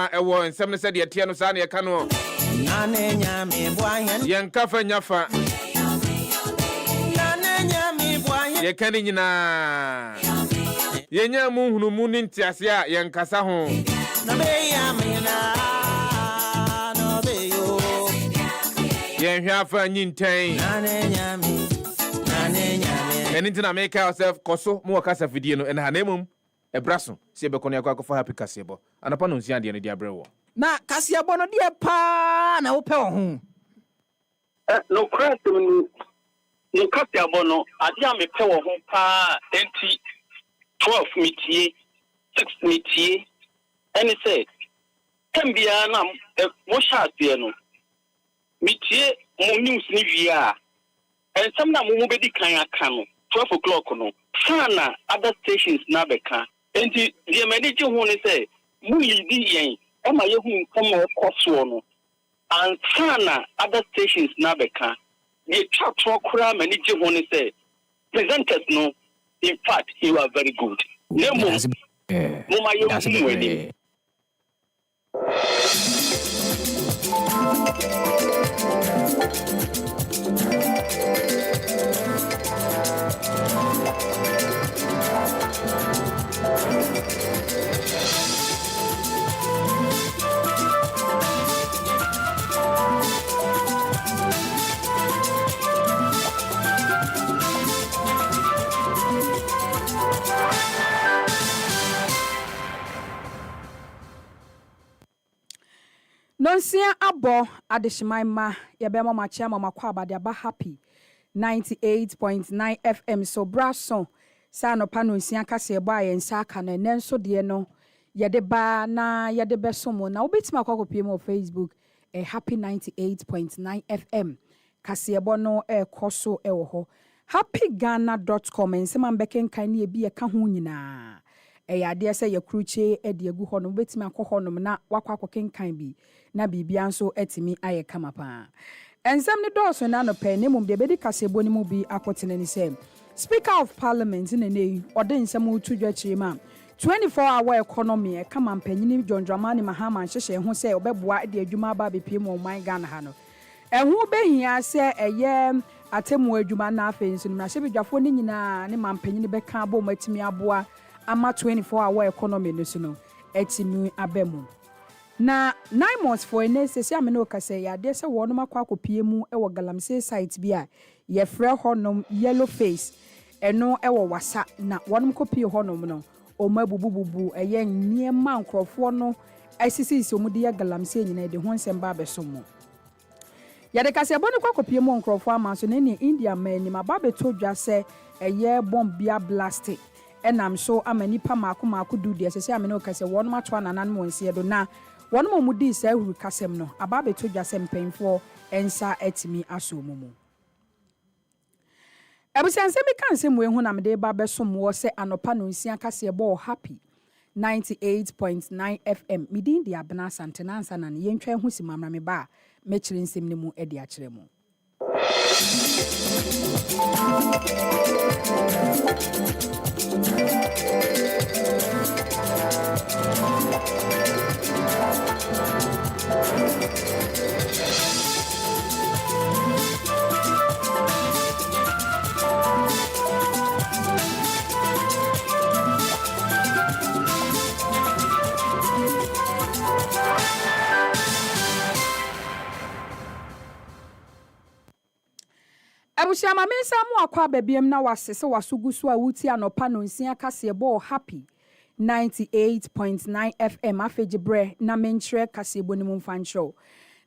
na ewo nsem ne se de tie no sa na ye ka no nane nyame boahen yen kafa nyafa nane nyame boahen ye kan nyina ye nya mu hunu mu ni ntiase a yen kasa ho na be ya me na no be yo yen hwa afa nyintan nane nyame eni ntina make yourself koso mu wakasa fidie no en hanemum ebraso se ebekọ ne akọ happy kasebo anapa no nsia de no di abrewo na kasebo no de pa na wo pe wo ho no craft no kasebo no ade a me pe wo ho pa enti 12 mitie 6 mitie eni say tembia na wo sha tie no mitie mo news ni via and some na mo be di kan aka no 12 o'clock no sana other stations na beka enti the manage hu ni say mu yidi yen e ma ye hu come koso no and sana other stations na beka the chat kura manage hu ni say presenters no in fact you are very good nemo mo ma ye hu wedi Nonsia abo adeshimaima yebema machia mama kwa abade aba happy 98.9 FM so braso sa no pa nonsia kase ebo ayensa aka no nenso de no yede ba na yede besomo na obetima kwa kopiem o Facebook happy 98.9 FM kase ebo no koso ewo ho happyghana.com ensema mbeken kan ne bi e ka ho nyina yade se ye kruche de agu ho no betima akọ no na wakwa akokenkan bi na bibia nso etimi aye kama pa ensem ne dọọso na no pe ne mum de bedi kasebo ni mu bi akotene ni se Speaker of Parliament in nei ode nsem utudwa chirima 24-hour economy kama mpanyini John Dramani Mahama nhyehyɛ ho se obeboa de adwuma ba bepie mu man Ghana ha no ɛho behia se ɛyɛ atemu adwuma na afa nso na hye bedwafo ni nyina ne mampanyini bɛka abo matimi aboa ama 24-hour economy no so no etimi abemu na 9 months for ene sesi amene okase ya de se wonom akwa akopie mu ewo galamsey site bi a ye frɛ honom yellow face eno ewo wasa na wonom kopie honom no o mabubububu eye niema nkrofo no asisi omude ya galamsey nyina de ho nsem ba besomo ya de kase bone kwa kopie mu nkrofo ama so na ni India mani ma ba beto dwa se eye bombia blasting enam so amani pa maako du de sesi amene okase wonom atwa nanan mo nsie do na wonom mu di sa huru kasem no aba beto dwa se mpemfo ensa etimi aso mumu ebusanse mi kanse mu ehu na mede ba besom wo se anopa no nsia kase bo happy 98.9 FM midin di abna santena ansa na yentwa ehu simamra me ba mechire nsem ne mu edi akire mu Abushama mensa mu akwa babiem na wasese wasugusu a wuti anopa no nsia kase bo happy 98.9 FM afejibre na menchre kase bo ni mumfancho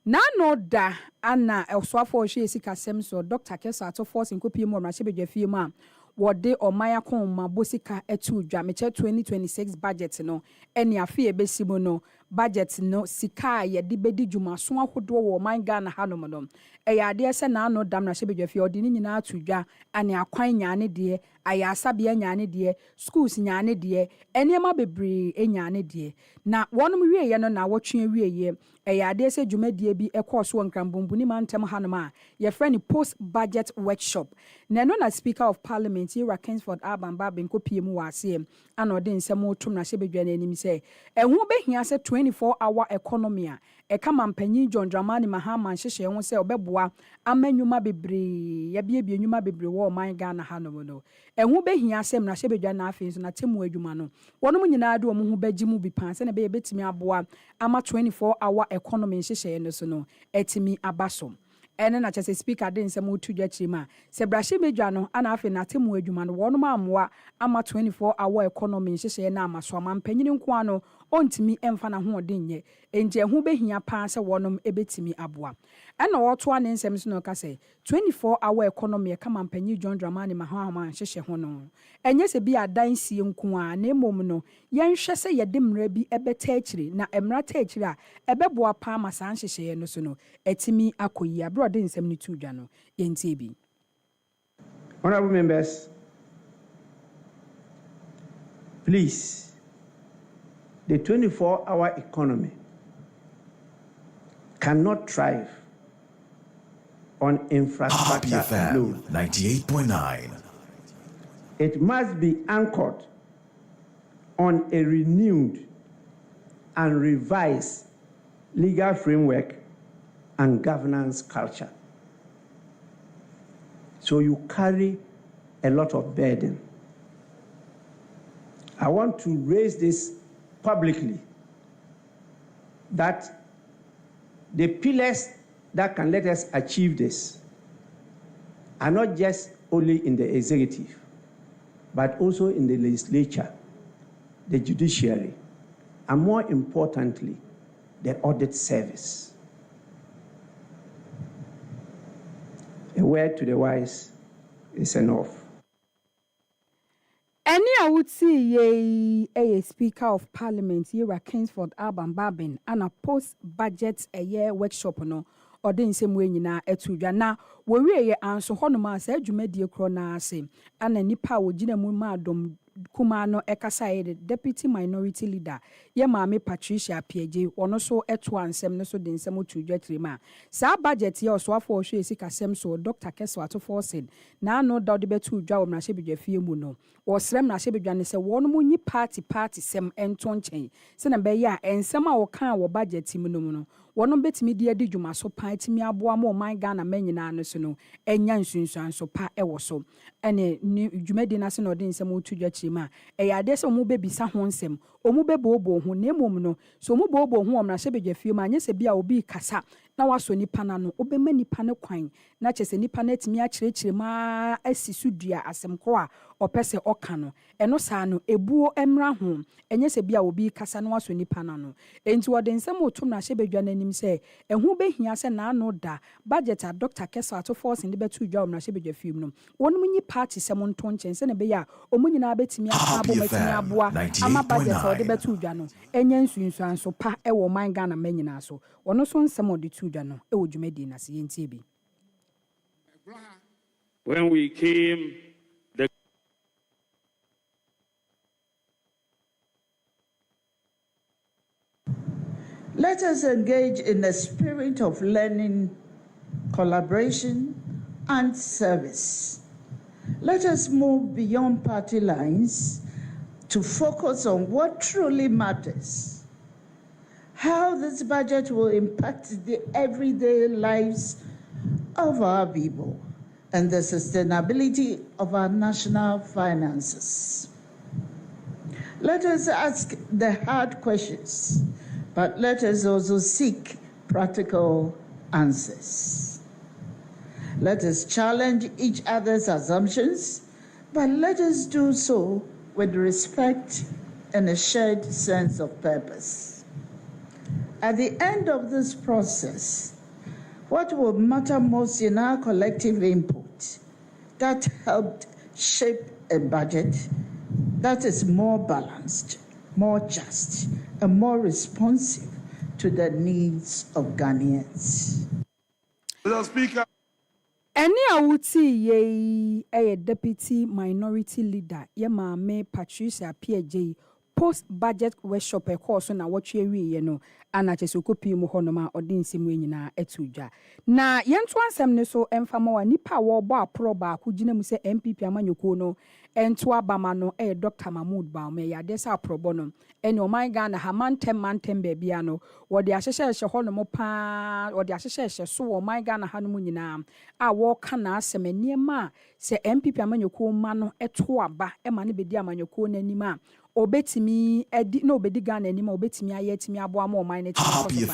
na no da ana elswafo ohwe esikasem so Dr. Kesa ato force nkopie mu amrahye bedwafie mu a wode omaya kon ma bosika etu dwa meche 2026 budget no eni afi ebesimu no budget no sika ye de bedi dwumaso ahodo wo man Ghana hanom no eyade se na no dam na hye bedwafie ode ni nyina atu dwa ane akwan nyaane de ayasabea nyaane de schools nyaane de eniema bebre enyaane de na wonum wieye no na wotwe wieye eyade se dwumadie bi ekọso nkrambombuni mantem hanom a ye friend post budget workshop na no na Speaker of Parliament Ira Kingsford Abamba benkopie mu wase ana ode nsem otum na hye bedwa na anim se ehun behia se 24-hour economy e kama mpanyin John Dramani Mahama nhyehyɛ ho sɛ obɛboa amanyuma bebree ya bie nyuma bebree wɔ man Ghana ha no no ɛho behia sɛ mra hyɛ bedwa na afei so na temu adwuma no wɔnom nyinaa de wɔn ho bɛgye mu bi pan sɛ na betimi aboa ama 24-hour economy nhyehyɛ no so no etimi abaso ɛne na kyerɛ speaker de nsɛm otu dwa kyerɛ sɛ brahye medwa no ana afei na temu adwuma no wɔnom amoa ama 24-hour economy nhyehyɛ na amaso ama mpanyini nko ano ontimi emfa na ho ɔden nye enje ho behia paa sɛ wɔnom ebetimi aboa ɛna wɔto ane nsɛm so no ka sɛ 24-hour economy kama mpanyin John Dramani Mahama nhyehyɛ ho no enye sɛ bi adan sie nko a na emom no yɛnhwɛ sɛ yɛde mmara bi ɛbɛta akyire na mmara ta akyire a ɛbɛboa paa ma saa nhyehyɛ no so no etimi akoyi abro de nsɛm no tu dwa no yɛntie bi. Honorable members, please, the 24-hour economy cannot thrive on infrastructure alone. 98.9. It must be anchored on a renewed and revised legal framework and governance culture. So you carry a lot of burden. I want to raise this publicly, that the pillars that can let us achieve this are not just only in the executive, but also in the legislature, the judiciary, and more importantly, the audit service. A word to the wise is enough. Any I would see a Speaker of Parliament, Yera Kingsford Alban Babin, and a post-budget a year workshop no, or the same way na etuja na we answer honoma say dwumadi ekro na ase ana nipa wo gina mu ma dom kuma no ekasa deputy minority leader ye maame Patricia Piaje ono so eto ansem no so de nsem otudwa trima sa budget ye oso afọ ohwe esikasem so Dr. Keso atofo said na no da de betu dwa wo mrahye bedwa fie mu no wo srem na hye bedwa ne se wono mu nyi party sem ento nchen se na be ya ensem a wo kan wo budget mu no wono betimi de adi dwuma so pan timi aboa mo man Ghana manyina no so no enya nsunsuan so pa ewo so ene dwumadi na se no de nsem otudwa trima e ade se omu bebisa ho nsem omu bebobo ho na emom no so omu bobo ho omrahye bedwa fie ma anye se bia obi kasa na waso nipa na no obema nipa ne kwan na kyese nipa na timi akirekire ma asisu dua asemko a opese oka no eno saa no ebuo emra ho enye se bia obi kasa na waso nipa na no enti wode nsem otum na hye bedwa nanim se ehu behia se na no da budget a Dr. Keso atofo sin de betu dwa omra hye bedwa fie no wonum nyi party sem nto nchen se ne be ya omunyina betimi abo matimi aboa ama budget a de betu dwa no enye nsunsuan so pa ewo man Ghana manyina so wono so nsem ode tu dwa no ewo dwumadi na se yentie bi. When we came, let us engage in a spirit of learning, collaboration, and service. Let us move beyond party lines to focus on what truly matters. How this budget will impact the everyday lives of our people and the sustainability of our national finances. Let us ask the hard questions, but let us also seek practical answers. Let us challenge each other's assumptions, but let us do so with respect and a shared sense of purpose. At the end of this process, what will matter most in our collective input that helped shape a budget that is more balanced, more just, and more responsive to the needs of Ghanaians. Mr. Speaker. Any awuti ye a deputy minority leader ye maame Patricia Piaje post-budget workshop a course na watwe wie no ana chesokopi mu honoma odinsem nyina etudwa na yento ansem ne so emfama wa nipa wo bo apro ba ko gina mu se MPP amanyoko no ɛnto abama no Dr. Mahmood Bawumia yade sa probo no ɛne ɔman Ghana ha mantem baabia no wɔde ahyehyɛ hɔ no mo pa wɔde ahyehyɛ so ɔman Ghana ha no mu nyinaa a wɔka na asɛm nneɛma sɛ MPP amanyɔkuo ma no ɛto aba ɛma ne bedi amanyɔkuo n'anim a obetimi edi na obedi Ghana anim a obetimi ayɛ timi aboa ma ɔman ne timi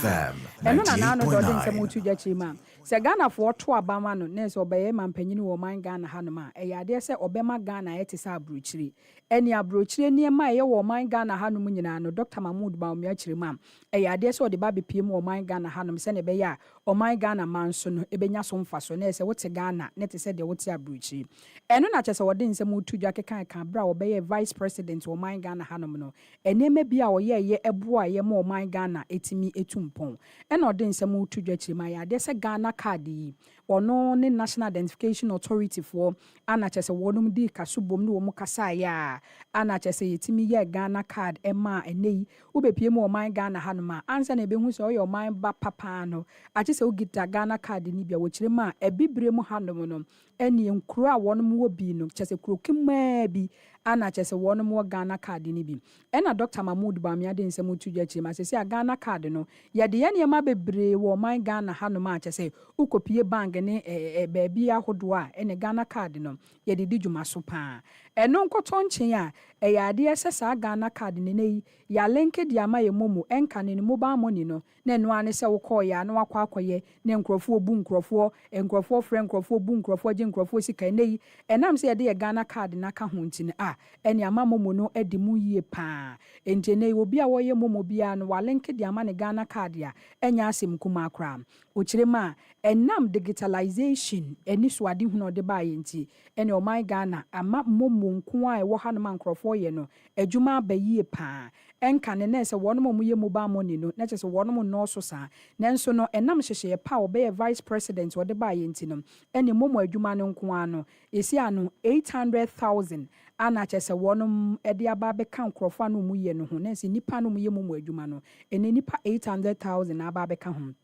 ɛno na na no dɔde nsɛm otu gyachi ma sɛ Ghana fo to aba ma no na sɛ ɔbɛyɛ mampanyini wɔ ɔman Ghana ha no ma ɛyɛ adeɛ sɛ ɔbɛma Ghana ɛte sɛ abrokyire ɛne abrokyire nneɛma ɛyɛ wɔ ɔman Ghana ha no mu nyinaa no Dr. Mahmood Bawumia kyerɛ ma ɛyɛ adeɛ sɛ ɔde ba bepie mu ɔman Ghana ha no sɛ ne bɛyɛ a ɔman Ghana man so no ebenya so mfa so na sɛ wote Ghana ne te sɛ deɛ wote abrokyire ɛno na kyerɛ sɛ wɔde nsɛm otu gya keka bra ɔbɛyɛ vice president ɔman Ghana hanom no enema bi a ɔyɛ ɛboa yɛ ma ɔman Ghana etimi etumpɔn ɛna ɔde nsɛm otu dwa kyerɛ ma yɛ ade sɛ Ghana card yi ɔno ne National Identification Authority for ana kyerɛ sɛ wɔnom di kaso bom ne wɔn kasa ya ana kyerɛ sɛ yɛtimi yɛ Ghana card ɛma ɛnɛyi wobɛpie mu ɔman Ghana hanom a ansa na ebehu sɛ ɔyɛ ɔman ba papa no akye sɛ wogita Ghana card ni bia wɔkyerɛ ma ebibire mu hanom no ɛne nkuro a wɔnom wɔ bi no kyerɛ sɛ kuro kemaa bi ana kyerɛ sɛ wɔnom wɔ Ghana card ni bi ɛna Dr. Mahmood Bawumia de nsɛm otu gya kyerɛ ma sɛ sɛ Ghana card no yɛde yɛ nneɛma bebree wɔ ɔman Ghana hanom a kyerɛ sɛ wokɔpie bank ne baabi ahodoɔ a ɛne Ghana card no yɛde di dwuma so paa ɛno nkɔtɔ nkyɛn a ɛyɛ adeɛ sɛ saa Ghana card ne yi ya link di ama yɛ momo ɛnka ne mobile money no na ɛno ane sɛ wokɔ yɛ ano akɔyɛ ne nkrɔfoɔ bu nkrɔfoɔ frɛ nkrɔfoɔ bu nkrɔfoɔ gye nkrɔfoɔ sika ne yi ɛnam sɛ yɛde yɛ Ghana card na ka ho ntine a ɛne ama momo no adi mu yie paa enti ne obi a wɔyɛ momo bia no wa link di ama ne Ghana card a ɛnya asɛm kuma akra okyerɛ ma ɛnam digitalization ɛni so ade hu no de ba yɛ nti ɛne ɔman Ghana ama momo nko a ɛwɔ ha no ma nkrɔfoɔ yɛ no adwuma abayie paa ɛnka ne sɛ wɔnom mu yɛ mobile money no na kyerɛ sɛ wɔnom nɔɔso saa nanso no ɛnam hyehyɛ pa ɔbɛyɛ vice president wɔde ba yɛ nti no ɛne momo adwuma no nko a no ɛsi ano 800,000 ana kyerɛ sɛ wɔnom ɛde aba bɛka nkrɔfoɔ no mu yɛ no ho na sɛ nipa no mu yɛ momo adwuma no ɛne nipa 800,000 aba bɛka ho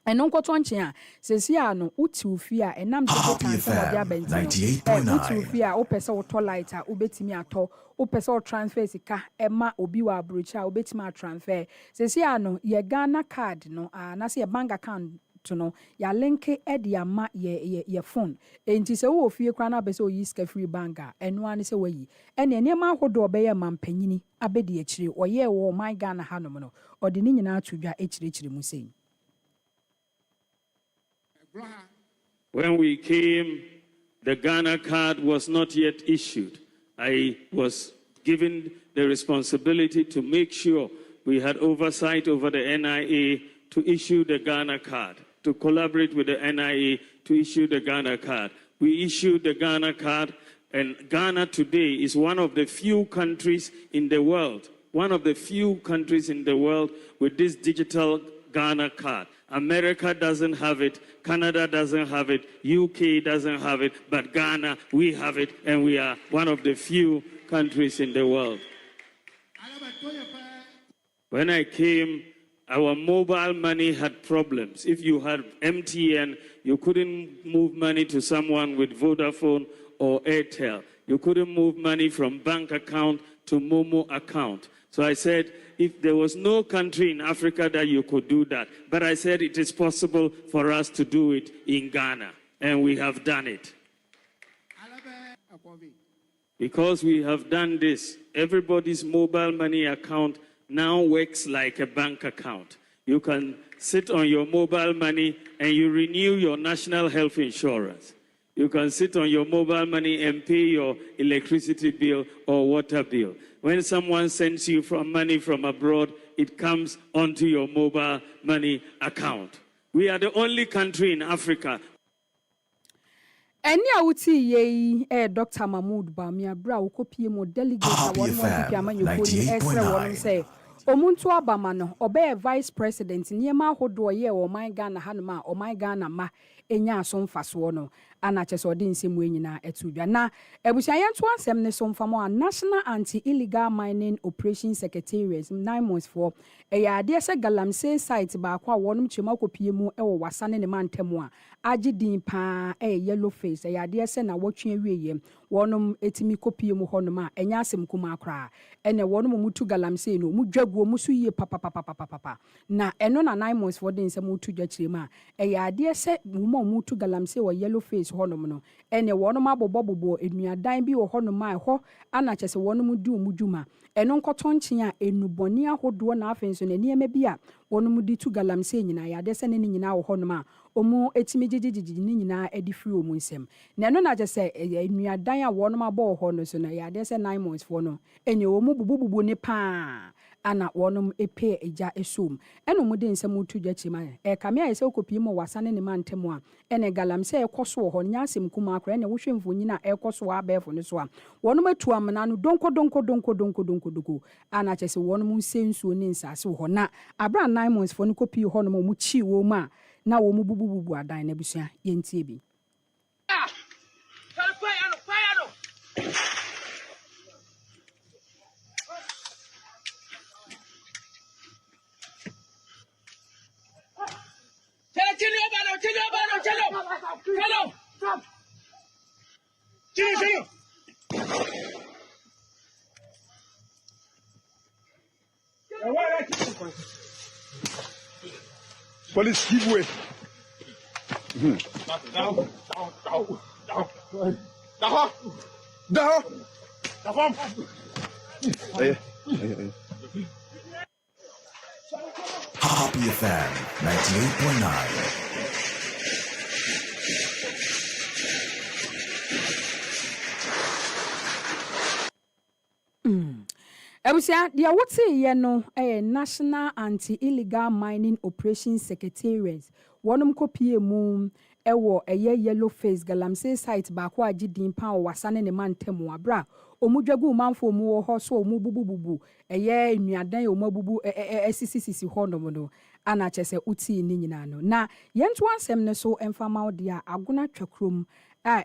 ɛno nkɔtɔ nkyɛn a sɛsi a no wotiw fie a ɛnam de kan sɛ wɔde abɛnti wotiw fie a wopɛ sɛ wotɔ light a wobɛtumi atɔ wopɛ sɛ transfer sika ɛma obi wɔ aburokyi a wobɛtumi atransfer sɛsi a no yɛ Ghana card no na sɛ yɛ bank account no ya link ɛde ama yɛ phone enti sɛ wo fie kra na bɛ sɛ oyi sika free bank a ɛno ane sɛ wayi ɛne nneɛma ahodoɔ ɔbɛyɛ mampanyini abɛdi akyire ɔyɛ wɔ my Ghana hanom no ɔde ne nyinaa to dwa akyire mu sɛn. When we came, the Ghana card was not yet issued. I was given the responsibility to make sure we had oversight over the NIA to issue the Ghana card, to collaborate with the NIA to issue the Ghana card. We issued the Ghana card, and Ghana today is one of the few countries in the world, with this digital Ghana card. America doesn't have it, Canada doesn't have it, UK doesn't have it, but Ghana, we have it, and we are one of the few countries in the world. When I came, our mobile money had problems. If you had MTN, you couldn't move money to someone with Vodafone or Airtel. You couldn't move money from bank account to Momo account. So I said, if there was no country in Africa that you could do that, but I said it is possible for us to do it in Ghana, and we have done it. Because we have done this, everybody's mobile money account now works like a bank account. You can sit on your mobile money and you renew your national health insurance. You can sit on your mobile money and pay your electricity bill or water bill. When someone sends you money from abroad, it comes onto your mobile money account. We are the only country in Africa. Any awuti ye Dr. Mahmood Bawumia bra ukopie mo delegate a one more piama you put extra one say omuntu abama no obey vice president niema ahodo ye o man Ghana hanoma o man Ghana ma enya so mfaso no ana kyese odi nsemu enyina etudwa na ebusuayentu ansem ne so mfamo a National Anti-Illegal Mining Operation Secretariat 9 months for eya ade se galamsey site ba kwa wonum chema kopie mu ewo wasane ne mantemu a agidin pa yellow face eya ade se na wotwe awieye wonum etimi kopie mu honum a enya asem kuma akra ene wonum mutu galamsey no mu dwaguo mu so yie papa na eno na 9 months for den se mutu dwachirema eya ade se mu mutu galamsey wo yellow face honum no ene wonum abobobobo enuadan bi wo honum a ho ana kyese wonum du mu dwuma eno nkotonchen a enuboni ahodo na afenso na niema bi a wonum di tu galamsey nyina ya de se ne nyina wo honum a omu etimi gigigigi ni nyina edi free omu nsem na eno na kyese enuadan a wonum abo ho no so na ya de se 9 months for no enye omu bubububu ne pa ana wonum epe eja esom eno mu de nsem utu dwachima kame a yese okopie mo wasane ne mantemu a ene galamsey ekoso ho nya asem kuma akra ene wohwe mfonyina ekoso abefo ne so a wonum atu amana no donko ana kyese wonum nsensuo ne nsase ho na abra 9 months for no kopie ho no mu chi wo ma na wo mu bubububu adan na busua yentie bi Police, give way. Down. Happy FM 98.9. Ebusia dia wote ye no National Anti-Illegal Mining Operation Secretariat wonum kopie mu ewo yellow face galamsey site ba kwa agidin pa wasane ne mantemu abra omudwagu manfo mu wo ho so omububububu enuadan omabubu sisisisi honom no ana kyese uti ni nyina no na yentu ansem ne so emfama odia aguna twakrom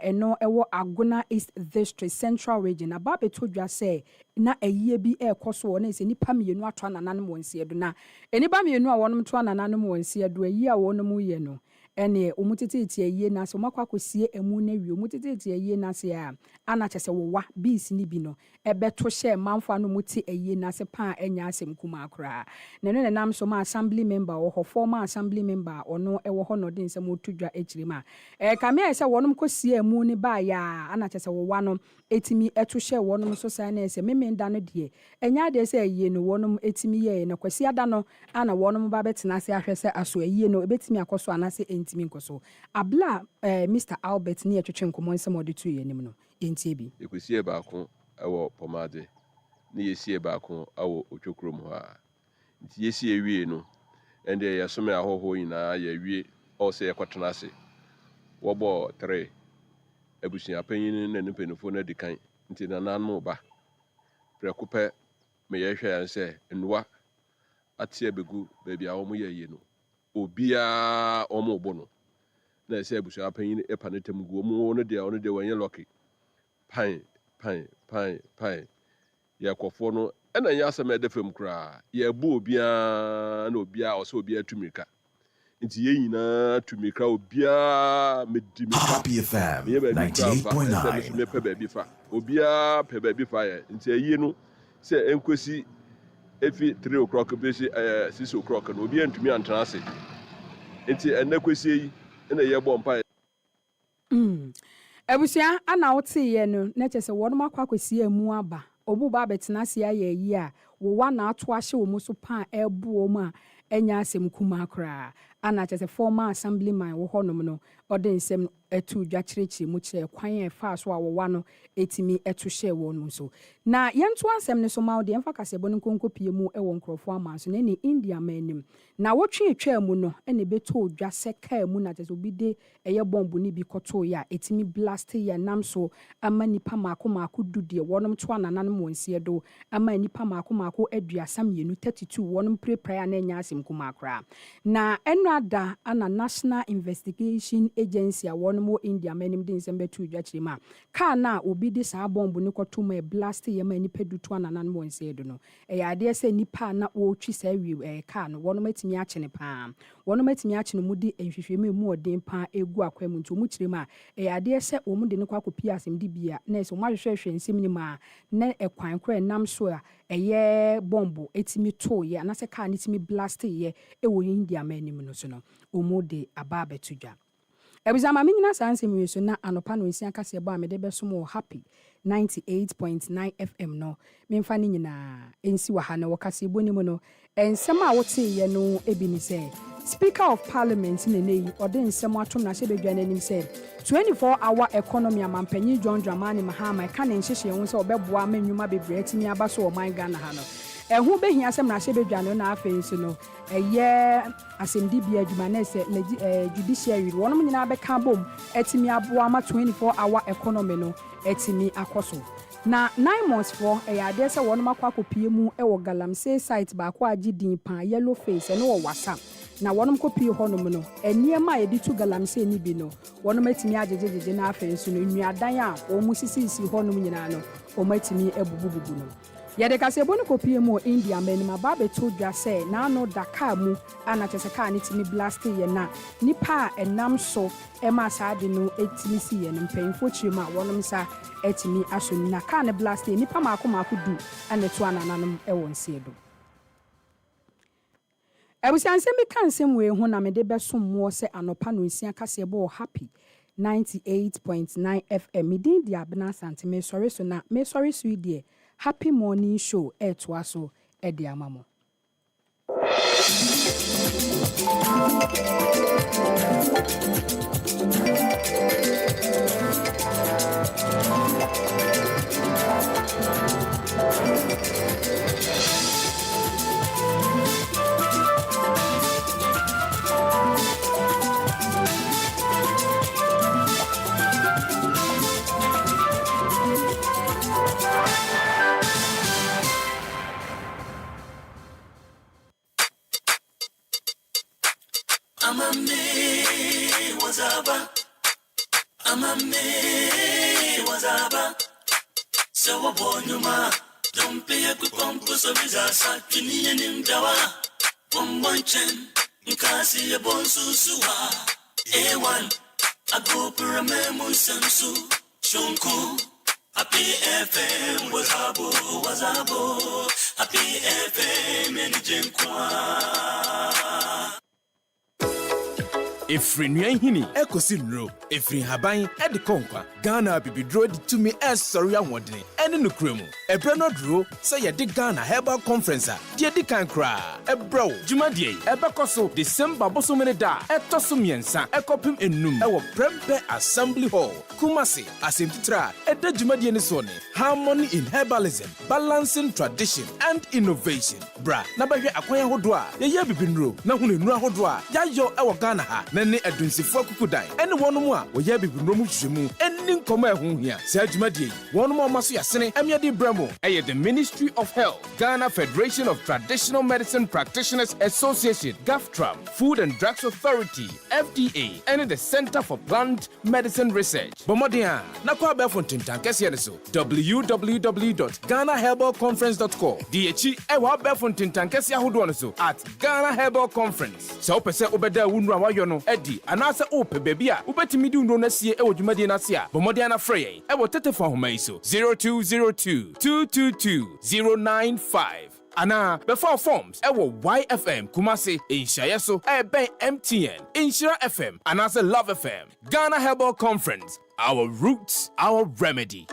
eno ewo Aguna East District Central Region ababeto dwa se na eyie bi ekoso na se nipa mienu atwa nananom wonsie do na eniba mienu a wonom to nananom wonsie do ayi a wonom ye no ene omutititi eyie na so makwa kosie emu na wi omutititi eyie na se a ana kyese wowa bis ni bi no ebeto hye manfo anu muti eyie na se pa enya asem kuma akra na no nam so ma assembly member wo former assembly member ono ewo ho no den se motudwa echirima kame ese wonom kosie emu ni ba ya ana kyese wowa no etimi eto hye wonom so sai na ese memenda no de enya de se eyie no wonom etimi ye na kwasi ada no ana wonom ba betena se ahwese aso eyie no ebetimi akoso anase entimi nkoso abla Mr Albert ni etwetwe nkomo nsem ode tu ye nim no yentie bi Ekwesi baako ewo pomade ni yesi baako awo otwokrom ho a nti yesi ewie no ende yesome ahoho nyina ya wie o se yakotena ase wobo 3 ebusia panyin na nipenifo na dikan nti na nanu ba prekope me yehwe yan se enwa atie begu baabi a wo mo ye no obia omo bo no na ese ebusia panyin epanetem gu omo no de wanye lucky pan ya kwofo no ena nya asema edefem kra ya bu obia na obia o se obia tumika nti ye nyina tumika obia medimika Happy FM 98.9. me pe baabi fa obia pe baabi fa ya nti ayi no se enkosi efi 3 o'clock be si 6 o'clock no obia ntumi antana ase nti enakosi yi ena ye bo mpa ebusia ana wote ye no na kyese wonum akwakwasi emu aba obu ba betena se aye yi a wo wa na ato ahye wo muso pa ebu o ma enya asem kuma akra ana kyese former assemblyman wo honom no ode nsem etu dwa kyerɛkyerɛ mu kyerɛ kwan e fa so a wɔwa no etimi etu hyɛ wɔn mu so na yɛnto asɛm ne so ma wo de ɛmfa kasɛbɔ no nkonkopie mu ɛwɔ nkrɔfo ama so na ne India manim na wotwe etwa mu no ɛne beto dwa sɛ kaa mu na tɛsɛ obi de ɛyɛ bomb ni bi kɔto ya etimi blast yɛ nam so ama nipa maako du de wɔnom to anananom wɔnsie do ama nipa maako aduasa mmienu 32 wɔnom prepare na nya asɛm kuma akra na ɛnrada ana National Investigation Agency a wɔnom wɔ India manim de nsɛm beto dwa kyerɛ ma kaa na obi de saa bomb ni kɔto ma blast yɛ ma nipa du to anananom wɔnsie do no ɛyɛ adeɛ sɛ nipa na wɔtwi saa wi kaa no wɔnom atimi akyene paa wɔnom atimi akyene mu di nhwehwɛmu mu ɔden paa egu akwa mu nto mu kyerɛ ma ɛyɛ adeɛ sɛ wɔn de ne kɔ akɔpi asɛm di bia na ɛsɛ wɔn ahwehwɛ nsɛm ni ma na ɛkwan kora nam so a ɛyɛ bomb etimi to yɛ anasɛ kaa ne timi blast yɛ ɛwɔ India manim no so no wɔn de aba abɛto dwa ebizama me nyina saa nsɛm wi so na anopa no nsia kase ba me de bɛso mo happy 98.9 FM no memfa ne nyina ensi wa ha na wɔkase boni mu no ensɛm a wote yɛ no ebi ni sɛ Speaker of Parliament Nene ɔde nsɛm atom na hyɛ bedwa n'anim sɛ 24-hour economy amampanyi John Dramani Mahama ka ne nhyehyɛ ho sɛ ɔbɛboa ma nnwuma bebree atimi aba so ɔman Ghana ha no ɛho behia asɛm na hyɛ bedwa no na afei nso no ɛyɛ asɛmdi bia adwuma na sɛ judiciary wɔnom nyinaa bɛka bom atimi aboa ma 24-hour economy no atimi akɔso na 9 months for ɛyɛ adeɛ sɛ wɔnom akɔ akɔpie mu ɛwɔ Galamsey site baako agye din pa yellow face ɛno wɔ WhatsApp na wɔnom kɔpie hɔnom no ɛniɛma a yɛde tu Galamsey ni bi no wɔnom atimi agyegyegye na afei nso no nnuadan a wɔn mu sisisi hɔnom nyinaa no wɔn atimi ebubububu no yɛde kasɛbɔ no kɔpie mu wɔ India manim aba beto dwa sɛ na ano Dakar mu ana kyerɛ kaa ne timi blast yɛ na nipa a ɛnam so ɛma saade no etimi si yɛ no mpanyinfo kyerɛ mu a wɔnom sa etimi aso na kaa ne blast yɛ nipa maako du ana to anananom ɛwɔ nsie do ebusansɛm bi kan sɛm wei ho na me de bɛsom mo sɛ anopa no nsia kasɛbɔ wɔ happy 98.9 FM midin di abena sante me sorry so na me sorry so die happy morning show to aso edi amamo Wazaba so wabonyuma don't be a good pumps of his ass kini and dawa bombochen nkasi bonsusua A1 ago paramemu sensu shonku happy FM wazabo happy FM and Efri nwan hini ekosi nro efri haban edi konkwa Ghana bibidro di tumi sorry ahwodene ene nokura mu ebre no dro se ye di Ghana Herbal Conference a die di kan kra ebro jumadie ebekoso December bosomene da etoso miensa ekopim enum ewo Prempe Assembly Hall Kumasi asemtitra eda jumadie ne so ne Harmony in Herbalism Balancing Tradition and Innovation bra na bahwe akwan hodo a ye bibinro na hunu nura hodo a yayo ewo Ghana ha ne adunsifo kukudan ene wonom a woyɛ bibinro mu hwemu eni nkɔmɔ ɛho hia saa dwumadie wonom ɔmaso yasene emiade bramo ɛyɛ the Ministry of Health Ghana Federation of Traditional Medicine Practitioners Association GAFTRAM Food and Drugs Authority FDA and the Center for Plant Medicine Research bomodia na kwa ba fontentan kɛseɛ ne so www.ghanaherbalconference.com DHI ɛwɔ ba fontentan kɛseɛ ahodoɔ no so at Ghana Herbal Conference so wopɛ sɛ wobɛda wunura wayɔ no edi anasa ope baby a ubetimi di ndo na sie ewo dwumade na se a bomode na frɛ yɛn ewo tetefo homa yi so 0202 222 095 ana before forms ewo YFM Kumasi Inshaye so ben MTN Inshira FM anasa Love FM Ghana Herbal Conference, our roots, our remedy.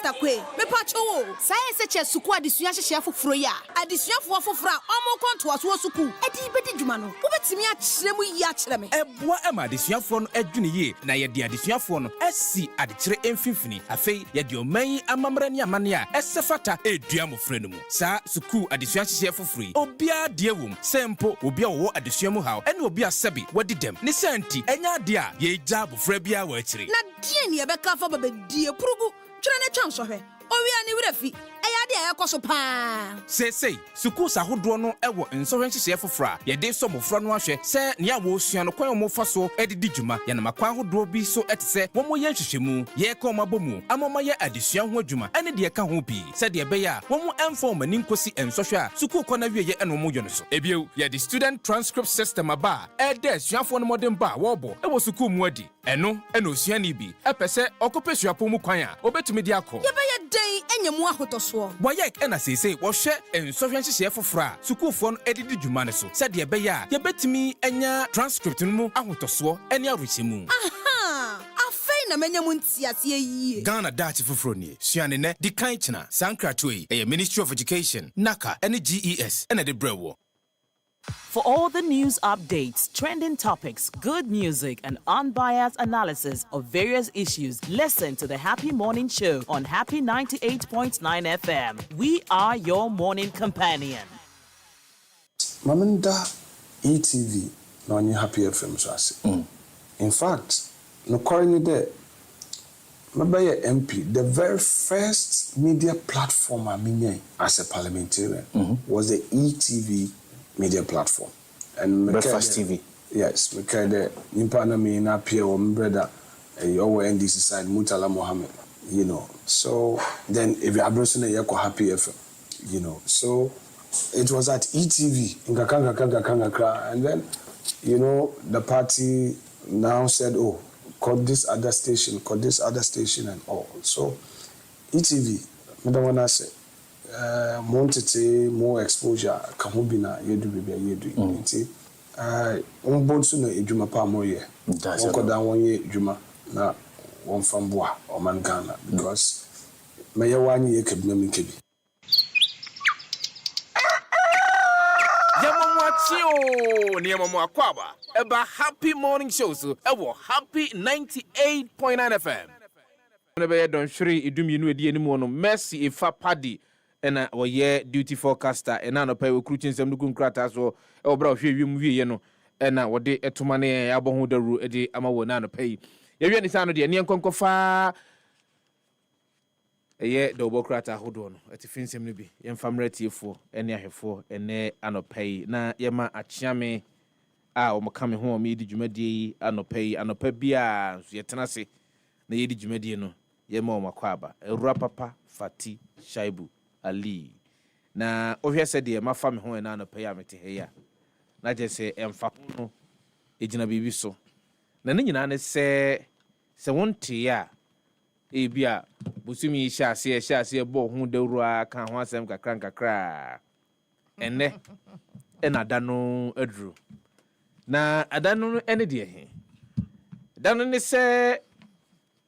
Mr. Kwe, me pacho. Science che suku adesua hye foforo ya. Adesuafo foforo a omo konto aso suku. Edi bedi dwuma no. Wobetimi a kyerɛ mu yi a kyerɛ me. Eboa ema adesuafo no adwune ye na ye de adesuafo no asi adekyere emfimfini. Afei ye de oman amamra ne amane a ɛsɛfata edua mofra no mu. Sa suku adesua hye foforo yi. Obia de wom sempo obia wo adesua mu haw ɛne obia sɛbi wadi dem. Ne santi enya de a ye gya bofra bia wa akyire. Na die ne ye bɛka fa babadie purugu. Twere ne twam sohwe. Owia ne wurafi. Ɛya de ɛkɔ paa. Sei suku sahodo no ɛwɔ nsɔhwe hye foforo a ye de so mofra no ahwɛ sɛ ne a wo sua no kwan mo fa so edidi dwuma ye na makwa ahodo bi so ɛtse wo mo ye nhwehwemu ye ka ma bomu amoma ye adesua ho adwuma ɛne de ka ho bi sɛ de ɛbɛya wo mo ɛmfa mani nkosi nsɔhwe a suku kɔ na wie ye ɛno mo yɛ no so ebiew ye de student transcript system aba ɛde asuafo no modern ba wɔbɔ ɛwɔ suku mu adi ɛno ɛna osuani bi ɛpɛ sɛ ɔkɔpɛ suapo mu kwan a obetumi de akɔ ye bɛyɛ den enyemu ahotoso Wayek ɛna seesei wɔhwɛ nsɔhwe nhyehyɛ foforo a sukuufoɔ no edidi dwuma ne so sɛdeɛ ɛbɛyɛ a yɛbɛtumi anya transcript no mu ahotosoɔ ɛne arohyɛmu. Aha! Afei na menya mu ntiase yie. Ghana Dutch foforo nie suane ne di kan kyena sankratoyi ɛyɛ Ministry of Education NACA ɛne GES ɛna de brɛwɔ. For all the news updates, trending topics, good music, and unbiased analysis of various issues, listen to the Happy Morning Show on Happy 98.9 FM. We are your morning companion. Maminda ETV na onye Happy FM so ase. In fact, no currently there, maybe MP, the very first media platform I mean as a parliamentarian was the ETV media platform. And Breakfast TV. Yes, because the Nimpana me na appear on brother our NDC side Mutala Mohammed, you know. So then if you are browsing a Happy FM, you know. So it was at ETV in Kakanga, and then you know the party now said, oh, call this other station, and all. So ETV, Madam Wana said, more exposure, Kamubina, Yedu Bibia Yedu. Bonsu no edwuma pa moye. Won koda won ye edwuma na won famboa o man Ghana because meye wani ye kabina min kebi. Yamamwachio ni yamamwakwaba eba Happy Morning Show so ewo Happy 98.9 FM. Na be don hwere edumi no edi enimu no Mercy Ifa Paddy ena woye duty forecaster ena no pa we kruchin sem no kunkrata so e obra hwe wiem wie no ena wode etoma ne abo ho daru edi ama wo na no pa yi ye wie ni sa no de ne nkonkofa eye de obokrata hodo no etifin sem no bi ye mfamratiefo ene ahwefo ene anopa yi na ye ma achiame a o makame ho o me di dwumadie anopa yi anopa bia so ye tenase na ye di dwumadie no ye ma o makwaba ewura papa Fati Shaibu Ali na ohwe de mafa me ho na no pay amete he ya na je se emfa no ejina bibi so na ne nyina ne se wonte ya ebia bosumi hyase bo ho dawru aka ho asem kakra enne enada no aduru na adano no ene de he dano ne se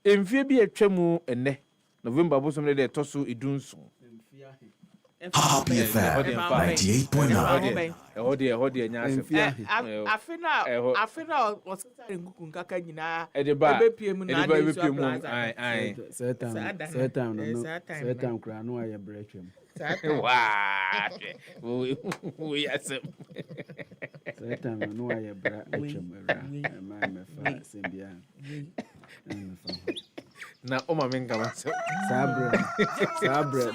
emfie bi atwamu enne November bosom ne de toso edunso Happy FM 98.9. Hodi nya asem. Afina was nguku nkaka nyina. Edeba Ebepiem na ai. Certain kra no aye bretwem. Waa. We asem. Certain no aye bretwem era. Me fa sembia. Na o ma menga maso sabre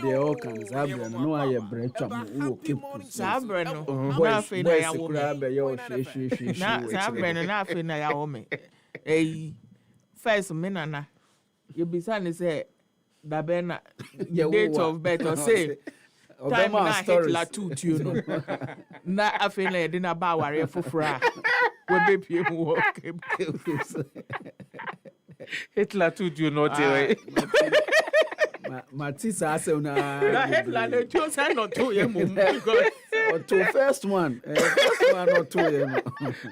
de o kan sabre no aye brecham wo kepu sabre no na fe na ya wo me na sabre no na fe na ya wo me first me nana you be say da be na date of birth or say time na Hitler tooth you know na afe na de na ba ware fofora we be pie mu wo kepu Hitler tooth you not way. Matisa ase una Hitler le tio say no to ye mum because To first one or two.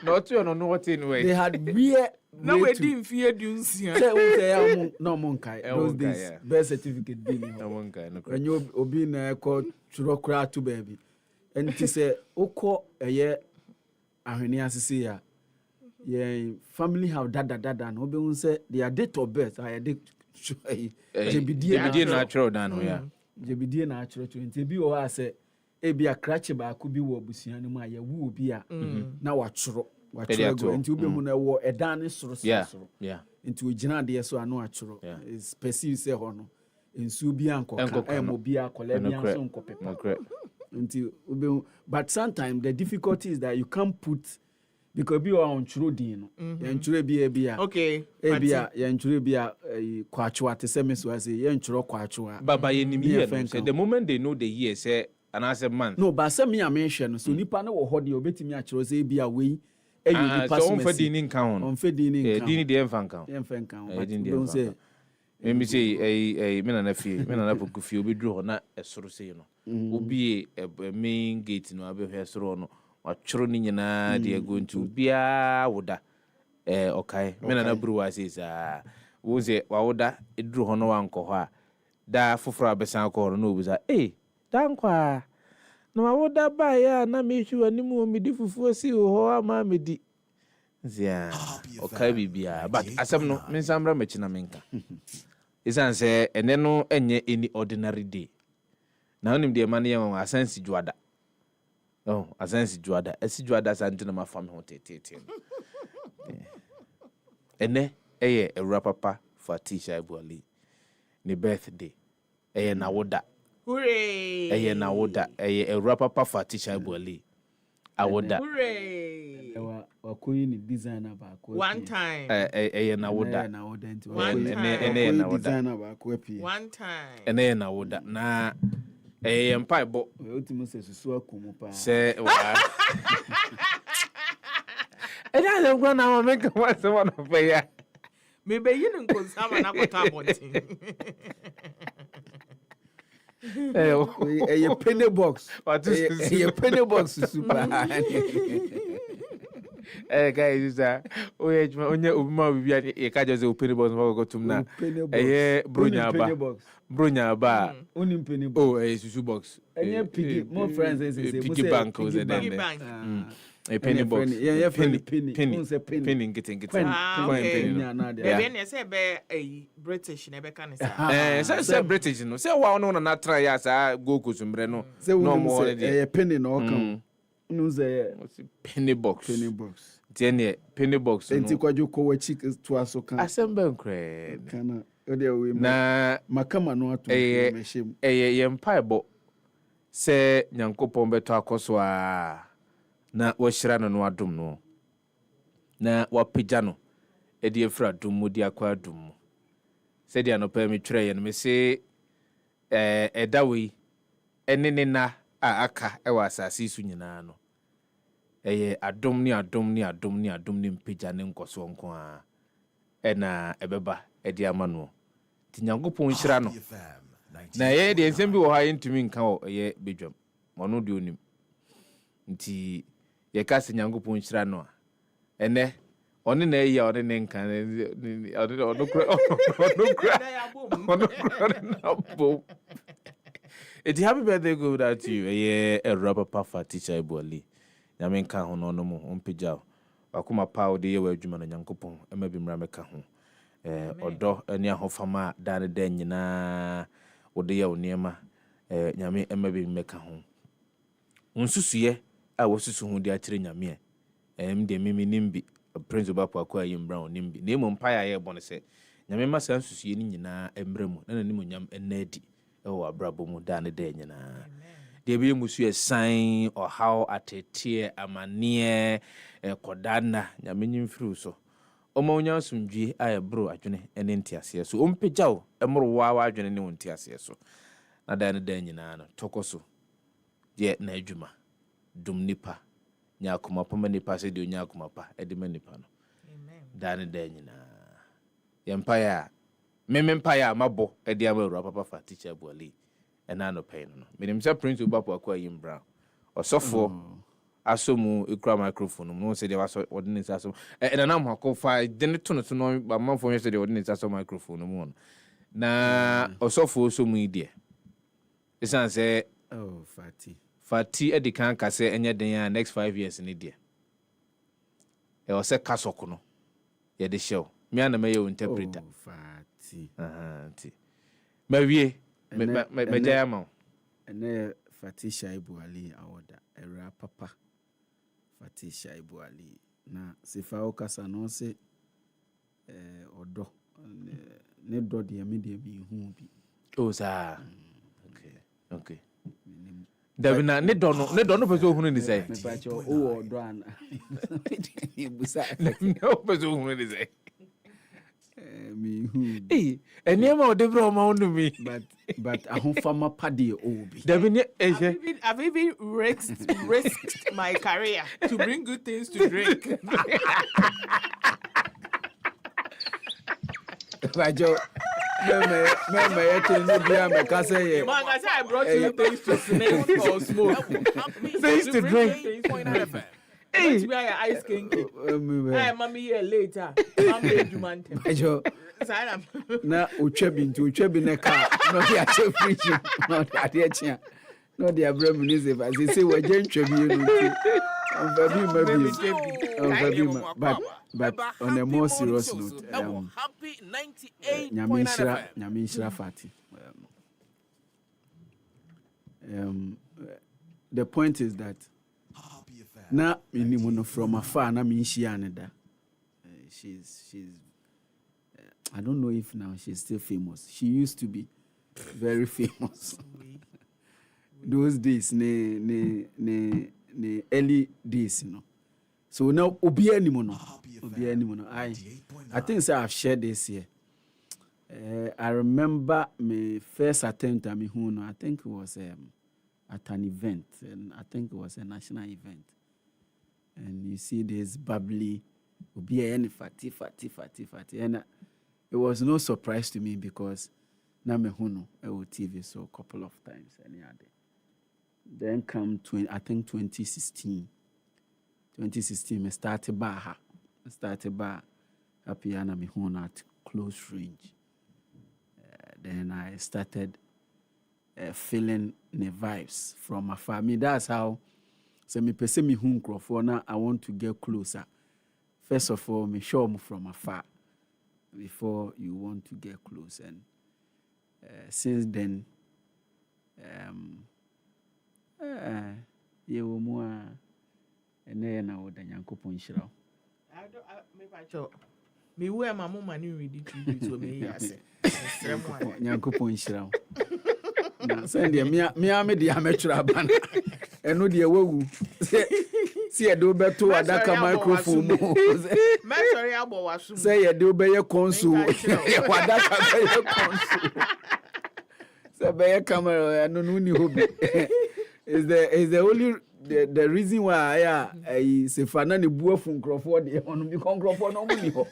Not two no what anyway. They had beer. No, we didn't fear you. No monkai. Those days, birth certificate being no monkai. When you obin called Churokra to baby, and it is a oko a year. Ahwenia sisi ya. Yeah, family have dada. No be say their date of birth. I did. JBD natural dan ho ya. JBD natural 20 bi o ha say e bi akrache ba ko bi wo abusua no ma ya wu obi a na wachoro go nti obi hu na wo edan ne soro. Yeah. Nti ogina de so ano achoro is perceive say ho no ensu bi ankoka emo bi akola bi anso nkopepa. Nti obi but sometimes the difficulty is that you can't put because you are on churo din no yenchuro bia okay bia yenchuro bia kwachwa te se meso ase yenchuro kwachwa baba yenim here no say the moment they know the year say an as a month no but say me a mention so nipa na wo ho de obetimi a churo say bia we eyi nipa so on fe din nkan on fe din nkan din de enfa nkan don't say me say me na fie me na poku fie obedru ho na esoro sei no obi main gate no abehwe esoro no achoro ni nyina de go ntu bia woda okay me na buru wa sei sa wo se wa woda edru ho no wanko ho a da foforo abesan ko no obuza Danquah no wa woda ba ya na me hwi animu o medi fufuo si ho ama medi zia okay bibia but asem no me samra machina menka isan se ene no enye any ordinary day na onim de mane yema asansi juada asansi juada esi juada santi na mafam ho tete ene eye ewura papa for Tisha Ibuali ni birthday eye na woda hooray eye na woda eye ewura papa for Tisha Ibuali awoda hooray wakoyi ni designer ba ko one time eye na woda ene na woda designer ba ko pie one time ene na woda na mpa bo ultimo se susu akumu pa se wa ena le ngwa na ma make one se one of ya me be yin nko sama na ko ta bontin a penny box a penny box super guys onye obuma bibia e ka jose penny box ma go tumna bronya ba onim penny box susu box enye piggy more friends say piggy bank was then a penny box penny getting penny say be British na be kan say say British no say wa no na try ya sa go kusumbre no no more a penny no come no say penny box tiene penny box enti kwadwo ko wachi to asoka asembe nkre kana ode we na makama no ato meshem yempaibo se nyankopon beto akoso a na washira no adom no na wapagya no edi efra dum mu di akwa dum mu se dia no pa mi twere ye no me se edawe enene na aka ewa asase su nyina no adom ni mpagya ne nkoso nko a ena ebeba edi amano ti nyankopon hyira no na ye de ensem bi wo ha yentumi nka wo ye bedwam mono de onim nti ye ka se nyankopon hyira no ene one na eya one ne nka ono kura na bo eti happy birthday go that you ye a rubber papa Tisha Ibuali nyame nka ho no mo ompagya akoma pa o de ye wa adwuma na nyankopon emabi mra meka ho odo ani ahofama dane den nyina wode ya oniema nyame emabi meka ho unsusuye a wosusu ho de akire nyame de mimi nimbi prince obapo akwa yim brown nimbi na emo mpa ya ye bone se nyame masa nsusuye ni nyina emremu na nanim nyam enadi ewo abrabo mu dane den nyina de bi musu esan o how atetie amanie kodana nyame nyimfiri so omo onya sumdwi aye bro adwene ene ntiase so ompegyaw emro wa adwene ne wontiase so na dane den nyina no tokoso ye na adwuma dum nipa nya akoma pama nipa se de onya akoma pa edema nipa no amen dane den nyina yempaya memempaya mabo ede amawura papa fa Tisha Ibuali ena no pay no menim se prince obapo akwa yim brown Osofo asomu ekura microphone no say dey was ordinance asom na na mo fa den to no ba man for say dey ordinance asom microphone no mo na osofo so mu ide isan say fati e de kan ka say enye den ya next 5 years ni de e o say kasoko no ye de show me na me interpreter fati ti mawie me jama ene Fati Shaibu Ali awoda era papa Fati Shaibu Ali na sifa okasa no se odo ne do de me de mi hu bi o sa okay Davina ne do no peso hunu ni say me pa cho o odo ana e busa no peso hunu ni say me hu eniema o de bro ma unu mi but ahun fama padi obi Davina I've even risked my career to bring good things to drink. Bajo me no bia me ka say Man, I said I brought you things to smoke or smoke. Things to drink. Hey, me ice king. Hey, mommy here later. Mommy do man. Bajo na otwa bi na ka no dia che preaching no dia chia no dia bram ni se ba say we gentwa bi no but on a more serious note happy 98.9 Nyamishra Fati the point is that na minimuno from afar na minshia aneda she's I don't know if now she's still famous. She used to be very famous. Those days, ne early days, you know. So now, obi anymore. I think so I've shared this here. I remember my first attempt at me, I think it was at an event, and I think it was a national event. And you see this bubbly, obi any fatty, and it was no surprise to me because na me huno TV so a couple of times any other. Then come I think 2016 me started bar happy na me huno at close range. Then I started feeling the vibes from afar. Me that's how so me pese me hu nkrofo na I want to get closer. First of all, me show me from afar before you want to get close, and since then ye wo mu a ene na wo da Nyankopon hyira I don't me pa cho me wear my mama ni ready to me yes Nyankopon hyira na send dia me dia metwura ban eno dia wawu si e do beto adaka microphone mu me sorry abo wasu say ye do be ye konsu ye wadaka be ye konsu say be ye camera no ni hobby is the only the reason why I say fana ne buafu nkrofo de onu bi nkrofo no mu ni ho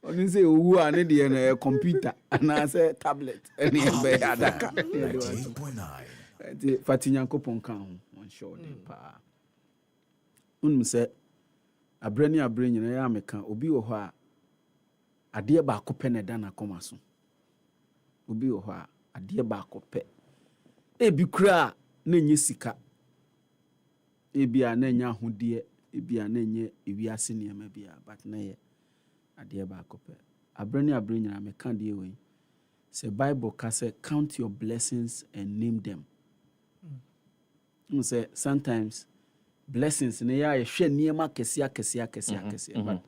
oni say owu ane de na computer na say tablet ene be adaka 98.9 Fati Nyankopon kan ho on show de pa unum say abrani nyina ya meka obi wo ho a ade ba ko pe ne da na koma so obi wo ho a ade ba ko pe ebi kura na nye sika ebia na nya hodie ebia na nye ewiase niam bia but na ye ade ba ko pe abrani nyina meka de we say Bible ka say count your blessings and name them. Say sometimes blessings ne ya hwe niema kese but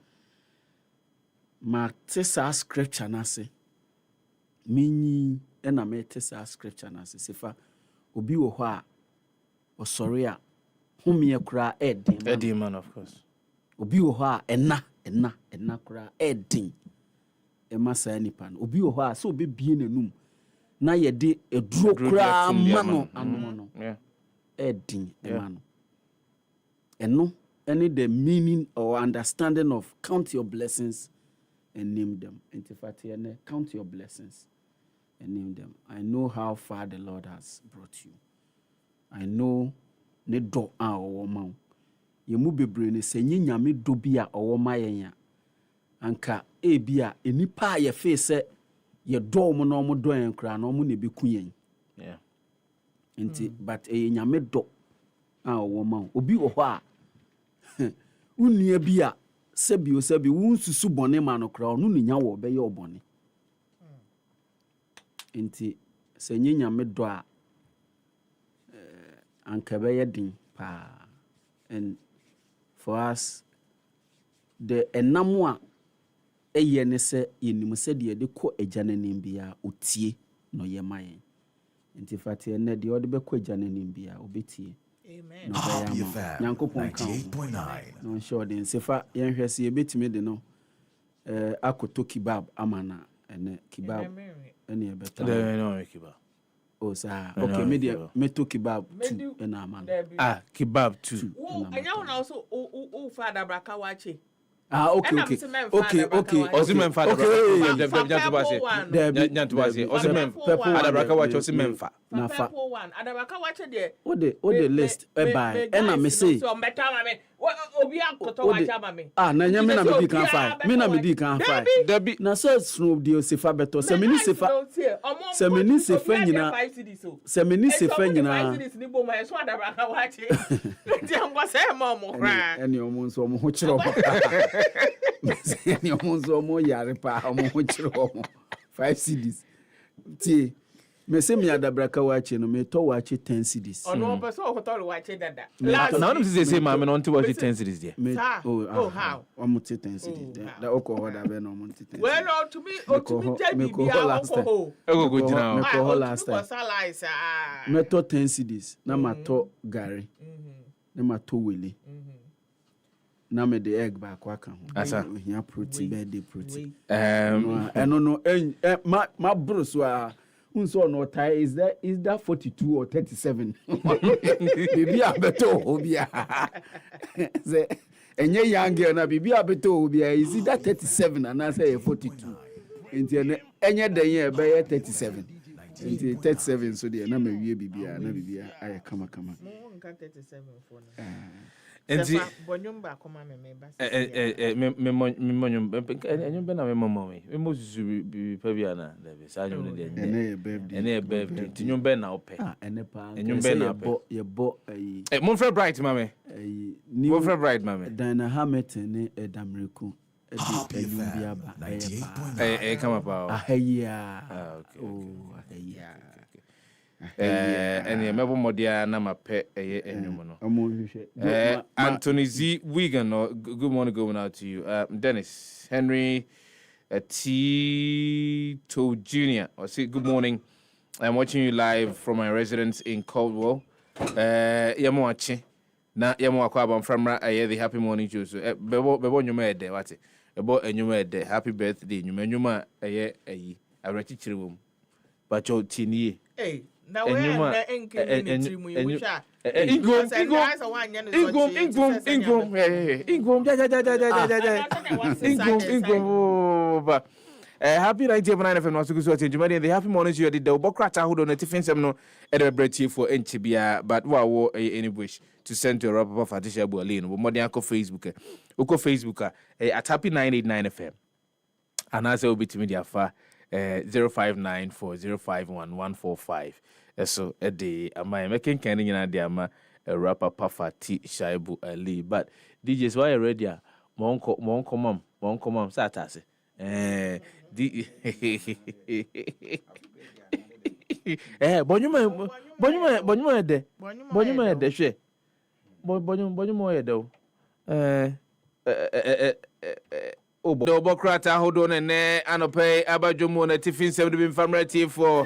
ma tesa scripture na se minyi na me tesa scripture na se sefa obi wo ho a osori a humie kura edin man of course obi wo ho a enna kura edin emasa nipa no obi wo ho a so obi bie nanum na ye de eduro kura mano anono edin emano eno any the meaning or understanding of count your blessings and name them. Count your blessings and name them. I know how far the Lord has brought you. I know ne dɔ a ɔwɔ ma wo yɛ mu bebree ne sɛ nye nyame dɔ bi a ɔwɔ ma yɛn a anka ebi a enipa a yɛfe sɛ yɛdɔ mo na ɔmo dɔ yɛn koraa na ɔmo na ebeku yɛn nti but ɛyɛ nyame dɔ a ɔwɔ ma wo obi wɔ hɔ a unnua bi a sɛbi wunsusu bɔne ma no koraa ɔno ne nya wɔ ɔbɛyɛ ɔbɔne nti sɛ nye nyame dɔ a anka bɛyɛ den paa and for us the enam a ɛyɛ ne sɛ yɛnim sɛ deɛ yɛde kɔ agya n'anim biara otie na ɔyɛ ma yɛn nti fate ɛnɛ deɛ ɔde bɛkɔ agya n'anim biara obɛtie Amen. nyankopɔn ka na ɔnhyɛ ɔde nsefa yɛnhwɛ sɛ yɛbɛtumi de no akɔtɔ kebab ama na ɛnɛ kebab ɛne yɛbɛtɔ saa okay media meto kebab 2 ɛna ama no kebab 2 ɛnyɛ wo na also wo fa adabraka wache okay. Osimhen fa Nyantubase. Osimhen adabraka wache Osimhen fa. Na fa. Adabraka wache de. What the list by and me say. So meta mame. Obi akoto wache mame. Na nya me na me di kan fa. Me na me di kan fa. Debi. Na so snow di Sefa beto. Se me ni Sefa. Se me ni Sefa nyina. Se me ni Sefa nyina. Ni bo ma so adabraka wache. Ti angwa se mo mo kra. Eni omo nso omo ho kire Eni omo nso omo yare pa omo ho kire omo 5 cedis. Ti me se me adabraka wache no me to wache 10 cedis. Ono person okoto wache dada. Now no say ma me no to wache 10 cedis there. Oh how? Omo 10 cedis. Da okọ da be no omo 10 cedis. Well to me jabi bia okọ. Ego go jina. Me ko last time. Me to 10 cedis na ma to gari. Na ma to wele. Na me the egg back aka ho. Asa. Ohia protein birthday protein. No ma bro so a unso no tie is that 42 or 37. Bibi abeto obia. Say enye young girl na bibi abeto obia is that 37 and I say 42. Enti enye den ye be 37. Enti 37 so de na me wie bibia na bibia aye kama. Mo nka 37 for na. Enti bonyum ba koma me ba. Me monyum enyum be na me mama me. Me mosusu bi pa bia na da be sa nyum de. Ene birthday. Tinyum be na ope. Ene pa. Enyum be na ye bo ayi. Monfrey Bright mame. Ayi. Monfrey Bright mame. Dana Hamilton ne Edamreku. Enyum bia ba. Come up. Ahaya. Okay. Oh, ahaya. Any mebo modia na mape enyum no. Anthony Z Wigan, good morning going out to you. Dennis Henry Tito Jr. I say good morning. I'm watching you live from my residence in Kwadwo. Yamo achi na yamo akwaba mframra the happy morning show. So bebo nyuma ede wate. Bebo enyuma ede happy birthday nyuma ayi arechichire wom. Bacho tinie. Hey, now we are Ingom. Happy 99 FM no so the happy morning you did the bokrata hold on the fence no e dey breath for NTBA but wo any wish to send to Robert Fatisha Bualin wo modern ko Facebook at happy 989 FM and as will be to media fa 0594051145 so a day am I making can nyina de ama rapper Pafati Shaibu Ali but DJs why ready monko mam satase bonyuma de hwe bonyuma de Obo Bokrata hold on and anope abajomo na tifin sem de family for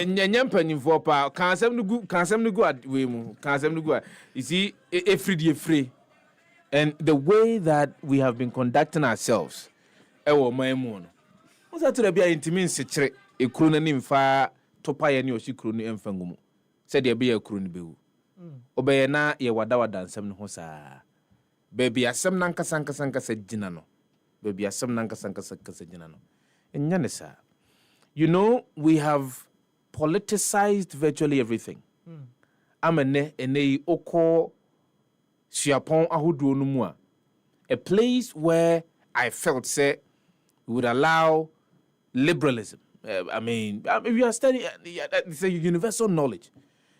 nyampanyin for pa kan sem no gu we mu kan sem no gu you see free and the way that we have been conducting ourselves ewo maimu no musa to bia intimin sekire ekuru na nimfa topa ye ne osikuru no emfangumu se de bia ekuru no bewu obeye na ye wada nsem no ho saa baby asem nankasa jina no baby asem nankasa jina no enyane sa you know we have politicized virtually everything amene ene oko suapon ahodo no mu a place where I felt say would allow liberalism. I mean, we are studying, it's a universal knowledge.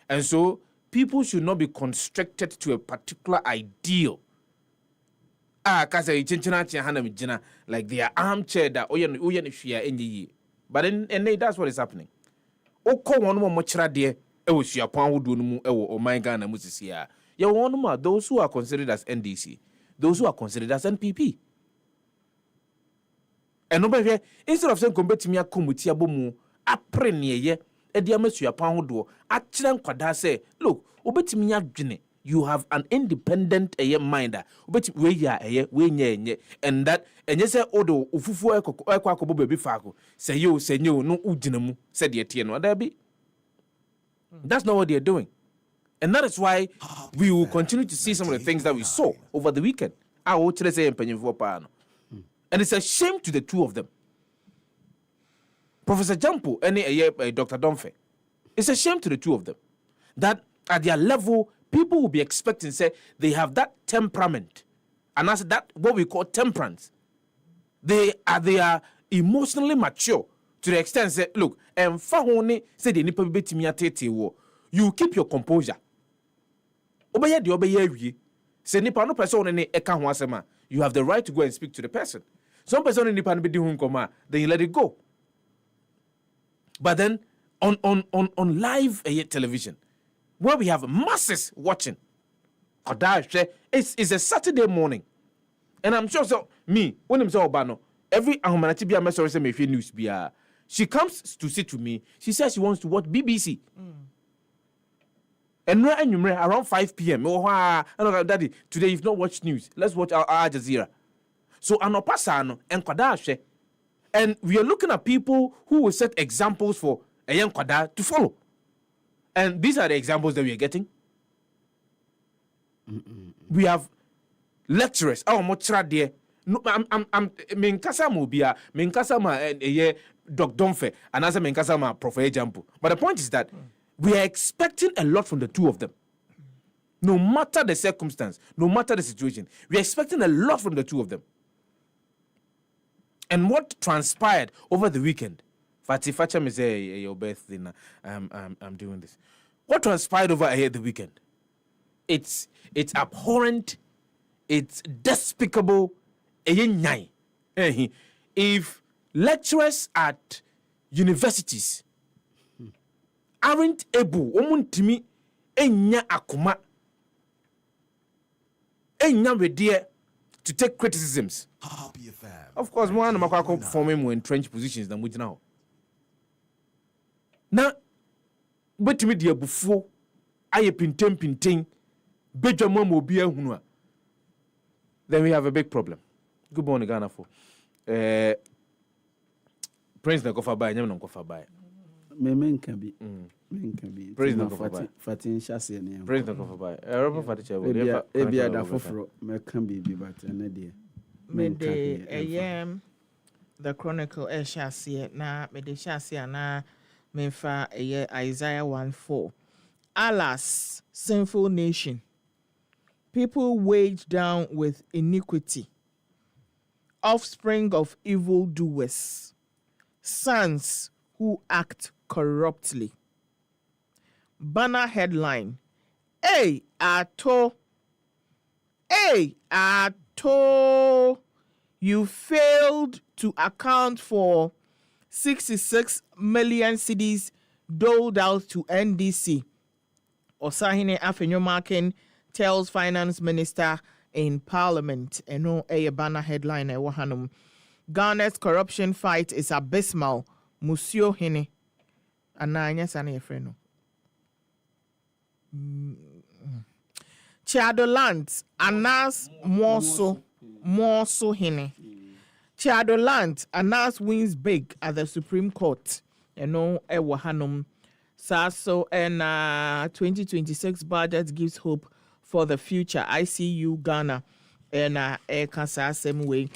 And so people should not be constricted to a particular ideal. Like they are armchair that but then that's what is happening. Oko one more mochra de ewo suapon ahodo no mu ewo oman Ghana mu sisia. Ya one more those who are considered as NDC, those who are considered as NPP. And nobody instead of saying competimi akomuti abomu aprenie ye e dia masuapon ahodo a kire nkwada say look obetimi adwene. You have an independent mind. We ya we nye and that and you say odo ufufu ekwa baby fako say you no ujinamu said the TN there be. That's not what they're doing. And that is why we will continue to see some of the things that we saw over the weekend. And it's a shame to the two of them. Professor Jampo and Dr. Domfe. It's a shame to the two of them that at their level people will be expecting, say, they have that temperament. And that's that what we call temperance. They are emotionally mature to the extent, say, look, and say you keep your composure. Obey the obey say nipa no person ne eka ho asema. You have the right to go and speak to the person. Some person nipa no be di hun koma, then you let it go. But then on live television, where we have masses watching. It's a Saturday morning. And I'm sure so me, when I'm so bano, every ahomanati bia mesori say me news bia. She comes to sit with me. She says she wants to watch BBC. And around 5 p.m. Oh, Daddy, today you've not watched news. Let's watch Al Jazeera. So anopasano and kwadashe. And we are looking at people who will set examples for a young kwada to follow. And these are the examples that we are getting. We have lecturers. Oh, mochra there. No, I'm minkasa mobia, minkasa ma Dr. Domfe, and as a minkasa ma Professor Jampo. But the point is that we are expecting a lot from the two of them. No matter the circumstance, no matter the situation, we are expecting a lot from the two of them. And what transpired over the weekend? Facha me say your birthday. I'm doing this. What transpired over here the weekend? It's abhorrent. It's despicable. If lecturers at universities aren't able, omuntimi enya akuma, enya ready to take criticisms. Of course, more than makako performing more entrenched positions than we now. Now, but me dear bufo, aye pinten, beja mamo bia hunwa. Then we have a big problem. Good morning, Ghana for. Prince na kofa by, nyam na kofa by. Men can be. Prince na kofa by. Fatin chassis ne. Prince na kofa by. Robert Faticha. Ebia da foforo me can be but na dia. Me de the Chronicle chassis na me de chassis na Memfa Isaiah 1:4. Alas, sinful nation, people weighed down with iniquity, offspring of evildoers, sons who act corruptly. Banner headline: Hey, Ato, you failed to account for 66 million cedis doled out to NDC. Osahine Afenyomakin tells finance minister in parliament. Eno a banner headline wahanum. Ghana's corruption fight is abysmal. Musio Hine. Ananya Sane Freno. Chadolant Anas Morso Hine. Chadolant Anas wins big at the Supreme Court. Wahanum. Saso and 2026 budget gives hope for the future. ICU Ghana and Kasa same way.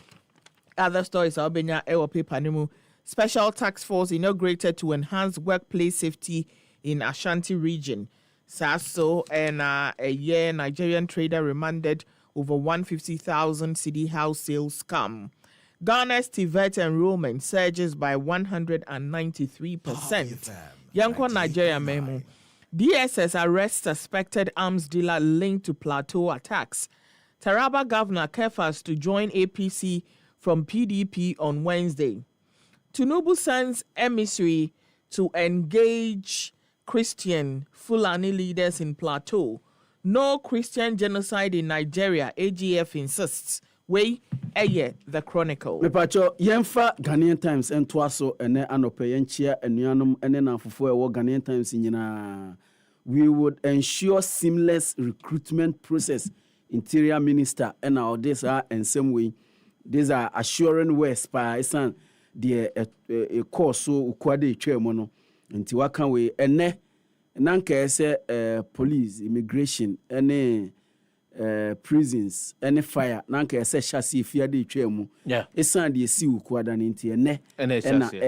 Other stories are being paper nimu. Special task force inaugurated to enhance workplace safety in Ashanti region. Sasso and a year Nigerian trader remanded over 150,000 cedi house sales scam. Ghana's TVET enrollment surges by 193%. Yankwa Nigeria memo. DSS arrests suspected arms dealer linked to plateau attacks. Taraba Governor Kefas to join APC from PDP on Wednesday. Tinubu sends emissary to engage Christian Fulani leaders in plateau. No Christian genocide in Nigeria, AGF insists. Way the Chronicle. Mepacho yemfa Ghanaian Times and twaso ene anope yenchia enuanum ene nanfofo ewo Ghanaian Times nyina. We would ensure seamless recruitment process. Interior Minister and our this are in some way. These are assuring words by isan the a course so ukwade chairmono. Nti waka we ene nanka ese police, immigration, any prisons, any fire, nanka ese chassis fiade chairmo. Yeah. Isan the si ukwada nti ene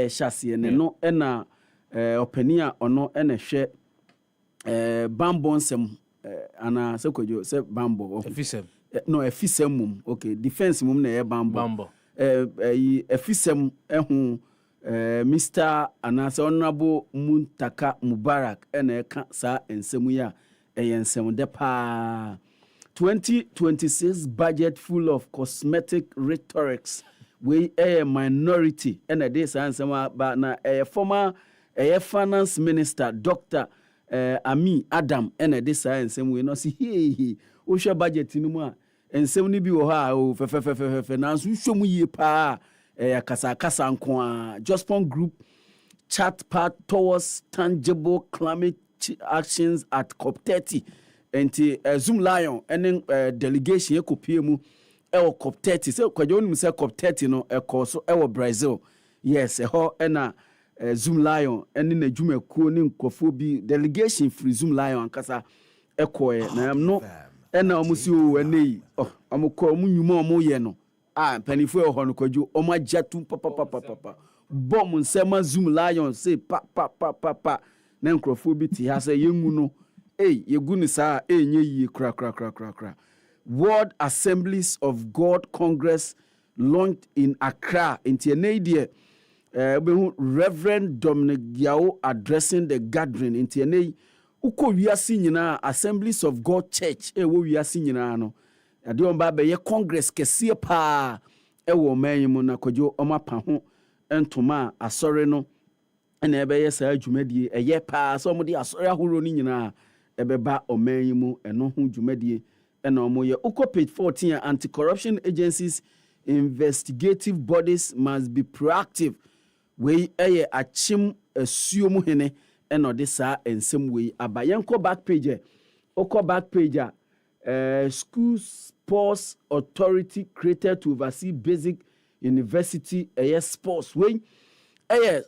chassis ene no ena openia ono ene hwe bambonsem ana sekojo se bambo efisem no efisem mum okay defense mum na e bambo efisem ehu Mr. Anase Honorable Muntaka Mubarak ene ka sa ensemu ya ensemu de pa 2026 budget full of cosmetic rhetorics we a minority ene this ensemu ba na former finance minister Dr. Ami Adam ene de science we no see he o hwe budget ni mu a ensem ni bi wo ha o fe na so hwom yie pa kasa nko a Jospon Group chat part towards tangible climate actions at COP30 enti Zoom Lion ene delegation ekopie mu e COP30 se kwaje onum se COP30 no ekoso e Brazil yes ho ena Zoom Lion and in a Juma Kuni Kofobi delegation free Zoom Lion Kasa Equa na no and now Monsieur and I'm a call Mumo Yeno. Penny for Honokoju, O my jatu papa. Bomb and Sema Zoom Lion say papa. Nancrophobity has a young no. Hey, your goodness are ye crack. World Assemblies of God Congress launched in Accra, in Tianadia. Reverend Dominic Yao addressing the gathering in TNA. Uko wiasi nyina Assemblies of God Church wo wiasi nyina no. Ade on ba be ye congress kese pa wo man mu na kojo omapa ho entoma asore no na ebe ye sa adwumadie eye pa so mo de asore ahoro ni nyina ebeba oman mu eno ho dwumadie na omo ye uko page 14 anti-corruption agencies investigative bodies must be proactive. We achim assume hene eno de sa ensem we abayenko back page school sports authority created to oversee basic university sports we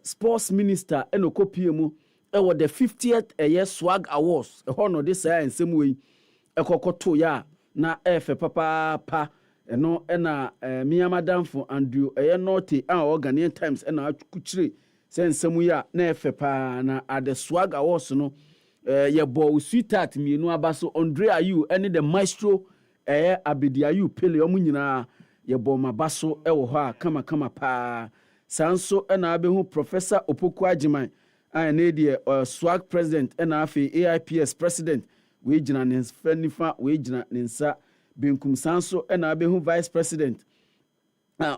sports minister eno kopie mu the 50th swag awards no de sa ensem we ekokoto ya na efe papa eno ena miamadamfo Andrew norte Ghanaian Times ena kuchire sensemu ya na efepa na ade swag awards no ye bo sweetheart mienu abaso Andre Ayu ene the maestro Abedi Ayu pele omu nyina ye bo mabaso ewo ho a kama pa sanso ena abehu Professor Opoku Ajiman ene de swag president ena afi AIPS president we jina ne fanifa we jina ne nsa Benkum Sanso and Abehu Vice President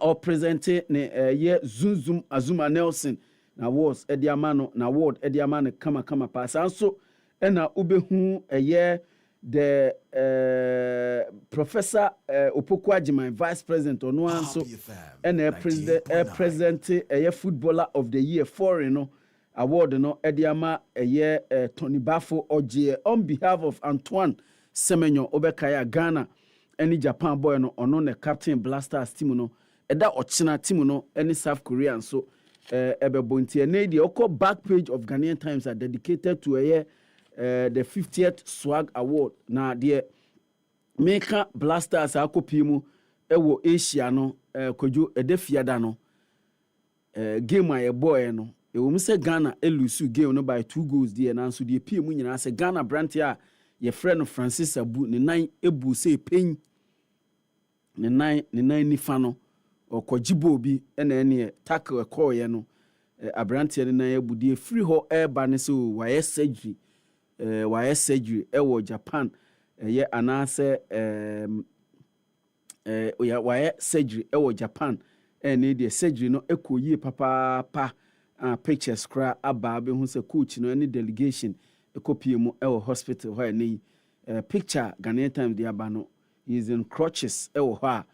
or presente ne ye Zunzum Azuma Nelson na was Ediamano na ward Ediamano kama pa Sanso and Ubehu ye the Professor Opoku Ajiman Vice President on one so and president a footballer of the year foreign award no Ediama ye Tony Bafo Oje on behalf of Antoine Semenyo Obekaya Ghana any Japan boy no ono ne Captain Blasters team no eda ochina team no any South Korean so ebebontie na dey oko back page of Ghanaian Times are dedicated to the 50th swag award na dey Meka Blasters akopi mu ewo Asia no kojo edefiada no game aye boy no ɛwɔ say Ghana elusu game no by 2 goals there na so de pie mu nyina say Ghana branti a ye friend of Francis Abu ne nan ebu say pen ne nan nifa no okojibo bi na ene tackle call ye no abranti ne nan ebu de free ho airba ne so why surgery ewo Japan ye anase why surgery ewo Japan ne de surgery no ekoyi papa pictures kra aba be hu se coach no any delegation ekopie mu ewo hospital ho ne picture Ghanaian Times de aba no is in crutches ewo ho a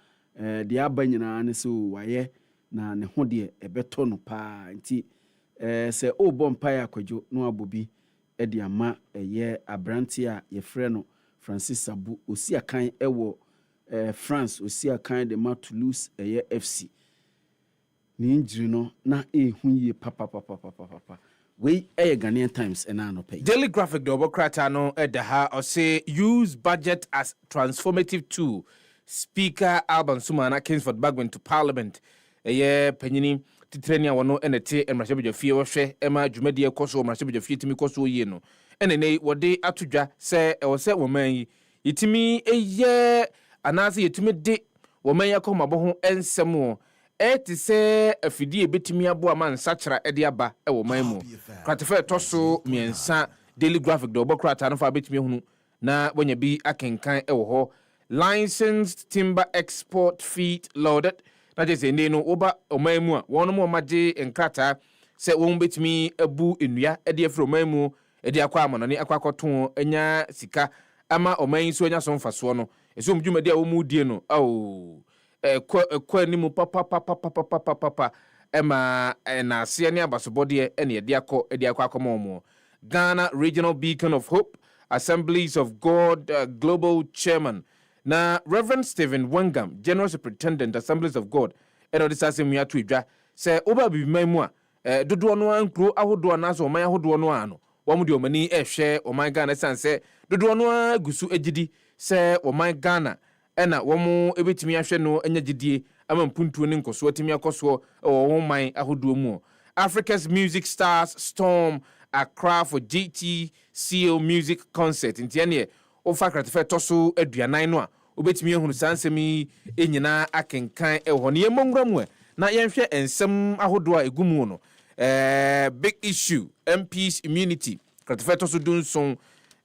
de aba nyina ne so why na ne ho de ebeto no pa nti se o bompa akwadwo no abobi edi ama ye abranti a ye frɛ no Francis Abu osi akan ewo France osi akan de ma Toulouse ye FC ni injiri no na ehu ye papa we Ghanaian Times and no pay Daily Graphic the Obokrata no edaha or say use budget as transformative tool. Speaker Alban Sumana Kingsford Bagman to Parliament penyini titrenia wono enete emrashabejo fie wohwe ema dwumadi ekoso emrashabejo fie timi koso ye no enene wode atodwa se e wo se woman yi yitimi eye anase yitimi de woman yakoma bo ho ensem ti se afidie betimi abo ama nsachara ede aba e woman mu kratefe toso miensa Daily Graphic do bokrata no fa betimi hunu na wonya bi akenkan e wo ho licensed timber export feet loaded. Na je se no oba omamu a wono mo maje enkrata se won betimi abu enua e de afro omamu e de akwa amano ne akwa koton anya sika ama oman so anya so mfaso no eso mdwumade a wo mu die no kwa ni mu papa ema na ase ne abasobode e ne de akwa akoma mo Ghana Regional Beacon of Hope Assemblies of God Global Chairman na Reverend Stephen Wangam, General Superintendent Assemblies of God, eno disase mu atu edwa se oba bibiman mu a dodo no ankro ahodo na so oman ahodo no ano wo mu de omani ehwe oman Ghana sanse dodo no agusu agidi se oman Ghana ena wo mu ebetimi ahwe no anya gidie ama mpuntuo ne nkoso atimi akoso wo oman ahodo mu Africa's Music Stars Storm Accra for GTCO Music Concert ntiane ofa kratefe toso aduanan no a obetimi ehunu sansemi enyina akenkan ehwo ne yemongramwe na yenhwe ensem ahodo a egumu no big issue MP's immunity kratefe toso dunson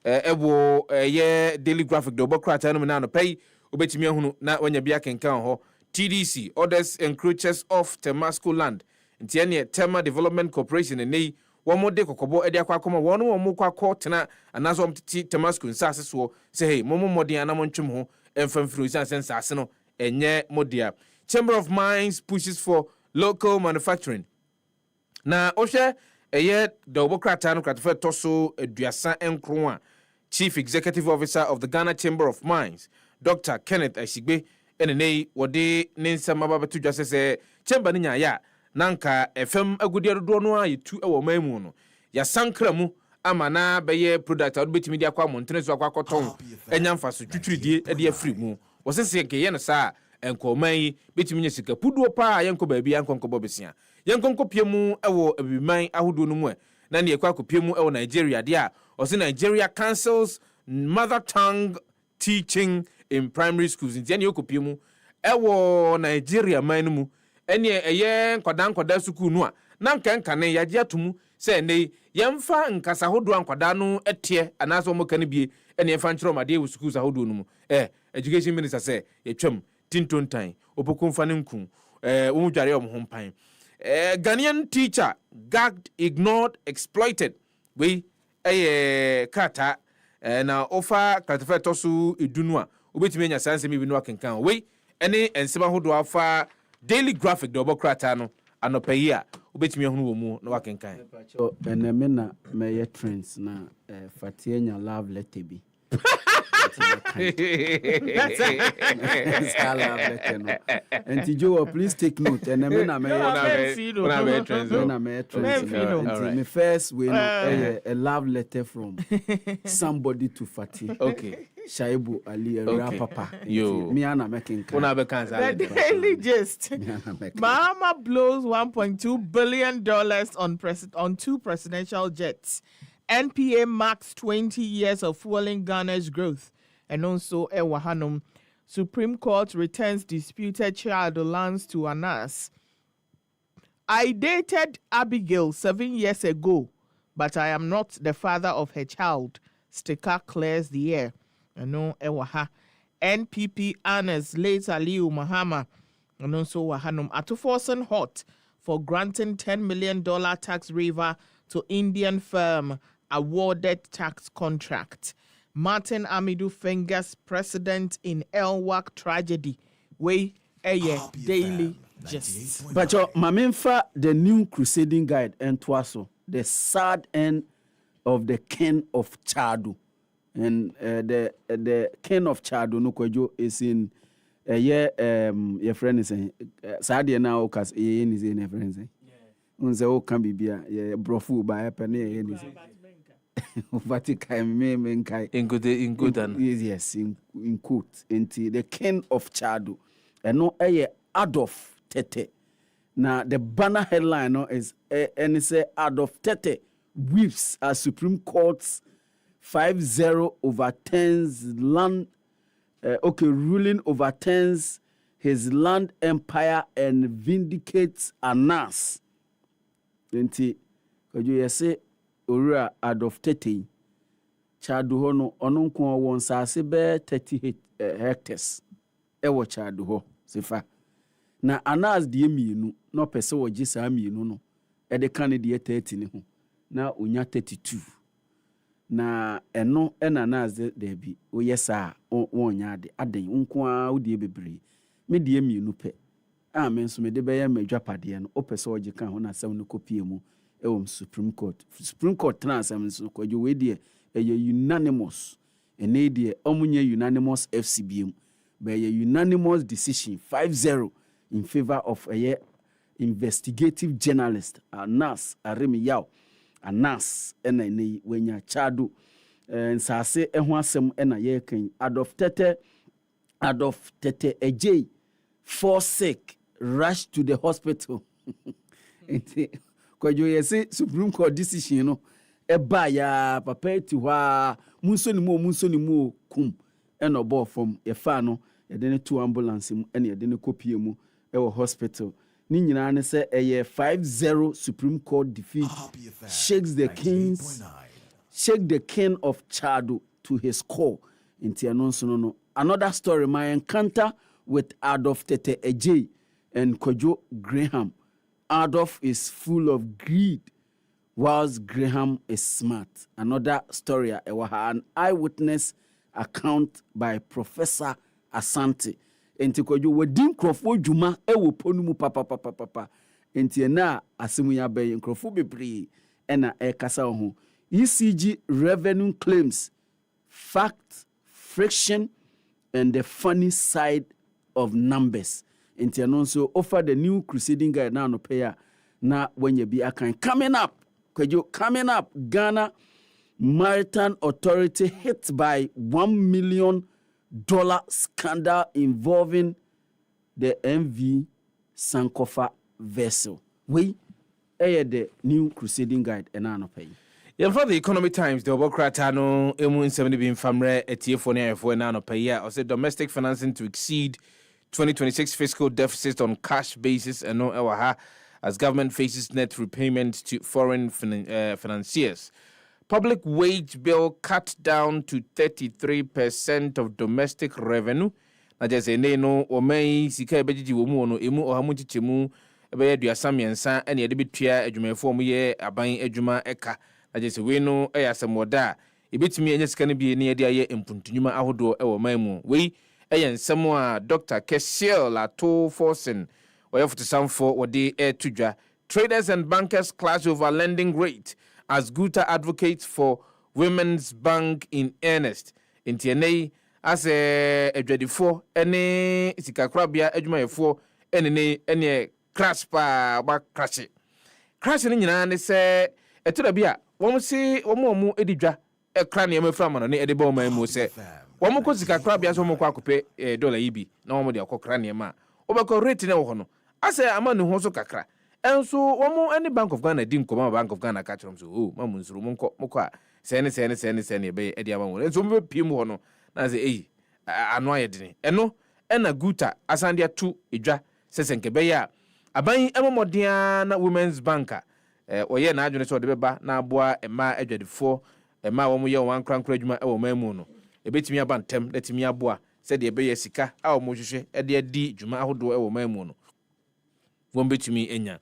ewo ye Daily Graphic do bokrata no na no pay obetimi ehunu na wanya bia akenkan ho TDC orders encroaches off Temasco land ntiane Tema Development Corporation nei womode kokobo ede akwa wono womo kwa tena anazo omtiti Temasco nsase so se hey momo modern na montwem ho emfamfiro nsase no enye modia Chamber of Mines pushes for local manufacturing na ohwe eye dobokrata no kratofe toso aduasa enkro a Chief Executive Officer of the Ghana Chamber of Mines Dr. Kenneth Ashigbe enenei wode ninsama babetu dwase se chamber ni nyaya nanka FM agudi dodo no a yetu ewo mamu no ya sankra mu ama na beye product a betimi dia kwa montene so akwa koton enya mfaso twitwiridie e de afri mu wosese ke ye no sa enkoman yi betimi nya sika puduo pa yenko baabi yankonko bobesia yenkonko piemu ewo abiman ahodo no mu na ne ekwa kopiemu ewo Nigeria dia ose Nigeria cancels mother tongue teaching in primary schools ntia ne kopiemu ewo Nigeria man mu ene eye nkwadan sukuu no a na nkanka ne yaje atomu se ne yemfa nkasa hodo ankwada no etie anaso mo kan bie ene yemfa nkyero made wo sukuu sa hodo no mu education minister se yetwam tintontan opokumfa ne nku wo mu dware om hompan Ghanaian teacher gagged, ignored, exploited we kata na ofa kratofe tosu edunu a obetimi anya sanse mi bi no akenkan we ene ensema hodo afa Daily Graphic do bokrata no anopayi a obetimi ehunu wo mu na wakenkan eneme na meye trends na Fatienya love letter bi and Joe, please take note eneme na meye trends and me first we a love letter from somebody to Fati. Okay. Shaibu Ali Papa. Yo. Me and making The Daily Gist. Mahama blows $1.2 billion on two presidential jets. NPA marks 20 years of fueling Ghana's growth. And also, Ewahanum, Supreme Court returns disputed child lands to Anas. I dated Abigail 7 years ago, but I am not the father of her child. Sticker clears the air. And no, Ewaha. NPP honors late Aliu Mahama. And also, Wahanum Atuforsen hot for granting $10 million tax waiver to Indian firm awarded tax contract. Martin Amidu fingers president in Elwak tragedy. Way Daily Gist. But Mamemfa, the new crusading guide and Twaso, the sad end of the king of Chadu. And the king of Chadu no kwajo is in your friend is saying Sadia now cause is in a friend saying. Unze o can be bia brofu by penny Vatican in good and yes in quote into the king of Chadu and no Adolf Tete. Now the banner headline is and it say Adolf Tete whips as Supreme Court's 5-0 overturns land ruling overturns his land empire and vindicates Anas. Enti kojo yese Ora Adolf Tete Chadu ho no ono nko won saase be 30 hectares e wo Chadu ho Sefah na Anas de mienu no pese wo gi saa mienu no e de kan de 30 ne ho na onya 32 na eno na Anas de bi wo yesa wonya ade aden nko a wo de bebre me de mienu pe a me nso me de be ya madwapade no o pese wo gi kan ho na asem no kopie mu Supreme Court transam so kwajo we de unanimous ene de omunye unanimous FCBM by a unanimous decision 5-0 in favor of a investigative journalist Anas Aremi Yao Anas ena ne wenya Chadu nsase eho asem ena ye kan Adolf Tete AJ fall sick rush to the hospital. Kwajo yesi Supreme Court decision no eba ya papa ti hwa munso ni mu kum eno bo from ye fa no ye de ne two ambulance mu ene ye de ne kopie mu e wo hospital ni nyina ne se eye 5-0 Supreme Court defeat shakes the king of Chadu to his core inti anonso no. Another story, my encounter with Adolf Tete AJ and Kwadwo Graham. Adolf is full of greed, whilst Graham is smart. Another story, an eyewitness account by Professor Asante. Enti Kwadwo wedin krofo djuma ewo ponumu papa. Enti na asimu ya be krofo bebre ena kasa ho. ECG revenue claims, fact, friction, and the funny side of numbers. Enti anonso offer the new crusading guide now no pay na when you be akan coming up Ghana Maritime Authority hit by $1 million scandal involving the MV Sankofa vessel. We the new crusading guide and no pay. For the Economic Times, the Obokrata no emu 70 bin famre etiefo ne afo na no pay or say domestic financing to exceed 2026 fiscal deficit on cash basis and no ewaha as government faces net repayment to foreign financiers. Public wage bill cut down to 33% of domestic revenue. Na just ene no omei sika ebejiji wo mu no emu ohamu chichemu ebe aduasa miensa ene ye de betua adwumafo mu ye aban adwuma eka. Na just we no eyasemoda ebetimi enye sika ne bi ne ye de aye empuntunyuma ahodo ewo man mu. We ensem a Dr. Kessiel Lato Forsen or Samfo or the air tudra. Traders and bankers clash over lending rate as Guta advocates for Women's Bank in earnest. In TNA as a dreadful any Sikakrabia Edjumafo any crash pa crash it. Crashing in and say a Turabia, one say one more edidra a cranium from an edible man will say. wɔn kɔ sika kora bia so wɔn kɔ akɔpɛ dollar yi bi na wɔn de akɔkra nneɛma a wɔbɛkɔ rate ne wɔ hɔ no asɛ ama ne ho so kakra ɛnso wɔn any Bank of Ghana di nkɔmɔ Bank of Ghana ka kyerɛ m so mamu nsoro mo nkɔ a sɛne ɛbɛyɛ ɛde ama wɔn nso wɔn bɛpie mu hɔ no na sɛ ano ayɛ dene ɛno ɛna guta asande ato edwa sɛ nke bɛyɛ a aban ɛmɔmɔdea na Women's Bank a ɔyɛ na adwene sɛ ɔde bɛba na aboa ɛma adwadifoɔ ɛma wɔn yɛ wɔn ankrankra adwuma ɛwɔ man mu no ebetimi aba ntɛm na timi aboa sɛ de ɛbɛyɛ sika a wɔn hwehwɛ ɛde adi dwuma ahodoɔ ɛwɔ man mu no wɔn betumi enya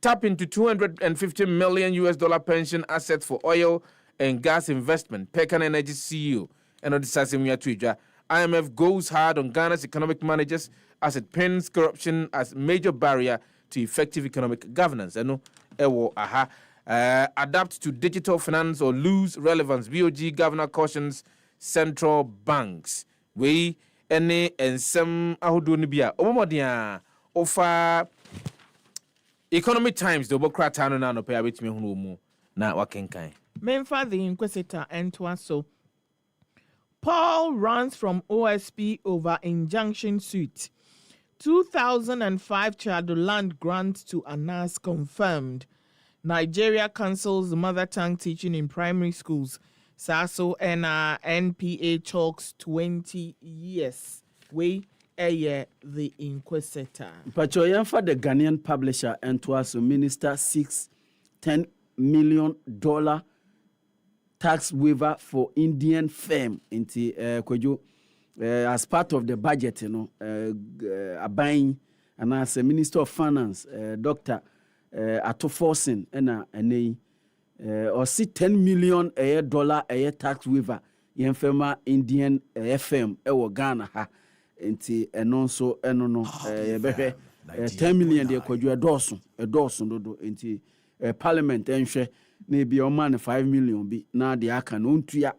tap into $250 million pension assets for oil and gas investment. Pecan Energy CEO and Odisasimiya Tuija. IMF goes hard on Ghana's economic managers as it pins corruption as major barrier to effective economic governance. Adapt to digital finance or lose relevance. BOG governor cautions central banks. We any and some ahudunibia. Omodia ofa Economic Times the Bokrata no no pay a bit me hunu na wakenkan. Memfa the inquisitor and so Paul runs from OSP over injunction suit. 2005 child land grant to Anas confirmed. Nigeria cancels mother tongue teaching in primary schools. SASO and NPA talks 20 years. We the inquisitor. Pachoyan for the Ghanaian publisher and to us minister seeks $10 million tax waiver for Indian firm into Kwadwo as part of the budget, buying and as a minister of finance, Dr. Atoforsen or see $10 million a year tax waiver in firma Indian FM Ghana ha. Nti eno so eno no yebehwe 10 million de Kwadwo edoso dodo nti parliament enhwe na bi o man 5 million bi na de aka no ntua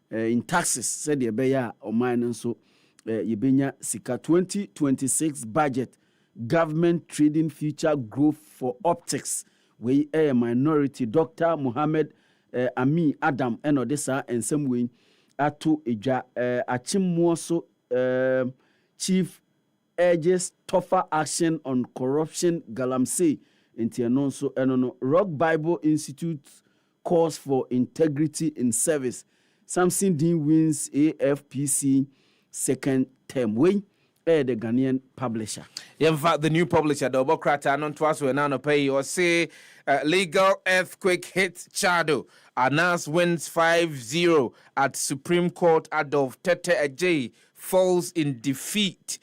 in taxes said de be ya o man nso yebenya sika 2026 budget government trading future growth for optics we a minority Dr. Mohammed Ami Adam eno de sa ensem we ato edwa achimmo so Chief urges tougher action on corruption. Galamsey Intianonso Enono Rock Bible Institute calls for integrity in service. Samson Dean wins AFPC second term. We the Ghanaian publisher. Yeah, in fact, the new publisher, the Obokrata, non twice we now pay or say legal earthquake hits Chado. Anas wins 5-0 at Supreme Court. Adolf Tete Ajay falls in defeat.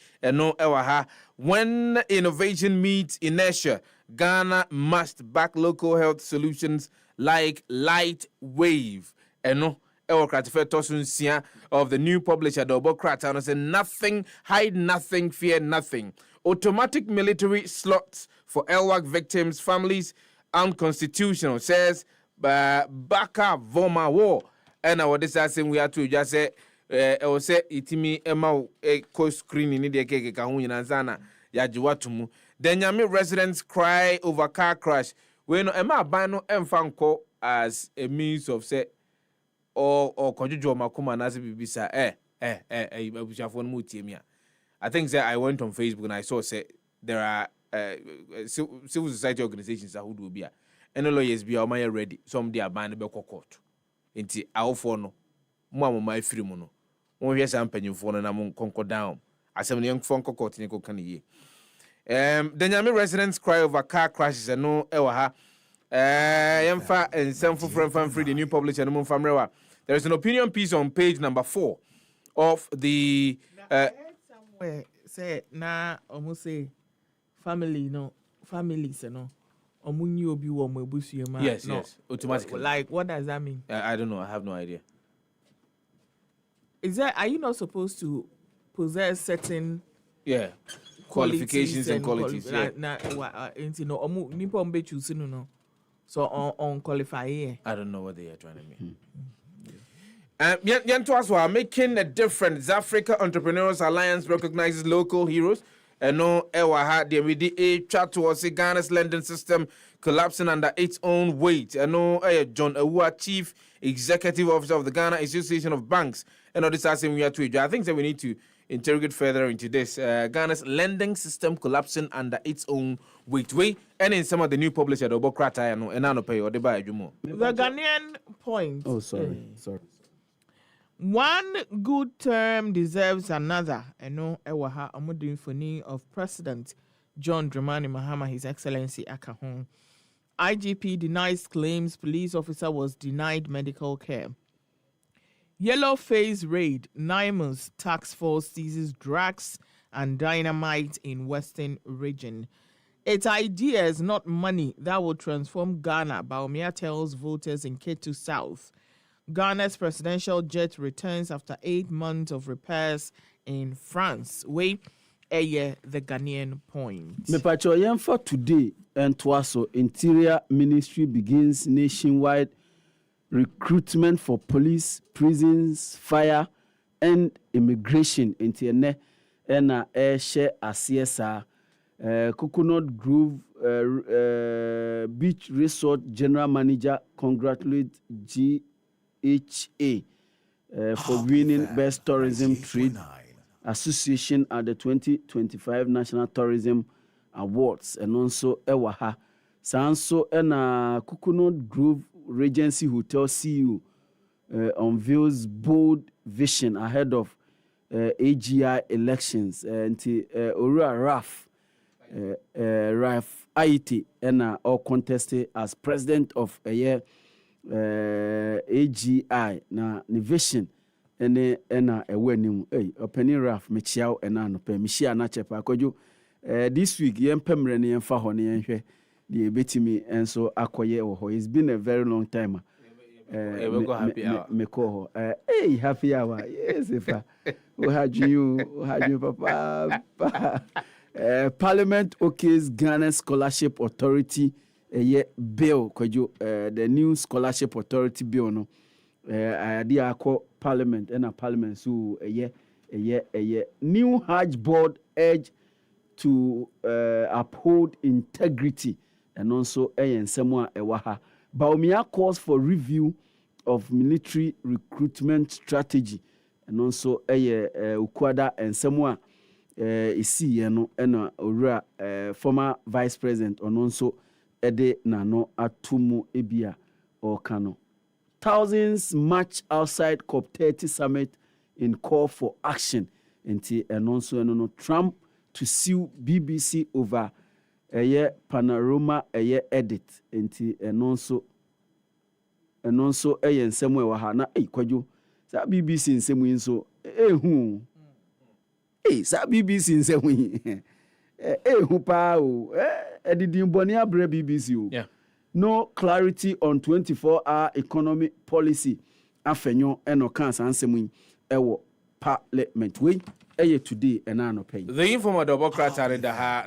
When innovation meets inertia, Ghana must back local health solutions like Light Wave. Of the new publisher, the Obokrata, said nothing, hide nothing, fear nothing. Automatic military slots for LWAC victims' families unconstitutional, says Baka Voma War. And I was saying we have to just say, I say itimi ema co screen in the keke kahuna zana yajiwatumu. Then yami residents cry over car crash. When ema bano emfanko as a means of say or konjujo makuma nasi bibisa I think that I went on Facebook and I saw say there are civil society organizations that would be and lawyers be already ready. Some they are banned by court. Inti our phone no my free mono. One yes I'm penny phone and I'm concord down. As some young phone court in the Yami residents cry over car crashes and no ewaha. Yamfa and some for free the new publisher and Famrewa. There is an opinion piece on page number 4 of the somewhere say na almost say families no omunyi obi wo mo ebusu ma. Yes, automatically. Like what does that mean? I don't know. I have no idea. Are you not supposed to possess certain qualifications and qualities? So on qualify here. I don't know what they are trying to mean. Making a difference. Africa Entrepreneurs Alliance recognizes local heroes. No ewaha the chat towards Ghana's lending system collapsing under its own weight. No John Awuah, Chief Executive Officer of the Ghana Association of Banks And all this asking we are to I think that we need to interrogate further into this. Ghana's lending system collapsing under its own weight. And in some of the new published Obokrata and Anope or the Bayajumo. The Ghanaian point. Oh, sorry. One good term deserves another. I know Ewaha Amudinfoni of President John Dramani Mahama, His Excellency Akahon. IGP denies claims police officer was denied medical care. Yellow Face raid, Naimus task force seizes drugs and dynamite in Western region. It's ideas, not money, that will transform Ghana, Baumia tells voters in Ketu South. Ghana's presidential jet returns after 8 months of repairs in France. The Ghanaian point. Mepacho Yemfa today and Twaso Interior Ministry begins nationwide recruitment for police, prisons, fire, and immigration. Interne ena share ACSA Coconut Grove Beach Resort General Manager congratulate GHA for winning Best Tourism Trade Association at the 2025 National Tourism Awards. And also Ewaha Sanso ena Coconut Grove Regency Hotel CEO unveils bold vision ahead of AGI elections. Ora Raf Aiti ena or contested as president of a year AGI na vision ene ena ewenim openi Raf mechiao ena no pe mishia na chepa kojo this week yempemre ne yemfa ho ne yenhwe the betimi and so akoye ho. It's been a very long time. Me call hey, happy hour. Yes, if we had you, papa. Parliament okays Ghana Scholarship Authority bill. The new Scholarship Authority bill no. Idea call Parliament and a Parliament so a year. New Hajj Board urge to uphold integrity. And also Semwa Ewaha. Baumia calls for review of military recruitment strategy. And also Ukwada and Semwa Isi and Ura former vice president and also Ede Nano Atumu Ebia or Kano. Thousands march outside COP30 summit in call for action. And also Trump to sue BBC over panorama edit enti enonso nsemu e waha na kwadwo sa BBC nsemu nso sa BBC nsemu pa o edidin boni abre BBC o no clarity on 24-hour economic policy afenyo eno kan sa nsemu ewo parliament we today and no pay. The informer double crater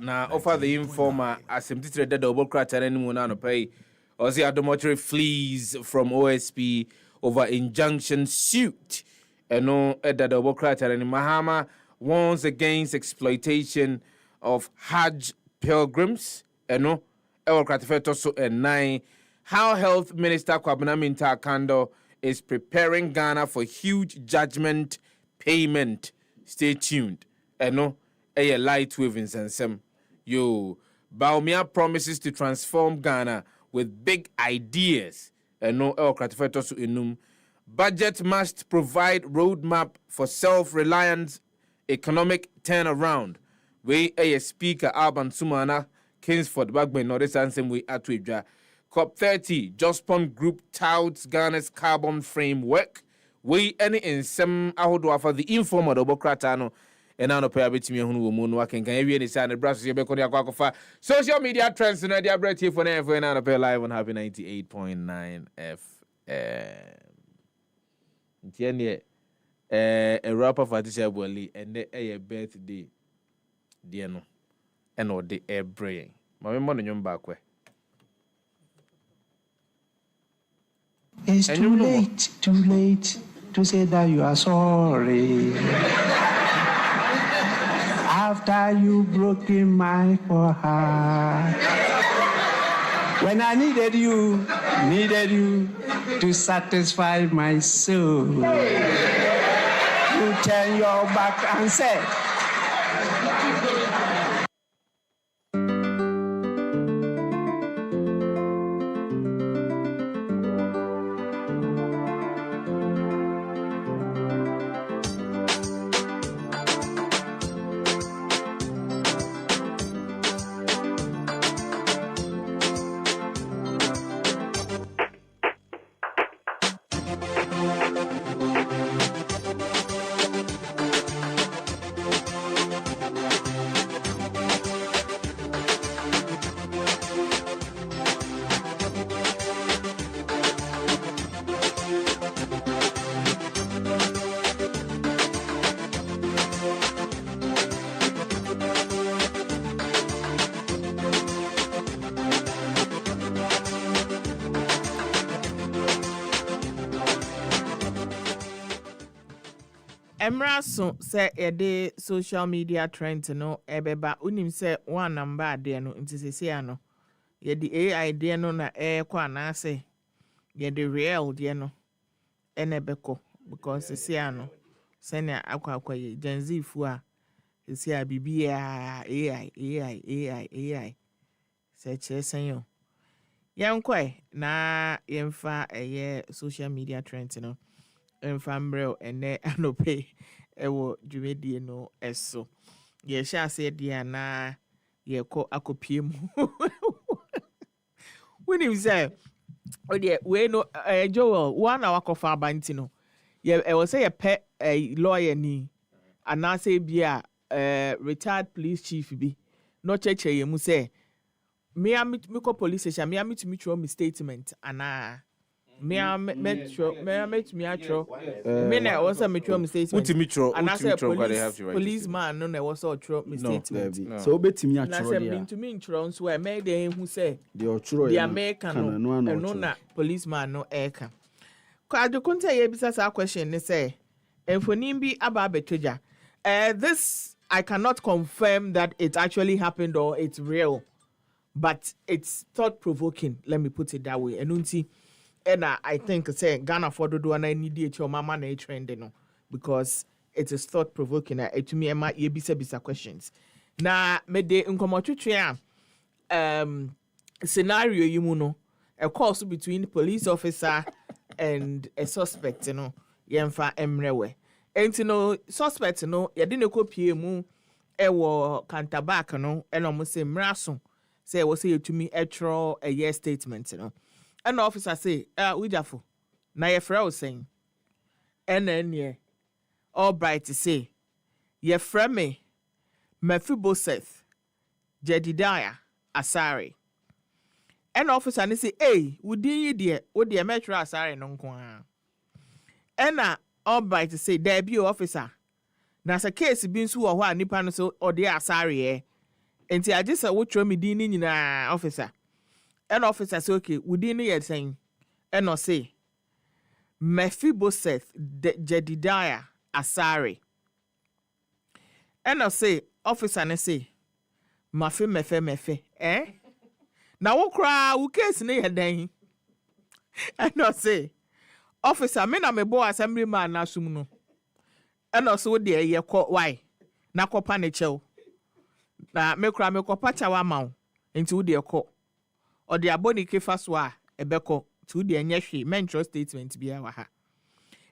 na offer the informer as him titre the double crater and no pay. Or the Adomotri flees from OSP over injunction suit. And no the double crater and Mahama warns against exploitation of Hajj pilgrims. And no El Kratifetoso and 9. How Health Minister Kwabena Kando is preparing Ghana for huge judgment payment. Stay tuned. No, a light waving and yo. Baumia promises to transform Ghana with big ideas. No, El Kratifetosu Inum. Budget must provide roadmap for self-reliance economic turnaround. We a speaker Alban Sumana Kingsford Bagbe Norris and same way at Widra. COP30 Jospon Group touts Ghana's carbon framework. We any in some ahodo for the informal Obokratano and now pay betimi hunu mu no can every any sign the brass you be kwa social media trends na dia break here for now pay live on Happy 98.9 FM. Ntiene a rapper for Tisha Boli and a birthday dear no and or the air brain. My money nyom back we. It's too late to say that you are sorry. After you broken my heart. When I needed you to satisfy my soul. you turn your back and say, Emra so say the social media trend no ebeba unim say one number de no ntisese ano ye the AI de no na kwa na say ye the real de no enebeko because se ano say na akwa ye Gen Z fu a se a bibia AI say chesen yo yankwa na yemfa social media trend no Fambrel and anope ewo dwumedie no eso ye sha se dia na ye ko akopie mu when say o de we no Joel one hour kofa abanti no ye e was say ye pe lawyer ni anase bia retired police chief bi no cheche ye mu say me ko police station me to me throw me statement ana me metro me na was a metro mistake and I said policeman no was all throw mistake so betimi atro dia na say me intro so I made them who say the American no na policeman no eka Kwadwo kunta ye bisa sa question ne say enfonim bi aba betwaja this I cannot confirm that it actually happened or it's real but it's thought provoking, let me put it that way. Enunti and I think say Ghana for do and I need your mama na trend no because it is thought provoking. To me Emma ye bisa questions. Na me de nkomotwetwe scenario yi mu no a course between police officer and a suspect no yemfa emrewe. Enti no suspect no ye de ne kopie mu ewo Canterback no eno mo se mraso say we say to me etro a year statement no. And the officer say, Ujafo, na ye fra saying, and then ye, all bright to say, ye fra me, Mephibosheth, Jedidiah, Asari. And officer and say, hey, would ye dear, would ye metro Asari non kwa? And all bright to say, there be officer. Now, a case been so or nipan so or the Asari, eh? And I just a would throw me dini in officer. An officer say, okay, we didn't hear saying, and no say, Mephibosheth, Jedidiah, Asari. And no say, officer, and say, Mefe, eh? Now, what cry, who case near then? And no say, officer, me na me bo assemblyman na sumuno. And also, dear, ye caught why? Na ko panichel. Na me cry me ko pacha wa mau into dear court. Or the aboni kefaswa ebeko to the enyeshi mentro statement be our ha.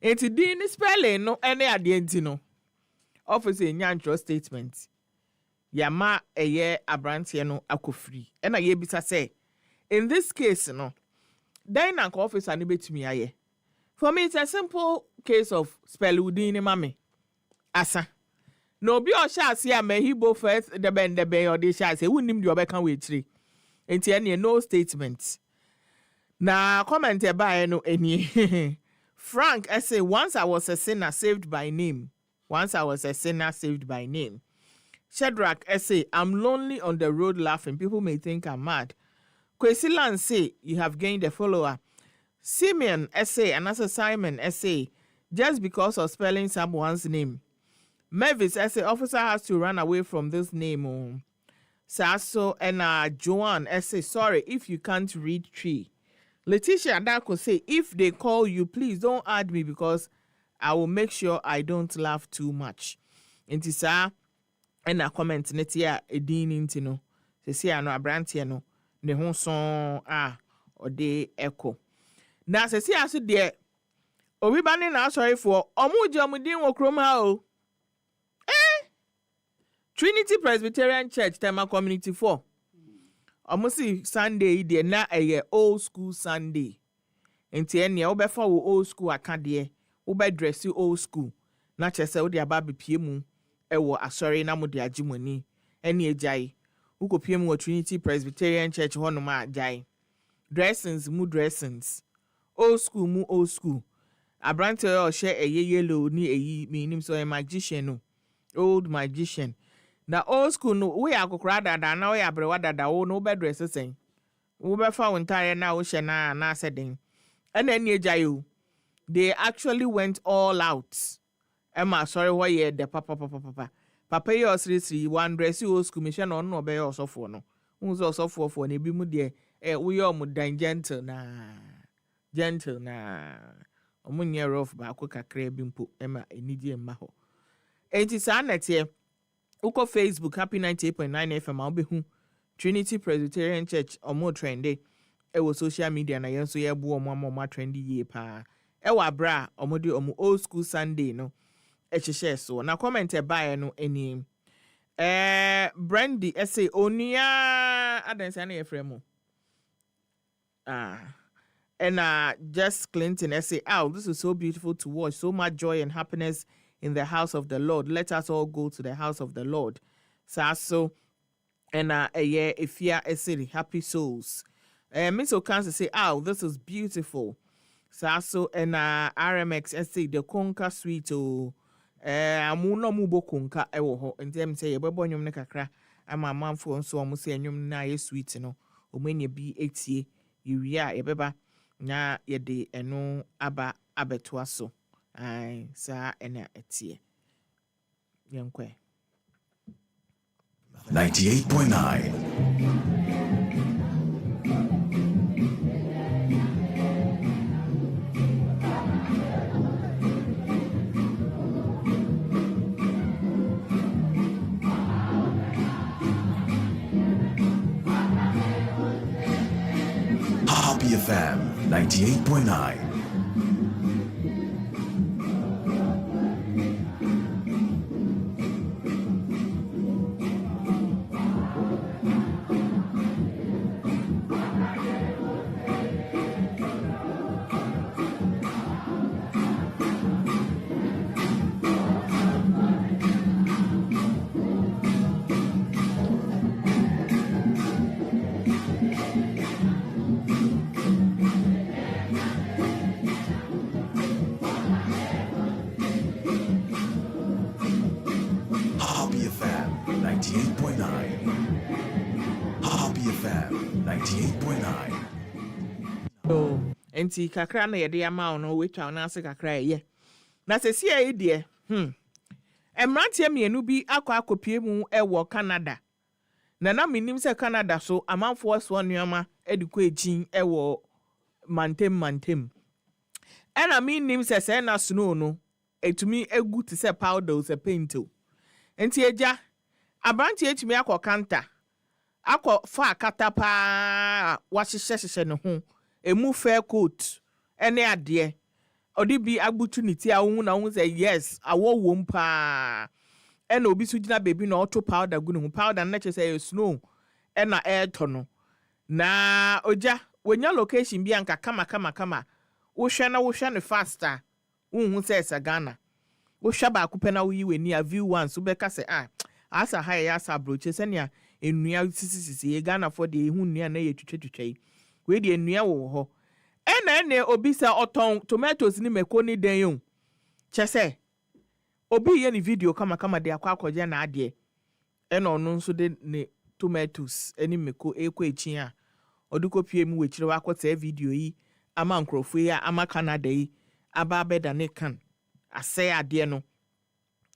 Enti din spelling no any adienti no. Office nyantro statement. Yama eye abrantie no akofri. And ye bisa say in this case no. Then an officer ni betumi aye. For me it's a simple case of spell udin mame. Asa. No be o sha se amahibo first the ben or the sha say wunim the obeka we three. Enti any no statement. Na comment by no any. Frank, I say once I was a sinner saved by name. Shadrach, I say I'm lonely on the road laughing. People may think I'm mad. Kwesilan say you have gained a follower. Simeon, I say, and as a Simon, I say, just because of spelling someone's name. Mavis, I say, officer has to run away from this name. Sasso and Joanne, I say, sorry if you can't read tree. Letitia Adako say, if they call you, please don't add me because I will make sure I don't laugh too much. Nti saa na comment net ya edin nti no. Se ano abrante no ne ho son ode echo. Na se aso de obi ba ne na sorry for omuji omudin wo krom ha o. Trinity Presbyterian Church Tema Community 4. Omusi Sunday de na old school Sunday. Enti ene wo befa wo old school akade wo be dress old school. Na chese wo de aba bepie mu ewo asori na mo de agimoni ene ejai. Wo kopie mu wo Trinity Presbyterian Church ho no ma ajai. Dressings mu dressings. Old school mu old school. Abrante o share yellow ni meaning so a magician no. Old magician. Na old school no we akokra dada na we abrewa dada wo no be dress sen. Wo be fa wontare na wo hye na sedin. And then you they actually went all out. Emma sorry why ye the papa. Papa you seriously one dress you old school mission on no be also for no. Who's also for ne bi mu de we are mu dan gentle na. Omunye rough ba ko kakra bi mpo Emma enidi emma ho. Enti sa net here. Uko Facebook Happy 98.9 FM obehu Trinity Presbyterian Church omo trendy ewo social media na yenso ye bu omo trendy ye pa ewa bra omo de omo old school Sunday no ehye so na comment e bae no eni Brandy say onia adansa na yefremo and just Clinton say this is so beautiful to watch, so much joy and happiness in the house of the Lord. Let us all go to the house of the Lord. So and Efia Esiri, happy souls. Miss Okansi say, this is beautiful. So and RMX say the Konka sweet amuno mubo konka ewo ho. And them say yebebo nyom ne kakra. Ama manfo nso omo say nyom na ye sweet no. Omenye bi etie yuria yebeba na yede eno aba abetoa so. Ai sa ena etie. Yenkwe. 98.9. Happy FM 98.9. Enti kakra na yede ama no wetwa na ase kakra ye na sesi ayi de emrantie mienu bi akopie mu ewo Canada na minim se Canada so amanfo so nuama ediko ejin ewo mantem ena minim se na snow no etumi egu ti se powder se paint o enti eja abrantie etumi akokanta fa katapa wahyehyehye ne ho emu fair coat ene ade odi bi opportunity a wo na wo say yes awo wom pa ena obi su gina baby na auto powder gu ne ho powder na che say snow ena air to no na oja wonya location bi anka kama wo hwe ne faster wo say Ghana wo hwa ba akupe na wo yi weni a view once wo be ka say asa high asa broche senia enua sisi Ghana for the hu nua na ye twetwetwei we de enua wo ho ene obi sa oton tomatoes ni meko ni den yo chese obi ye ni video kama de akwakoje na ade ene onu nso de ne tomatoes eni meko ekwa echi a odukopie mu wechire wakota video yi ama nkrofo yi ama Canada yi aba beda ne kan ase ade no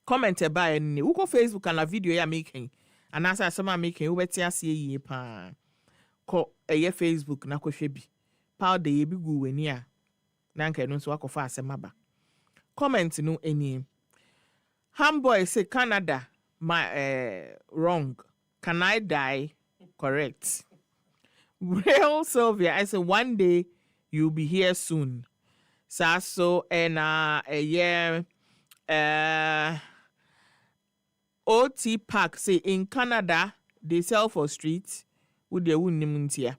comment e ba ene wo ko Facebook na video ya making anasa asema making wo beti ase yi pa ko eye Facebook na kohwe bi powder ye bi gu weni a na nka no so akofa asema ba comment no any. Hamboy say Canada, my wrong. Can I die? Correct. Real Sylvia, I say one day you'll be here soon. So and a year OT Park say in Canada they sell for streets with the wunimuntia.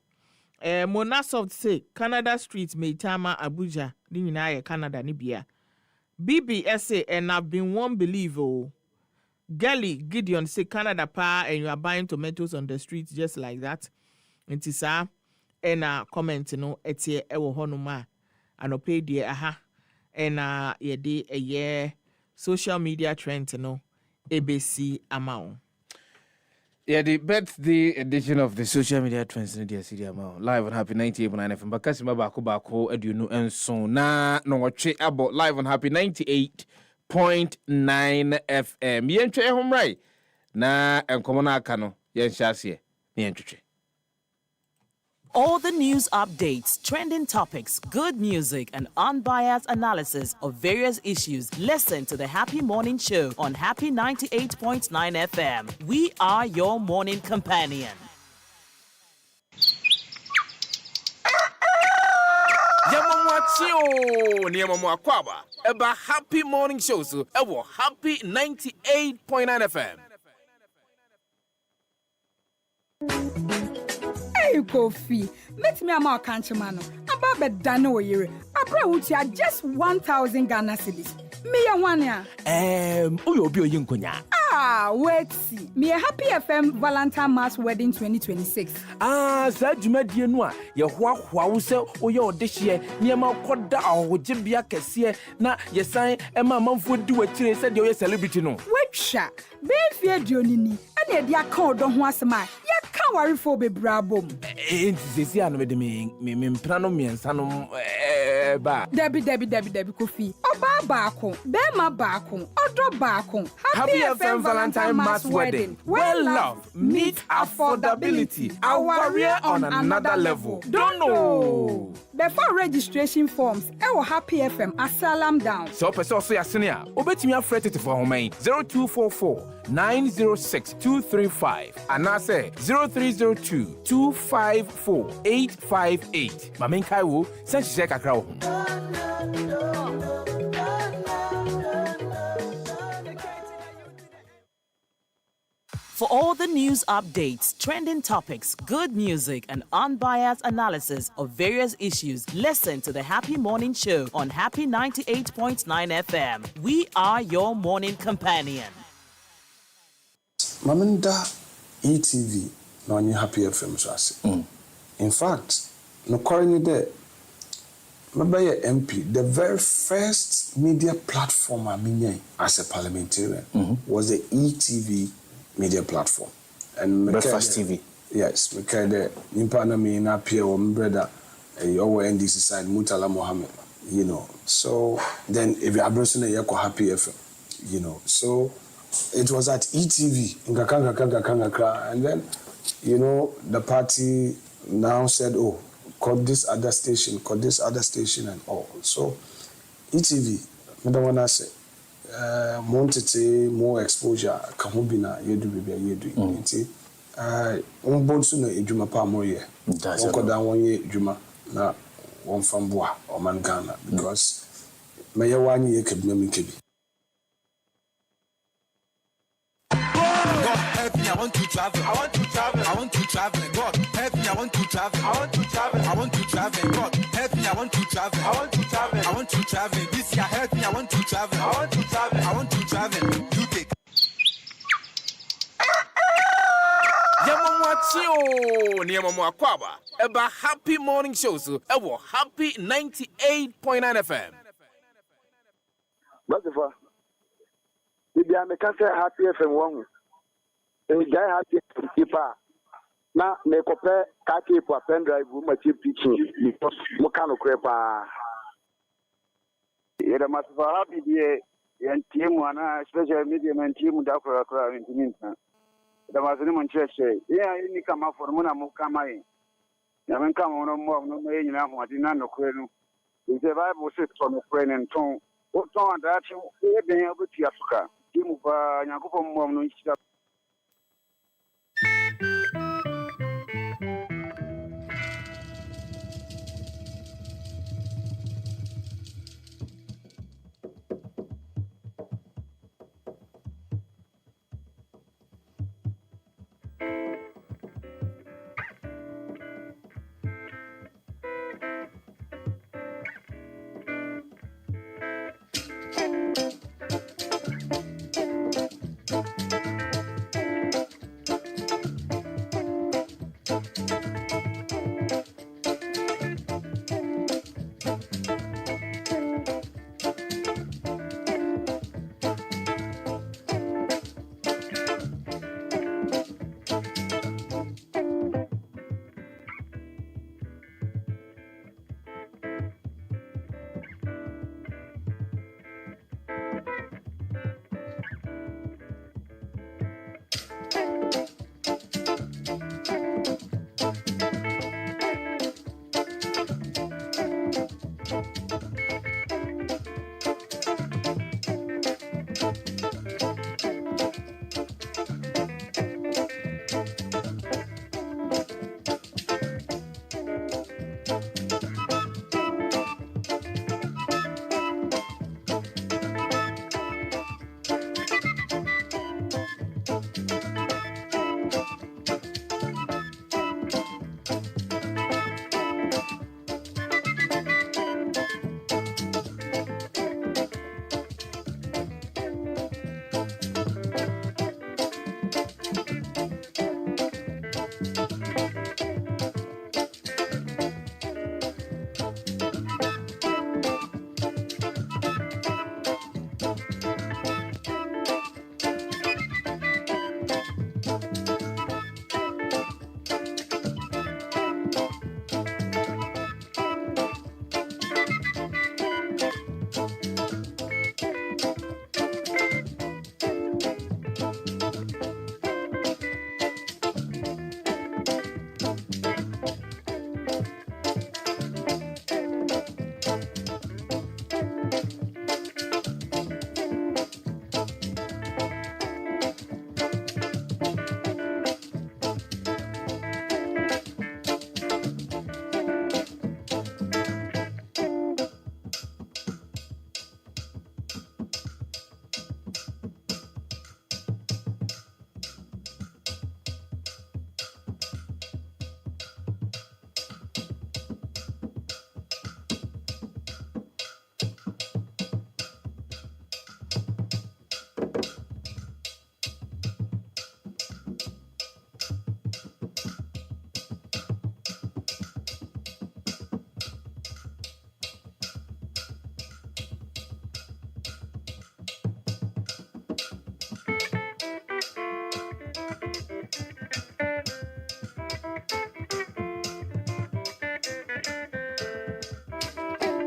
Monasoft say Canada streets Meitama Abuja, ni Canada Nibia. BBS and I've been one believer. Gelly Gideon say Canada pa and you are buying tomatoes on the streets just like that. And tisa and comment no etie ewo honuma and pay dear aha and ye de a year social media trend no ABC amount. Yeah, the birthday edition of the social media trends in the city amount live on Happy 98.9 FM. Bakasima bako edunu and so na no watch about live on Happy 98.9 FM. Yenche home right na enkomona kano yenshase yenche. All the news updates, trending topics, good music, and unbiased analysis of various issues. Listen to the Happy Morning Show on Happy 98.9 FM. We are your morning companion. Yamamwachio, Niamamwakwaba, Eba Happy Morning Show, so Ewo Happy 98.9 FM. Hey, Kofi, let me amount countryman. About the Dano year. Abra which are just 1,000 Ghana cedis. Me a one ya. Uyo Yunkunya. Ah, wait, see. Me a Happy FM Valentine Mass Wedding 2026. Sajuma Dienwa, your Wawuse, or your dish year, near my Koda or Jibia Cassia, na your sign, and my mom would do a trace said you're a celebrity. No, wait, sha. Be fear Dionini, and the account don't want my. Ya can't worry for be brabum. It's the Sian with me, Prano, me and Sanum. Debbie Kofi. Oba Bako, Bema Bako, Odro Bako. Happy FM Valentine Mass Wedding. Well love, meet affordability. Our warrior on another level. Don't know. Before registration forms, our Happy FM asalam down. So person say asenia, obetimi afrete for home 0244 906 235 and I say 0302 254 858. Mamen Kaiwo, send she kakra wo. For all the news updates, trending topics, good music, and unbiased analysis of various issues, listen to the Happy Morning Show on Happy 98.9 FM. We are your morning companion. Maminda ETV na onye Happy FM so ase. In fact, no currently there, Mabaya MP, the very first media platform I mean as a parliamentarian was the ETV media platform. And Breakfast TV. Yes, because Nimpana me in appear on brother our NDC side Mutala Mohammed, you know. So then if you are browsing a Happy FM, you know. So it was at ETV in Kakanga, and then you know the party now said, oh, cut this other station, and all. So ETV, I don't want to say. More exposure kahubina yedu bibia yedu nti bonsu na edwuma pa moye okoda wonye edwuma na wonfamboa oman Ghana because maye wanyi yekebina mikebi. Help me, I want to travel. I want to travel. I want to travel. God, help me, I want to travel. I want to travel. I want to travel. God, help me, I want to travel. I want to travel. I want to travel. This year, help me, I want to travel. I want to travel. I want to travel. UK. Yamamwachio, Niamamwakwaba, Eba Happy Morning Show, so Ewo Happy 98.9 FM. Brother, if I make Happy FM 1. Guy happy keeper. Now, make up a kaki for pen drive, my chip teaching because Mokano crepa. It must be happy dear and team one, special medium and team doctor in the meantime. The Muslim church say, yeah, you come up for Mona Mokamai. Yaman come on more, no main, no Quenu. If the Bible says from a friend and tongue, wotɔn adaakye ɛbɛn abɛtua so ka mu paa nyankopɔn mmɔm no nhyira.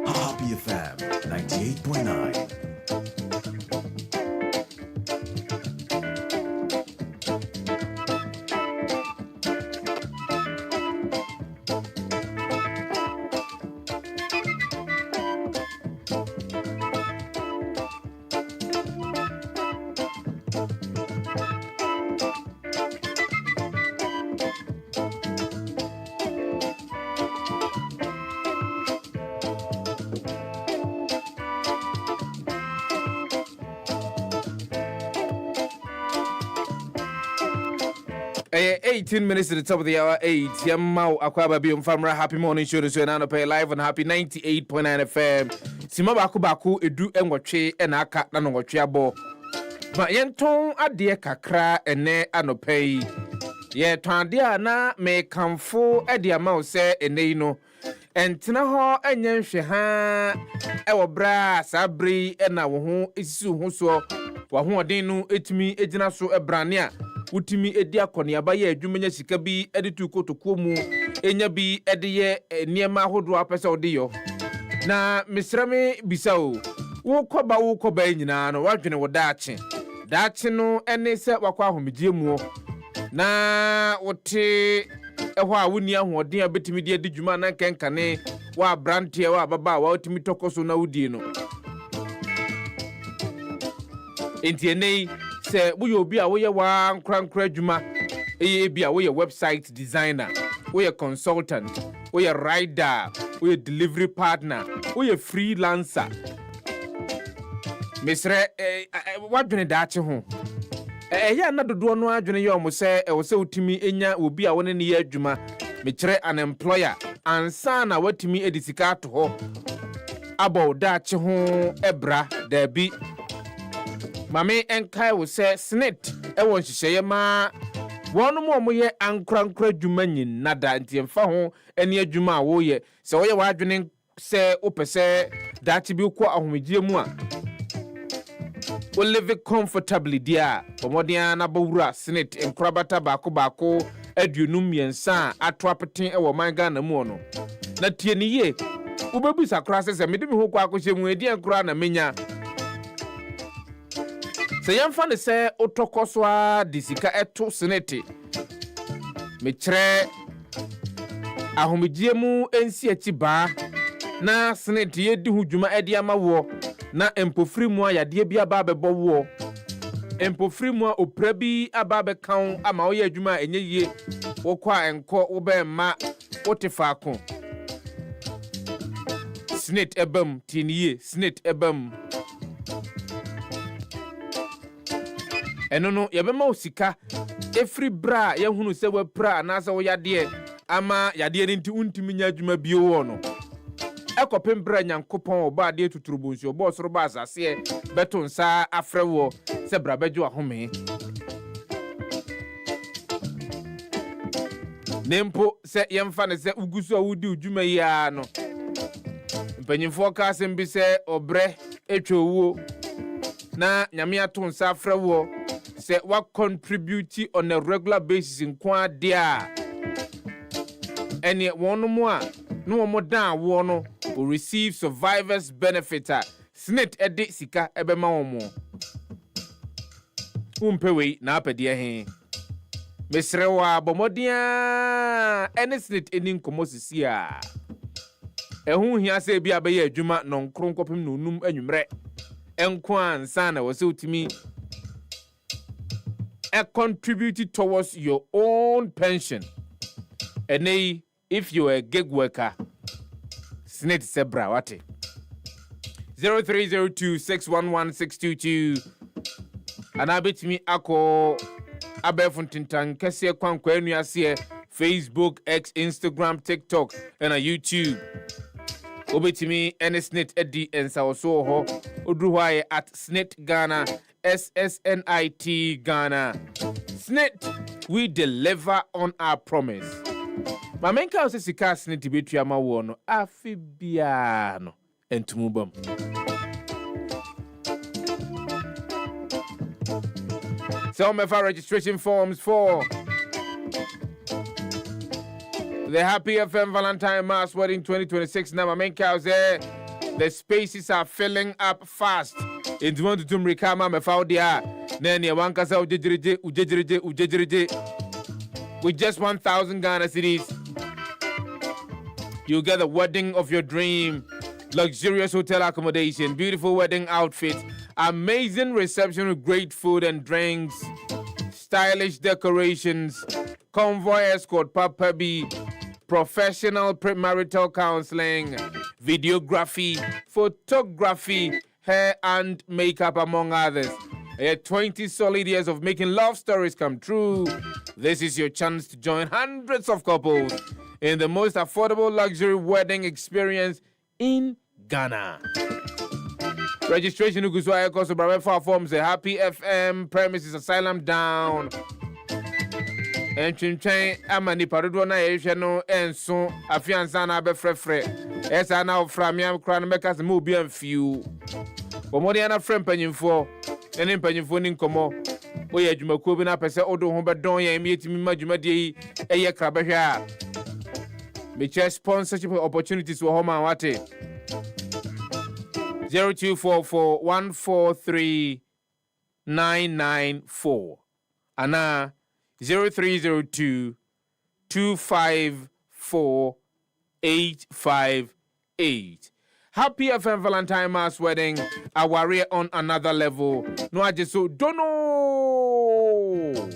Happy FM 98.9. Hey, 18 minutes to the top of the hour, 8. Yamau Akwaba Bium Famra Happy Morning Show to an pay live on Happy 98.9 FM. Simaba Kubaku, Edu and Wache and Aka Nanwachabo. But Yenton Adia Kakra and Ne Anopay. Ye Tandia na me come for Edia Mouse and Nino. And Tinaho and Yan Sheha, our bra, Sabri, and our home is so whoso. Wahua denu etimi ejina so ebrania utimi edi akoni abaye adwumanya sika bi editu kotoko mu enya bi ediye niema hodo apese odiyo na misrame bisao wo koba nyina no wadwene wo daache no ene se wakwa ahomegye mu na wote ehwa a woni ahoden abetimi de adwuma na kenkane wa brante wa baba wa otimi tokoso na wudie no enti ene se woyɛ obi a woyɛ wa nkra adwuma bi a woyɛ website designer, woyɛ consultant, woyɛ rider, woyɛ delivery partner, woyɛ freelancer. Mesrɛ wadwene daakye ho. Ɛyɛ na dodoɔ no adwene yɛ ɔmo sɛ ɛwɔ sɛ wotumi enya obi a wone ne yɛ adwuma. Mekyerɛ an employer ansa na watumi edi sika ato hɔ. Abɔ daakye ho ɛbra dabi. Mame enkae wo sɛ snit ɛwɔ nhyehyɛeɛ ma wɔn mo ɔmo yɛ ankra adwuma nyinada nti mfa ho ɛne adwuma a woyɛ sɛ woyɛ wadwene sɛ wopɛ sɛ daakye bi kɔ ahomegye mu a we live comfortably dia ɔmɔden na bawura snit nkorabata baako aduonum mmiɛnsa ato apeten ɛwɔ man Ghana mu no na tie ne yie wobebu sakora sɛ mede me ho kɔ akɔhyɛ mu edi nkora na menya sɛ yɛmfa ne sɛ otɔkɔ so a de sika ɛto snit mekyerɛ ahomegye mu ensi akyi baa na snit yɛdi ho dwuma ɛde ama wo na empofiri mu a yadeɛ bi aba bɛbɔ wo empofiri mu a opra bi aba bɛkan ama wo yɛ adwuma enye yie wokɔ a enko wo bɛ ma wote faako snit ebam tinie snit ebam eno no yɛbɛma wo sika efiri bra yɛhunu sɛ wapra anaasɛ wo yadeɛ ama yadeɛ ne nti untimi nya adwuma bio wɔ no ekɔpem bra nyankopɔn ɔba adeɛ tuturubonsu ɔbɔ soro ba asase beto nsa afrɛ wo sɛ bra bɛgye ahome nempo sɛ yɛmfa ne sɛ ugusu a wudi udwuma yi a no mpanyimfoɔ ka asɛm bi sɛ ɔbrɛ etwa owuo na nyame ato nsa afrɛ wo sɛ wa contribute on a regular basis nkwa dia ene wɔn mo a no wɔn dan wo no will receive survivors benefit a snit ede sika ebema wɔn mo umpewe na apɛdeɛ he mesrewa bomodia ene snit eni nkomo sisi a ɛho hia sɛ bi abɛyɛ adwuma no nkron kopem no num anwumrɛ enko ansa na wɔ sɛ utimi contributed towards your own pension. And if you're a gig worker, snit sebra wate 0302611622 and I bet me ako abefuntintan kese kwankwa enuase Facebook, X, Instagram, TikTok and YouTube. Obetimi any snit edi ensa oso ho odruhwaye at snit Ghana SSNIT Ghana. Snit, we deliver on our promise. Mamenka ose sika snit betu ama wono afibiano entumubam. So mefa registration forms for the Happy FM Valentine Mass Wedding 2026. Now mamenka ose the spaces are filling up fast. In 22 Rikama me found dia nene wankasa ujejereje with just 1,000 Ghana cedis you get the wedding of your dream, luxurious hotel accommodation, beautiful wedding outfit, amazing reception with great food and drinks, stylish decorations, convoy escort, Papa B, professional premarital counseling, videography, photography, hair and makeup, among others. 20 solid years of making love stories come true. This is your chance to join hundreds of couples in the most affordable luxury wedding experience in Ghana. Registration Uguswa Eko Sobramefa forms a Happy FM premises asylum down. And Chinchain Amani Paruana Asiano and so Afianzana Befrefre. As I now from Yam Cranmakers Mubi and few. Omodiana friend penny for any penny for Ninkomo. Oya Jumakubina Pesa Odo Humba Donya meet me Majumadi Aya Krabasha. Me chess sponsorship opportunities for Homa Wate 0244-143-994 Ana 0302-254-858. Happy FM Valentine Mass wedding. A warrior on another level. No, I just so don't know.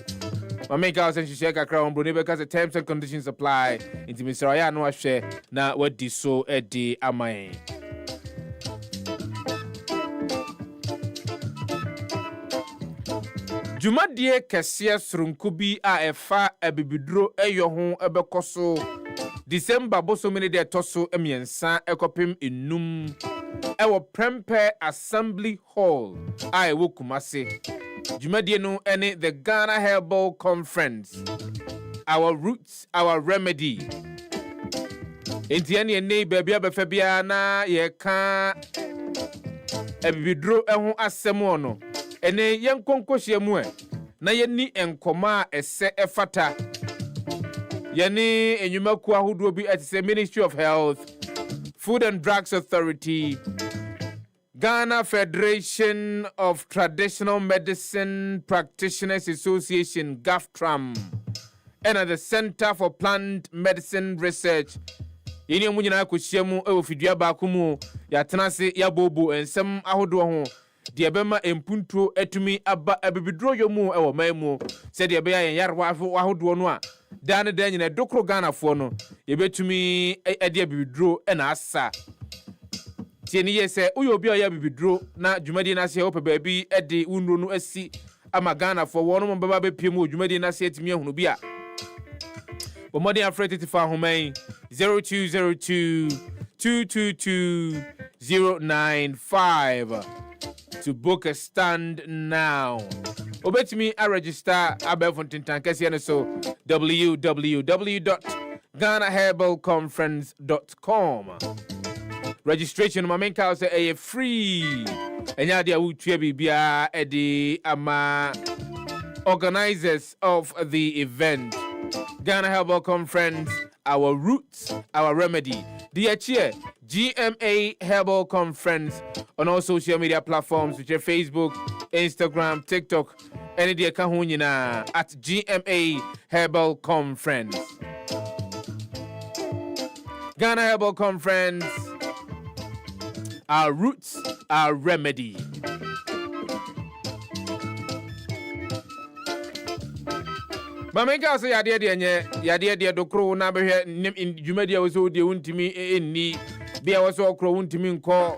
My make house and she shake a crown, Brunei, because the terms and conditions apply. Into Mr. Raya no share. Now, what this so Eddie am I? Jumadie kɛseɛ soronko bi a ɛfa abibiduro ɛyɔ ho ɛbɛkɔ so December bosomini de ɛtɔ so mmiɛnsa ɛkɔpem enum ɛwɔ Prempeh Assembly Hall a ɛwɔ Kumase. Jumadie no ɛne the Ghana Herbal Conference, Our Roots, Our Remedy. Enti ɛne ɛne baabi abɛfa biara na yɛka abibiduro ɛho asɛm ɔno. Ene yen konkohye mu na yeni enkoma ese efata yeni enyumaku ahodo bi etise Ministry of Health, Food and Drugs Authority, Ghana Federation of Traditional Medicine Practitioners Association GAFTRAM, and the Center for Plant Medicine Research. Yeni mu nyina akohye mu e ofidua ba kumu ya tenase ya bobo ensem ahodo ho. The Abema Empunto etumi aba abibidro yomu ewo maimu said the Abaya yarwa wahodo no a dan dan nyina dokro Ghana fo no yebetumi ade abibidro na asa tieni yese uyo obi oya abibidro na dwumadi na se opa baabi ade unro no asi ama Ghana fo wono mbaba bepiem dwumadi na se etimi ahunu bi a bomodi afreti tifa homan 0202 222 095 to book a stand now. Obetimi a register Abefontintan Kesiane so www.ghanaherbalconference.com. Registration mamenka say a free. Enya dia wutua bibia edi ama organizers of the event. Ghana Herbal Conference, Our Roots, Our Remedy. The cheer GMA Herbal Conference on all social media platforms, which are Facebook, Instagram, TikTok, and the Kahunina at GMA Herbal Conference. Ghana Herbal Conference, Our Roots, Our Remedy. Mamenka say yade de dokro na behwe dwumadia wo so de wontimi enni bia wo so okro wontimi nko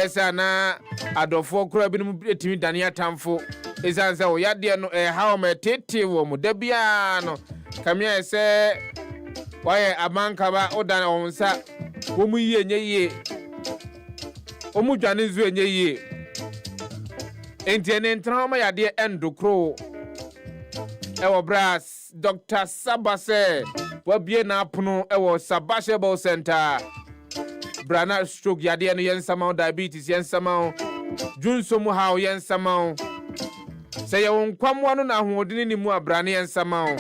esa na adofo okro binum etimi dane atamfo esa nsa wo yade no ha o metete wo mu da bia no kamia ese waye amanka ba odan wo nsa wo mu yie nyeye wo mu dwane nzu enyeye enti ene ntra ma yade endokro ewo brass Dr. Sabase wabie na apono ewo Sabashe Herbal Center brana stroke yade no yensama diabetes yensama junsomu hawo yensama se ye wonkwamwa no na hoodini ni mu abrane yensama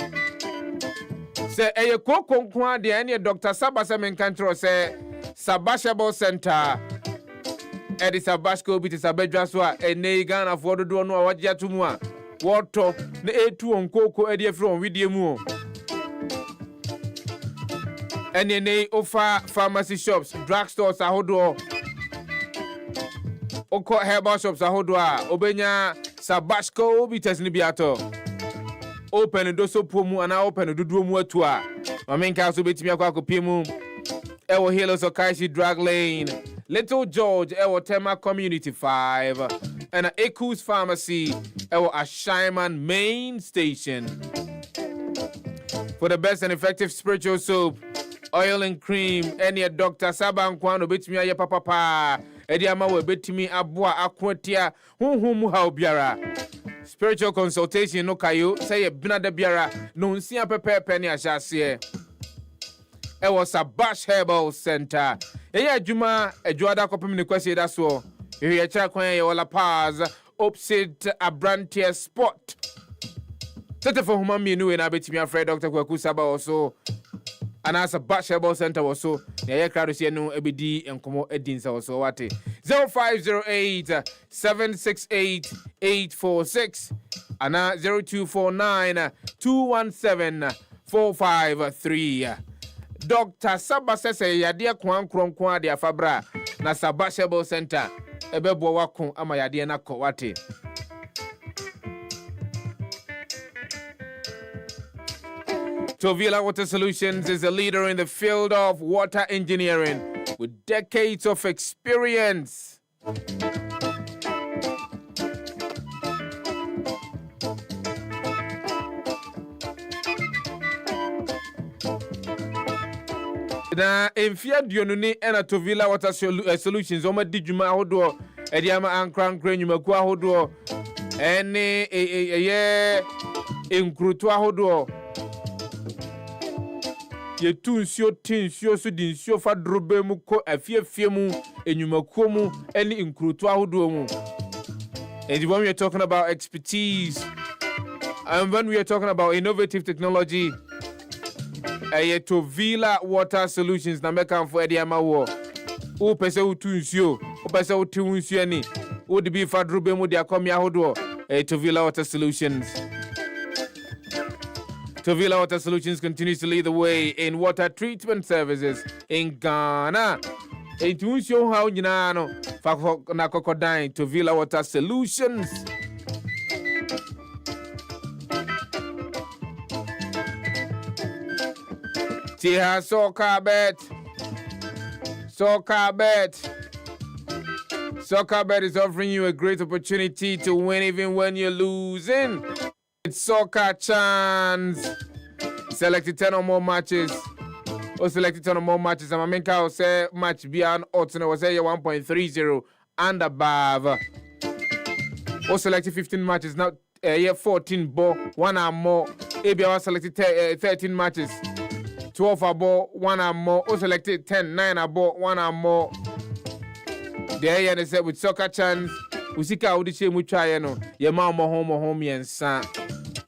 se eye kokonkon ade ene Dr. Sabase menkantro se Sabashe Herbal Center edi Sabasco bi te sabadwa so a ene Ghana fo dodo no a wagye atomu a water na etu onkoko ade from widie mu ene offer pharmacy shops, drugstores ahodo oko herbal shops ahodo a obenya Sabasco bites ni biato open do so pomu ana open dudu mu atu a mamenka so betimi akwa akopiem ewo Hilos Okaishi Drug Lane, Little George ewo Tema Community 5 and Ekus Pharmacy ewo Ashaiman Main Station. For the best and effective spiritual soap, oil and cream, any Dr. Sefah-Danquah no betimi aye papa edi ama we betimi aboa akwatia honhom ha obiara. Spiritual consultation no kayo say binada biara no nsia pepepe ne ahyase ewo Sabashe Herbal Center. Eya adwuma adwoada kopem ne kwase da so. Eya kira kwan ye wala Paz opposite Abrantia Sport. Tete for human me no na betimi afre Dr. Kwadwo Sefah also. Ana Sabashe Herbal Center also. Na ye crowd se no ebedi enkomo edinsa also wate. 0508 768 846 ana 0249 217 453. Dr. Saba sese yade kwan kronkron ade afabra na Saba Shebel Center ebebo wako ama yade na ko wate. Tovila Water Solutions is a leader in the field of water engineering with decades of experience. Na emfia dionuni ena Tovila Water Solutions oma dijuma ahodo ediama ankran nyumaku ahodo ene ye enkrutu ahodo ye tunsio tinsio so dinsio fa drobe mu ko afiafie mu enyumaku mu ene enkrutu ahodo mu. And when we are talking about expertise and when we are talking about innovative technology, Tovila Water Solutions na meka for ediama wo o pese o tunsio o pese o tunsio ni o de bi fa drobe mu de akomia ahodo Tovila Water Solutions. Tovila Water Solutions continues to lead the way in water treatment services in Ghana. Tunsio ha nyina no fa na kokodan Tovila Water Solutions. Tiha Soccer Bet is offering you a great opportunity to win even when you're losing. It's Soccer Chance. Selected 10 or more matches. Or selected 10 or more matches. And I mean, I'll say match beyond odds. And I will say 1.30 and above. Or selected 15 matches. Now, 14 ball, 1 or more. Maybe I was selected 13 matches. 12 abo, 1 or more. Or selected 10, 9 abo, 1 or more. There you said with Soccer Chance. We see how the same we try no. Your mom home and son.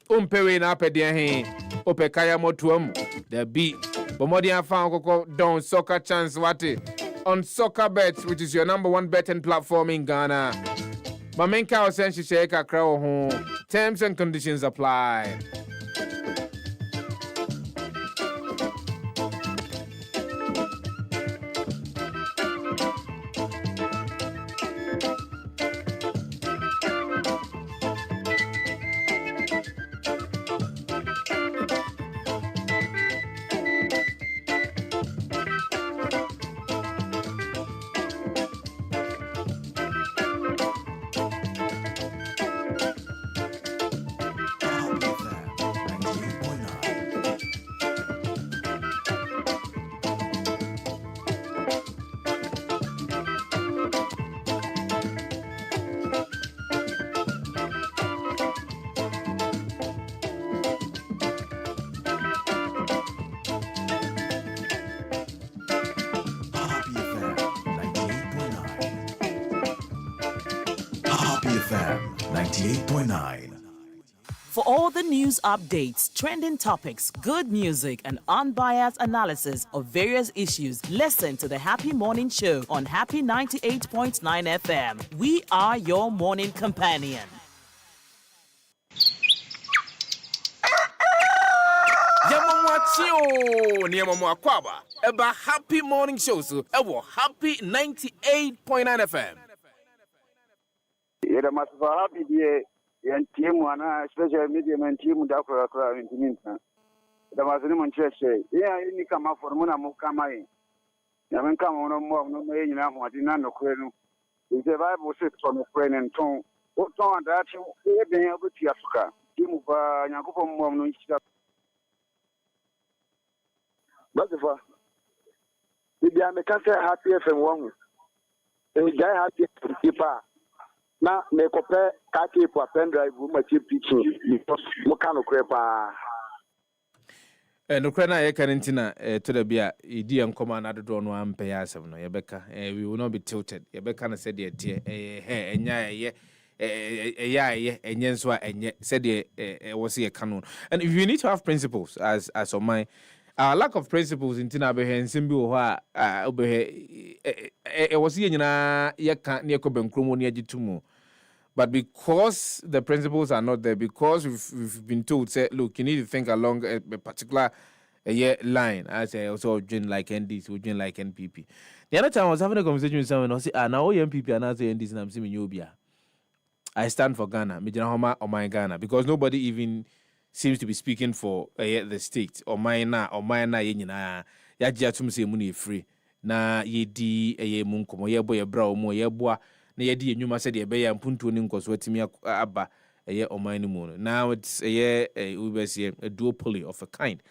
Umpewe na pe dia he. Ope kaya motuam. The beat. But more than found down Soccer Chance wate. On Soccer Bet, which is your #1 betting platform in Ghana. Mamenka Osenshi Sheka Crow home. Terms and conditions apply. FM 98.9. For all the news updates, trending topics, good music, and unbiased analysis of various issues, listen to the Happy Morning Show on Happy 98.9 FM. We are your morning companion. Yamamwachio ni Yamamwakwaba. Eba Happy Morning Show so ewo Happy 98.9 FM. Yeda masifa happy die yan team ana special media man team da kura intiminta. Da masini mun cheshe. Ya ni kama formuna mu kama yi. Ya men kama ono mo no me nyina ho adi na no kwenu. Ise Bible says to no kwenu ton. O ton da chi e ben abuti Africa. Team ba nyakopo mo no nchita. Masifa. Bibi amekase happy FM wangu. Jai happy kipa. Na me kope ka keep a pen drive ma chip teaching mo kan okrepa no krena ye karentina to the bia idi enkoma na dodo no ampe ya asem no yebeka we will not be tilted yebeka na said tie enya ye enye nso a enye said was ye canon. And if you need to have principles as on my lack of principles in tina be hensim bi wo ha obehe was ye nyina ye kan ne ko benkromo ne agitumu. But because the principles are not there, because we've been told, say, look, you need to think along a particular line. I say also join like NDC, we join like NPP. The other time I was having a conversation with someone, I say, now NPP and I say NDC, and I'm saying Yobia. I stand for Ghana, Mijana or my Ghana, because nobody even seems to be speaking for the state or my na yenina. Ya jatum say money free. Na ye di munkomo ye boy bra mo ye boa na ye di enwuma said ye be ya mpuntu ni nkoso atimi aba omani mu. Now it's we be say a duopoly of a kind.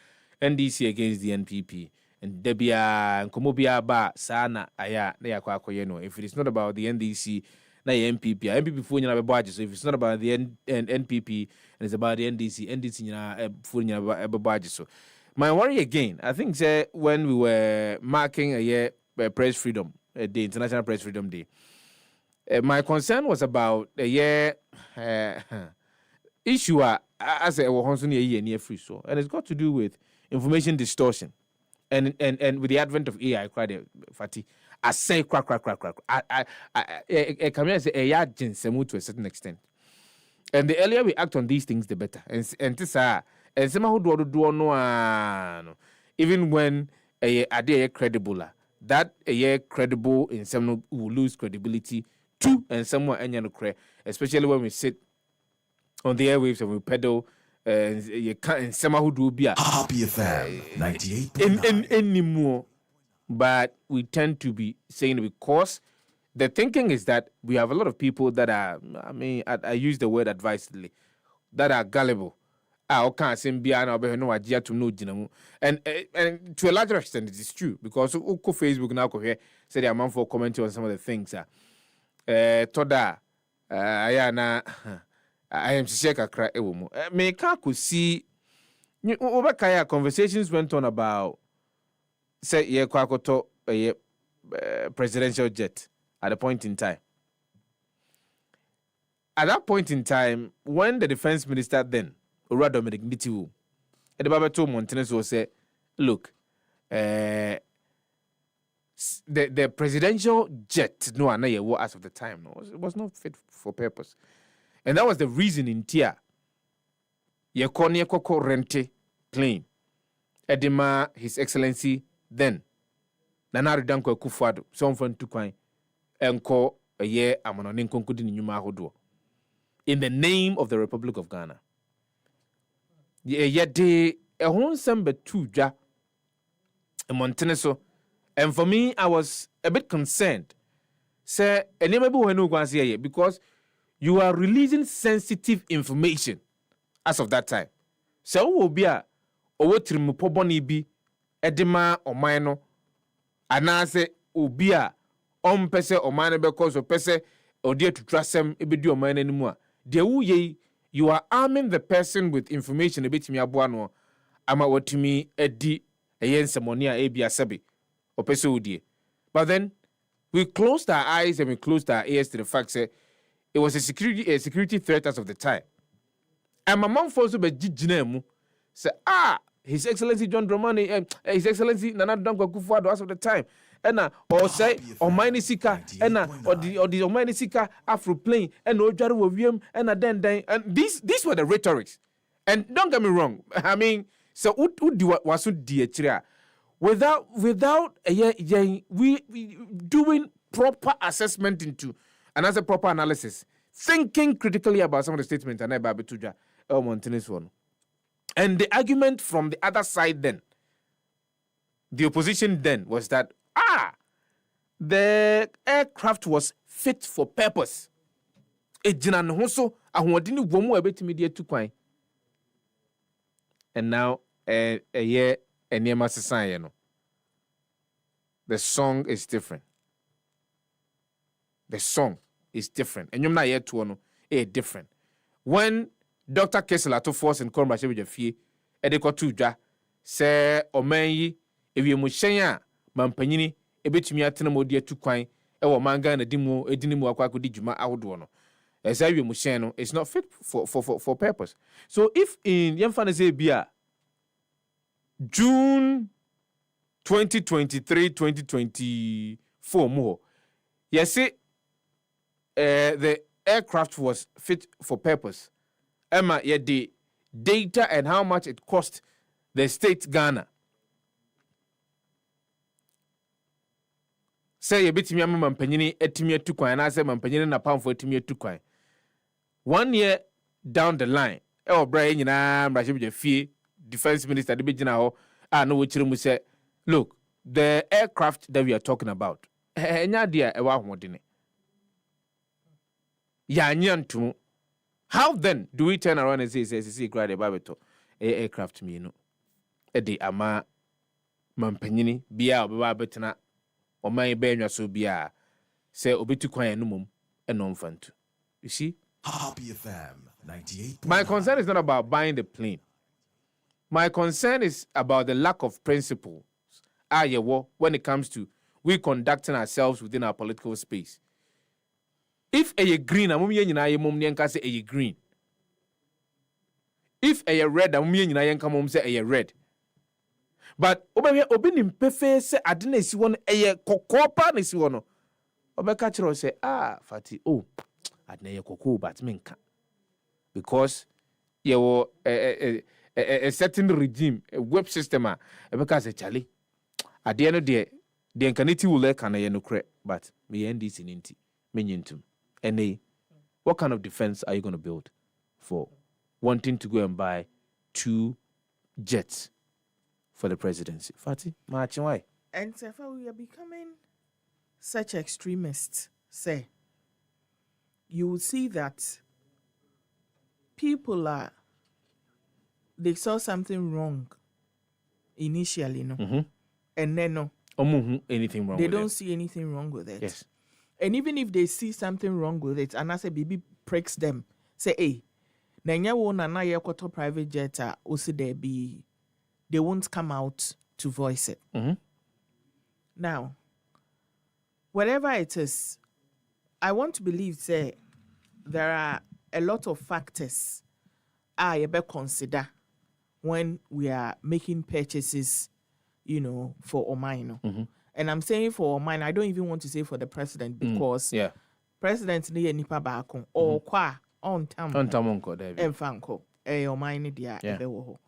NDC against the NPP. And Debia Komobia ba sana aya na yakwa akoye. If it is not about the NDC na NPP, NPP fu nyina be budget. So if it's not about the NPP and it's about the NDC nyina fu nyina be budget. So my worry again, I think when we were marking a year press freedom, the International Press Freedom Day, my concern was about a year issue as a year near free so, and it's got to do with information distortion. And with the advent of AI, Fati, I say crack. I come here and say AI jinsemu to a certain extent. And the earlier we act on these things, the better. And this and somehow do no even when a day credible, that a year credible in some will lose credibility too, and someone especially when we sit on the airwaves and we pedal. You can't somehow do be a Happy FM 98 in anymore, but we tend to be saying because the thinking is that we have a lot of people that are, I use the word advisedly, that are gullible. And to a larger extent it is true because Facebook now here said I'm for commenting on some of the things. Toda ayana I am Sheka cry ewomo. Me could see Obakaya conversations went on about say ye kwakoto presidential jet at a point in time. At that point in time, when the defense minister then, Ura Dominic Nitiwu, at the Babato Montenegro will say, look, the presidential jet, no, as of the time, no, it was not fit for purpose. And that was the reason in Tia. Ye koko rente plane. Edema, His Excellency, then. Nana Danquah Kwadwo, some from Tukwan, enko a year amanonin konkudi nyuma hodo. In the name of the Republic of Ghana. Yet de a hon sembe tuja a Montenegro. And for me, I was a bit concerned. Say, and you because you are releasing sensitive information as of that time. So will be a owotrimu poboni bi edema or minor anase ubia pese or minor because of pese or dear to trust them ebedi or minor anymore. You are arming the person with information a bit me abuano ama watimi edi ayense monia ebia sebi or pese udie. But then we closed our eyes and we closed our ears to the fact that it was a security threat as of the time. And my mom also be jijinemu say His Excellency John Dramani, His Excellency Nana Danquah Kwadwo as of the time. Or say Omani Sika, or the Omani Sika Afro plane, and Ojaru Wovium, and these were the rhetorics. And don't get me wrong, I mean, so was without we doing proper assessment into another proper analysis, thinking critically about some of the statements and Babituja El Montenegro. And the argument from the other side then, the opposition then was that the aircraft was fit for purpose. And now a year and near the song is different. The song is different. And you're not yet to know different. When Dr. Kessler to force and come back with your fee, Edekotujah, say Omeyi, if you mushaya, Mampanini, a bit me at Tinamodia to quine, or manga and a dimo, a dinimo aquacudijuma outdoor. As I will mushano, it's not fit for purpose. So if in Yamfanese Bia, June 2023, 2024 more, yes, the aircraft was fit for purpose. Emma, the data and how much it cost the state Ghana say a bit me mampanyini etimi atukwan na say mampanyini na pamfo etimi atukwan 1 year down the line e bra nyina mrahye be fie defense minister de be gina ho no wo chire mu say look the aircraft that we are talking about enya dia e wa hodene ya nyantum. How then do we turn around and say grade babeto aircraft me no e de ama mampanyini bia obeba betena oman be enwa so bia say obetu kwan no mum e no mfantu. You see, Happy FM 98. my concern is not about buying the plane. My concern is about the lack of principles when it comes to we conducting ourselves within our political space. If a green, I'm say a green. If a red, I'm say a red. But obi nim pefe se adena si won eye kokopa na si wono. Obeka chiro say Fati adena ye kokko but menka. Because ye wo a certain regime, a web system obeka say chale. At the end of the incanity will let can no cre but me end this in inti menyintum. And what kind of defense are you going to build for wanting to go and buy 2 jets for the presidency? Fati, marching why? And so we are becoming such extremists, say, you will see that people they saw something wrong initially, no? Mm-hmm. And then no. Anything wrong they with don't it. see anything wrong with it. Yes. And even if they see something wrong with it, and I say baby pricks them, say, hey, Nanya wona na ye kwato private jet also there be, they won't come out to voice it. Mm-hmm. Now, whatever it is, I want to believe say there are a lot of factors I better consider when we are making purchases, for Omaino. Mm-hmm. And I'm saying for mine, I don't even want to say for the president because president ni nipa baako or kwa on tam onko David emfanko o mine dia ebewo.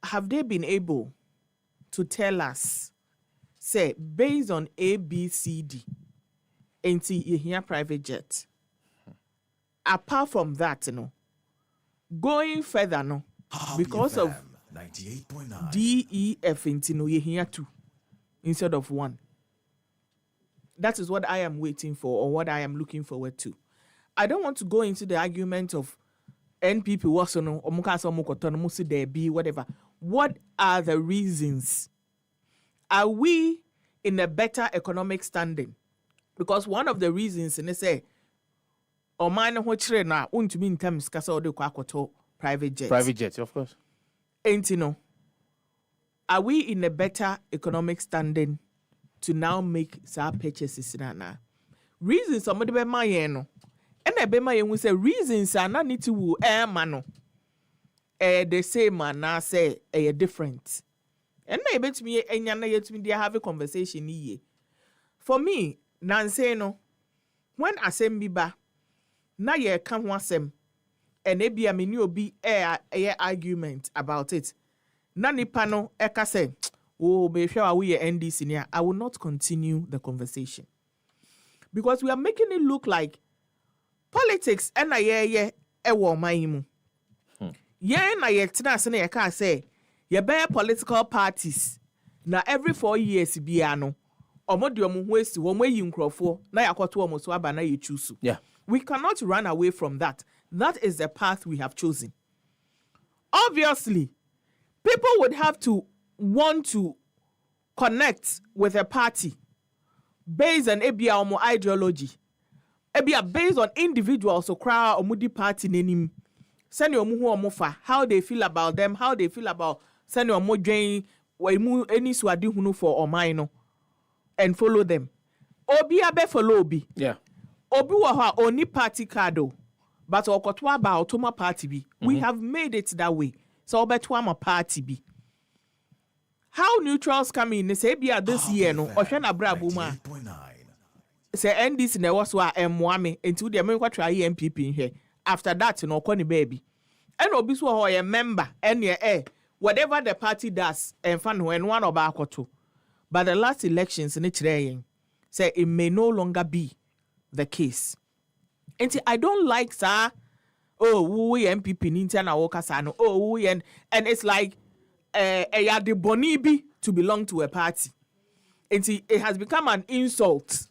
Have they been able to tell us say based on ABCD enti ye private jet? Apart from that, going further, because of 98.9 DEF enti ye here 2 instead of 1. That is what I am waiting for or what I am looking forward to. I don't want to go into the argument of NPP was no omukasa omukotono musi there be whatever. What are the reasons? Are we in a better economic standing? Because one of the reasons and they say Oman hochire na untumi ntam skasa ode kwa akoto private jets. Private jets, of course. Ain't are we in a better economic standing to now make some purchases na? Reasons somebody be my no. And I be my we say reasons are not need to mano. The same man now say different. And I bet me and yet me they have a conversation here. For me, Nancy no, when I say me ba, na ye come wasem, and maybe I mean you be a argument about it. Nani pano eka say, oh, be sure we end this in here. I will not continue the conversation because we are making it look like politics. And I ye ewo maimu. Yeah, na ye tina se na ye ka say ye be political parties na every 4 years biano. Omodi omo ho esi wo mayi nkrofo na yakoto omo so aba na ye choose. Yeah. We cannot run away from that. That is the path we have chosen. Obviously, people would have to want to connect with a party based on ebia omo ideology. Ebia based on individuals so crowd omudi party nenim. Send your muhu omofa, how they feel about them, how they feel about send your mo dwen we any swadi hunu for omaino and follow them. Obi abe follow obi. Yeah. Obi wa ha oni party card o, but okotwa about to my party bi. We have made it that way. So obetwa my party bi. How neutrals come in? Say bia this year no. Ohwe na bra buma. Say NDC na was wa emwame into the America try MPP here. After that no kwani baby. And obi so ho member and whatever the party does and fan when one oba akoto. But the last elections in it say it may no longer be the case. And I don't like sir. Oh, we MPP Ninja na Wokasano. Oh, we and it's like the bonibi to belong to a party. And it has become an insult.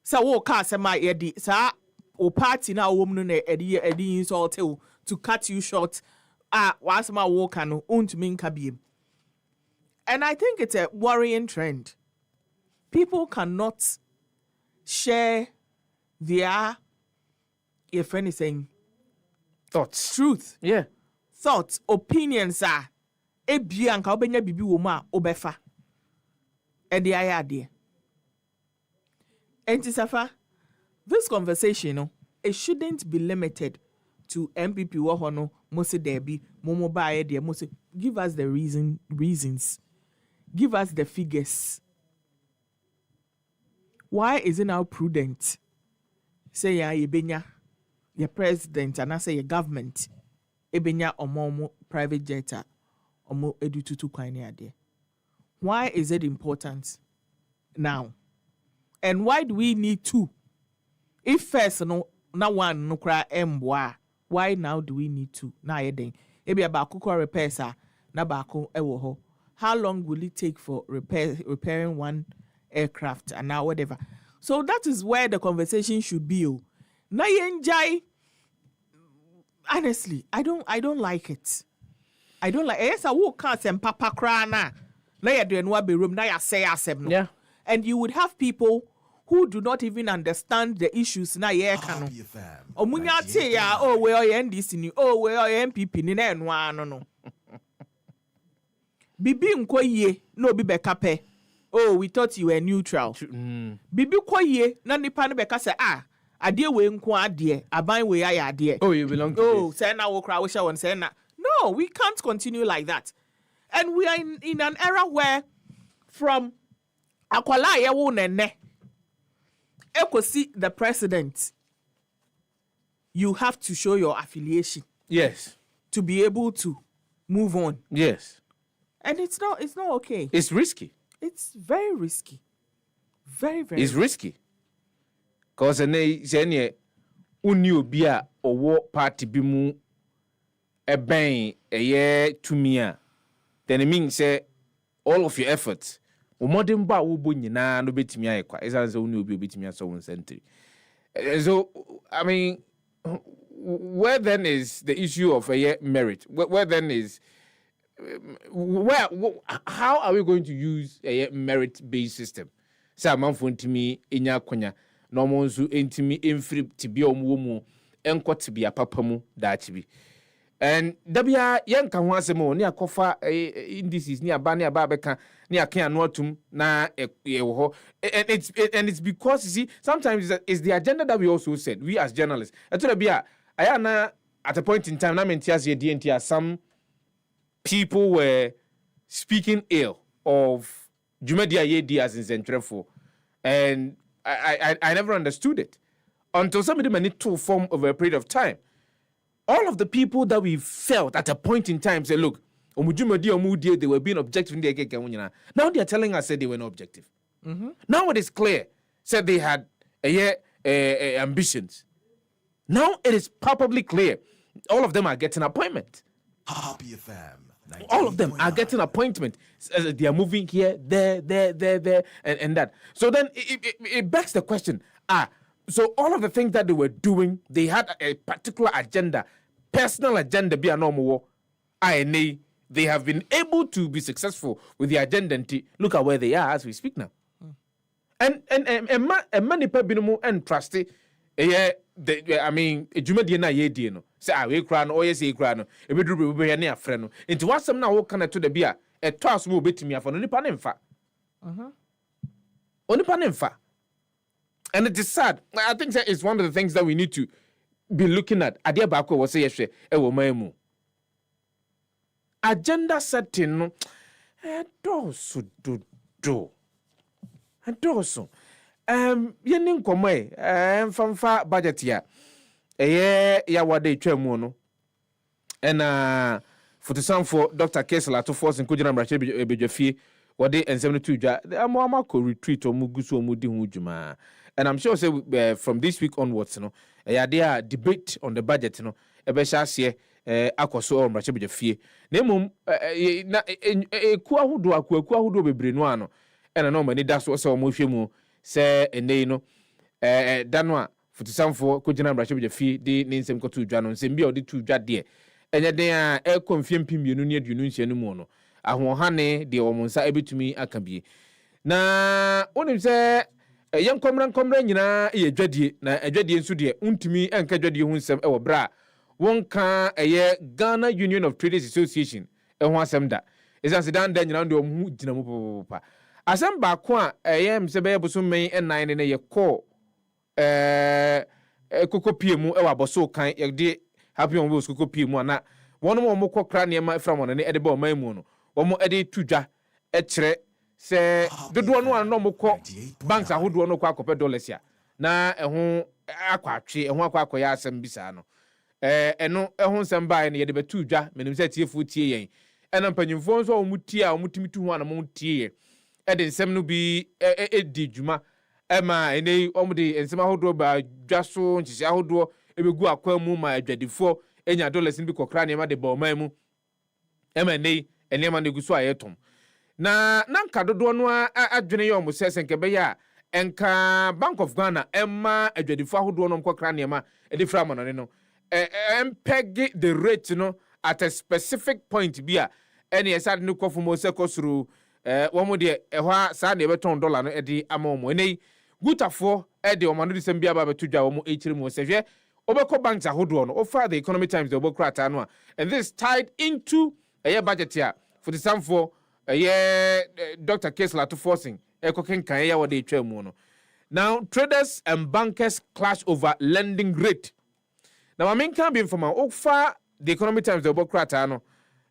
So woka sema edi sa o party na woman edi insult to cut you short. Once my woka no untumi nkabi. And I think it's a worrying trend. People cannot share their, if anything, thoughts, truth, thoughts, opinions are. Ebianka obenya bibi woma obefa. Edi ayade. Enti Safa, this conversation, it shouldn't be limited to MPP wohono mose debi momo ba idea mose. Give us the reasons. Give us the figures. Why is it now prudent? Say ya yebenya, your president, and I say your government, ebenya omo private jetta, omo edututu kwani ade. Why is it important now? And why do we need two? If first no one no cry emboa, why now do we need two? Na yeden. Ebi abako ko repairs na bako ewo ho. How long will it take for repairing one aircraft and now whatever? So that is where the conversation should be. Na yenjai. Honestly, I don't like it. I don't like. Yes, I will can't send papa krana. Na ya do no be room. Na ya say asem no. Yeah. And you would have people who do not even understand the issues na ye kanu. Omunya te ya oh we are NDC ni oh we are MPP ni na enwa no. Bibi nkoye no bi bekape. Oh, we thought you were neutral. Bibi koye na nipa ne beka say ade we nko ade aban we ya ade. Oh, you belong to this. Say na wo kra wo sha won say na. No, we can't continue like that. And we are in an era where from akwala ye wo nene ekosi the president, you have to show your affiliation. Yes. To be able to move on. Yes. And it's not okay. It's risky. It's very risky. Very, very It's risky. Because any uni obi a owo party bi mu eben eye tumia, then it means say all of your efforts modern ba wo bo nyina no betimi ayekwa is uni obi betimi aso won century. So I mean, where then is the issue of merit? Where then is how are we going to use a merit-based system? Say amanfo ntimi enya kwanya no mo nso ntimi emfiri tibi omuomu enko tibi papa mu daachibi. And dabia yanka ho asemo ne akofa indices ne aba beka ne akan anu atum na ho. And it's because you see sometimes it's the agenda that we also said, we as journalists. Etobia ayana at a point in time na mentias ye DNT some people were speaking ill of Jumedia Yedi as in Zentrefo. And I never understood it until somebody managed to form over a period of time. All of the people that we felt at a point in time say, look, they were being objective. Now they are telling us that they were not objective. Mm-hmm. Now it is clear, said they had ambitions. Now it is palpably clear. All of them are getting appointment. Happy FM. All of them are getting appointment. They are moving here, there, and that. So then it begs the question, so all of the things that they were doing, they had a particular agenda, personal agenda, be a normal INA. They have been able to be successful with the agenda. And look at where they are as we speak now. And many people and trusty. I mean, Jumadi na ye no. Say we cry no, yes ye cry no. E be duru be ne afre no. Into what some now can to the beer. E toss mo betimi afo no nipa nemfa. Onipa nemfa. And it is sad. I think that is one of the things that we need to be looking at. Ade baako wo say yehwe e wo mamu. Agenda setting no. Doso do. Doso. Yenin komwe famfa budget ya ya wade twemu no and for Dr. Kessler to force nkujina mrache ebedwafie what they and 72 ja I'm ko retreat or mugusu or mudi hujuma. And I'm sure say from this week onwards, you know, there debate on the budget, you know, ebesha akoso o mrache be fie. Na mum na eku ahudo bebre no ano. And no mani da so o mo hwe mu se enei no dano a futisamfo ko gina mrache be fie de ne nsem ko to dwa no nsem bia o de to dwa de. Enye den a ekomfie mpimienu ne aduonu nhyenu mu no. Ahohane de wo monsa ebetumi akabie. Na onim se yen komran nyina ye dwadie na adwadie nso de untumi enka dwadie hu nsem e wo bra wonka Ghana Union of Traders Association ho asem da esanse dan da nyina ndo mu gina mu papa asem ba ko a mse be boso men enan ne ye ko kokopie mu e wa boso kan ye de happy on boso kokopie mu ana wono mo kokra ne ma fra mo ne e de ba o man mu no wo mo e de tudwa e kire se dodo no an no mokọ banks ahodo no kwa akọpẹ dollars ya na ehun akwatwe ehun akwakoya asem bisa no eno ehun sem bae ne ye de betu dwa menim se tiefu tie yen ena mpanyimfo nso omutie a omutimi tu hu ana mo tie e de nsem no bi di djuma ema ene omde ensem ahodo ba dwa so nchisi ahodo ebegu akwa mu ma adwadifo enya dollars ni bi kokra ne ma de ba oman mu ema nei enema ne guso ayetom na nanka dodo no adwene ye omo sese nke be ya enka Bank of Ghana emma adwadifo ahodo no mkokra ne ma e fra manone no empeg the rate no at a specific point bia ene esade no kofo mo se kosuru wo mo de ehwa sa na beton dollar no edi ama omo nei gutafo ede omo no disem bia ba betudwa wo mo echiri mo se hwe obeko banks ahodo no offer the Economic Times the obokrata no and this tied into a budget here for the sum for Dr. Kesla to forcing ekoken kan ya wode etwa mu no. Now traders and bankers clash over lending rate. Now I mean can be from offer the Economic Times the obokrata no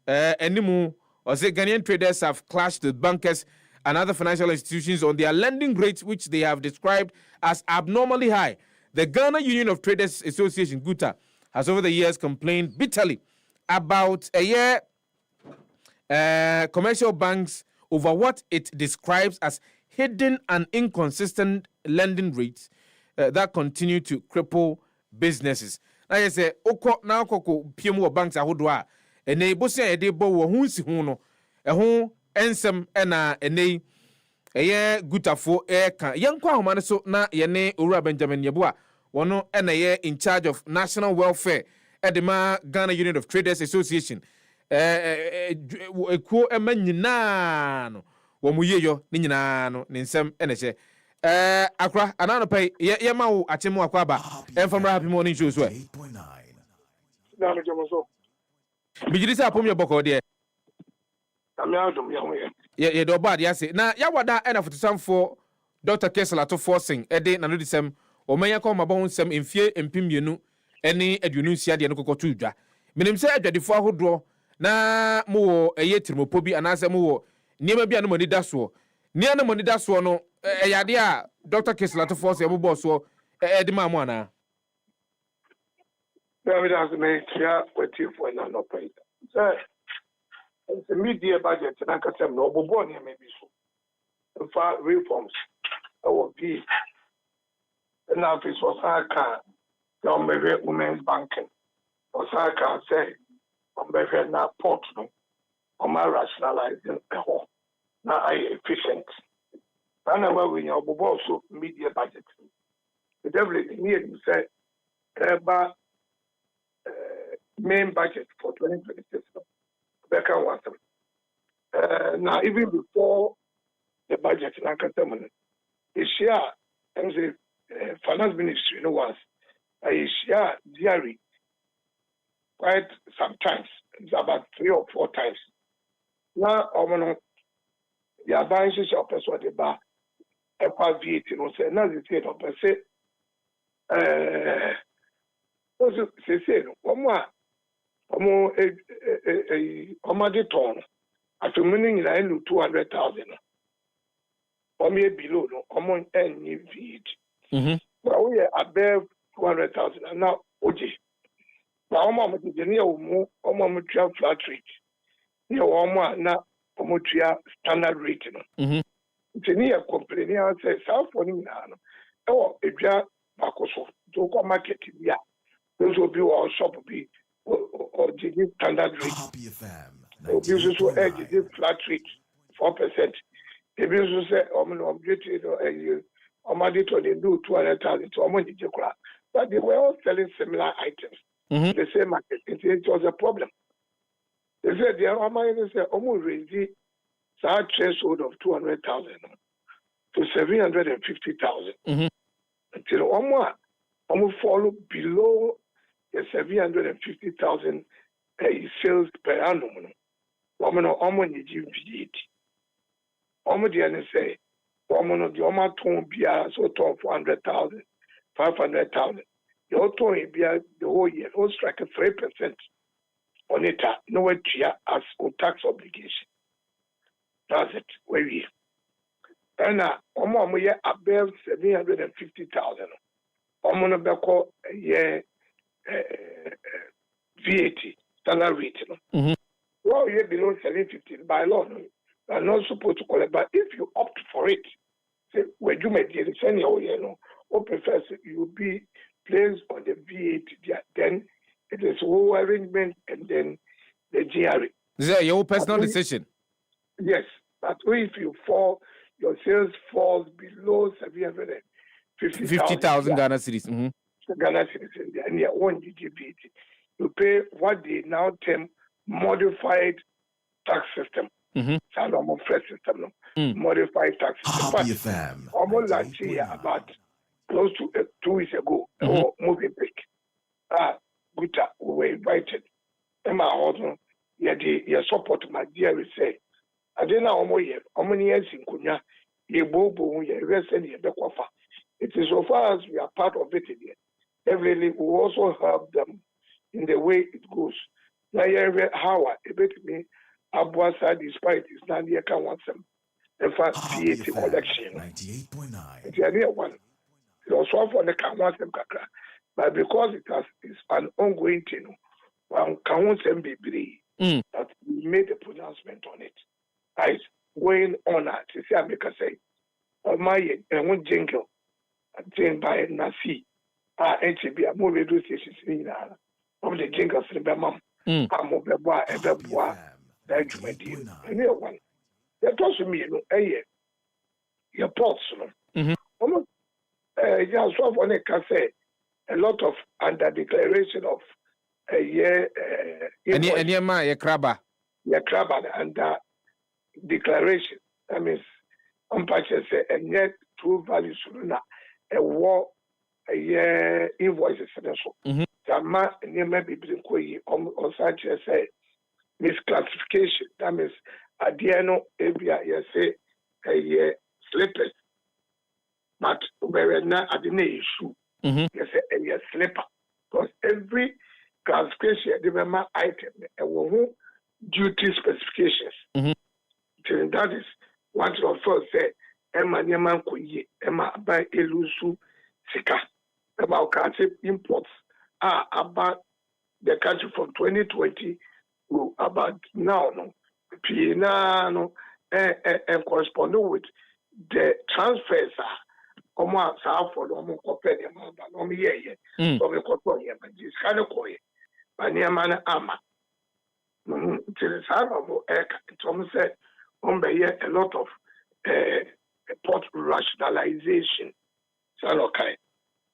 enimu or say Ghanaian traders have clashed with bankers and other financial institutions on their lending rates which they have described as abnormally high. The Ghana Union of Traders Association GUTA has over the years complained bitterly about commercial banks over what it describes as hidden and inconsistent lending rates that continue to cripple businesses. Now you say, "Oko na oko piemu banks ahodo a ene bosia ye de bo wo hunsi hu no eho ensem ena ene gutafo ka yenkwa homa ne so na ye ne Owura Benjamin Yeboah wono ena ye in charge of national welfare edema Ghana Union of Traders Association ekuo emanyina no wo mu yeyo ni nyina no ne nsem enehye akra anano pay ye ma wo atemu akwaba enfamra happy morning show so na no jomoso bijiri sa apom ye boko de ami adom ye do bad ya se na ya wada ena fotosamfo Dr. Kesla to forcing ede na no disem o manya ko mabon nsem emfie empimienu ene aduonu nsia de no kokoto dwa menim se adwadifo ahodo na mo wo tirimopo bi anase mo wo niema bi anu mani da so nia na mani da so no yade a Dr. Kesla to force e bo so de ma mo ana David has made clear what you for na no pay sir the media budget na kasem no obobo ni maybe so for reforms our be na office was aka the maybe women's banking was aka say on better na port no on my rationalizing na efficient and when we know also media budget the devil need to say about main budget for 2026 back on now even before the budget na katamana is share and the finance ministry no was a share diary quite sometimes it's about 3 or 4 times now the advances of person the bar VAT no say na the state of say also say omo de ton after meaning na no 200,000 omo e below no omo any VAT but we are above 200,000 and now oje na omo de ne omo travel flat rate ne omo na omotua standard rate no nti ne yɛ complain ya sɛ saa for no nyinaa no ɛwɔ edwa baako so to kɔ market bi a those will be our shop be or the standard rate obi nso so ɛgye de flat rate 4%. Ebi nso sɛ ɔmo objective ɛyɛ ɔmo to they do 200,000 to ɔmo nyegye kora, but they were all selling similar items. The same market. It was a problem. They said the ɔmo say ɔmo raise that threshold of 200,000 to 750,000 until ɔmo fall below the 750,000 sales per annum. Ɔmo nyegye VAT. Omo dey say, Omo no the Oma ton bia so ton 400,000, 500,000. The auto bia the whole year, all strike 3% on it, no way as on tax obligation. That's it. Where we and Omo ye above 750,000. Omo no beko ye VAT standard rate. Well, you below 750 by law. No? Are not supposed to collect, but if you opt for it, say when you make the send your or prefer you be placed on the VAT, then it is whole arrangement and then the GRE. Is that your personal decision? Yes, but if you fall, your sales falls below 750,000 Ghana cedis. Ghana cedis, and you won't give VAT. You pay what they now term modified tax system. Salomon fresh system, modified tax system. Almost like about close to 2 weeks ago, moving break. Guta, we were invited. Emma also, you support my dear say. I didn't know how many years in Kunya, ye bobo, ye rest and ye bequafa. It is so far as we are part of it here. Every we also help them in the way it goes. Now, how a bit me. Abuasa, despite his Nadia can want some. In fact, VAT collection. 98.9. It's the other one. It also for the can want them kakra. But because it's an ongoing thing, one can want them be that we made a pronouncement on it. Right? Going on at the same say, or my and one jingle, and by Nasi, NTB, a more radio station in of the jingles in Bamam. I'm over bois. That's my deal. Anyone, that also mean your ports. Almost, just one can say a lot of under declaration of a year. And your crabber. Your crabber under declaration. That means, say, and yet true values, a war, a year invoices and so. Sama, and you may be between or such as say. Misclassification. That means at the end of you say a slippers, but we're not at the issue. You say a slipper because every classification, remember item, and duty specifications. That is one of first say Emma Nyaman Kuye, Emma by Elusu Sika about country imports about the country from 2020. About now, no, and corresponding with the transfers almost half for the company, but no, so we call here, but this kind of coy, but near man, Ama. To the side of Tom said, a lot of port rationalization. So, okay,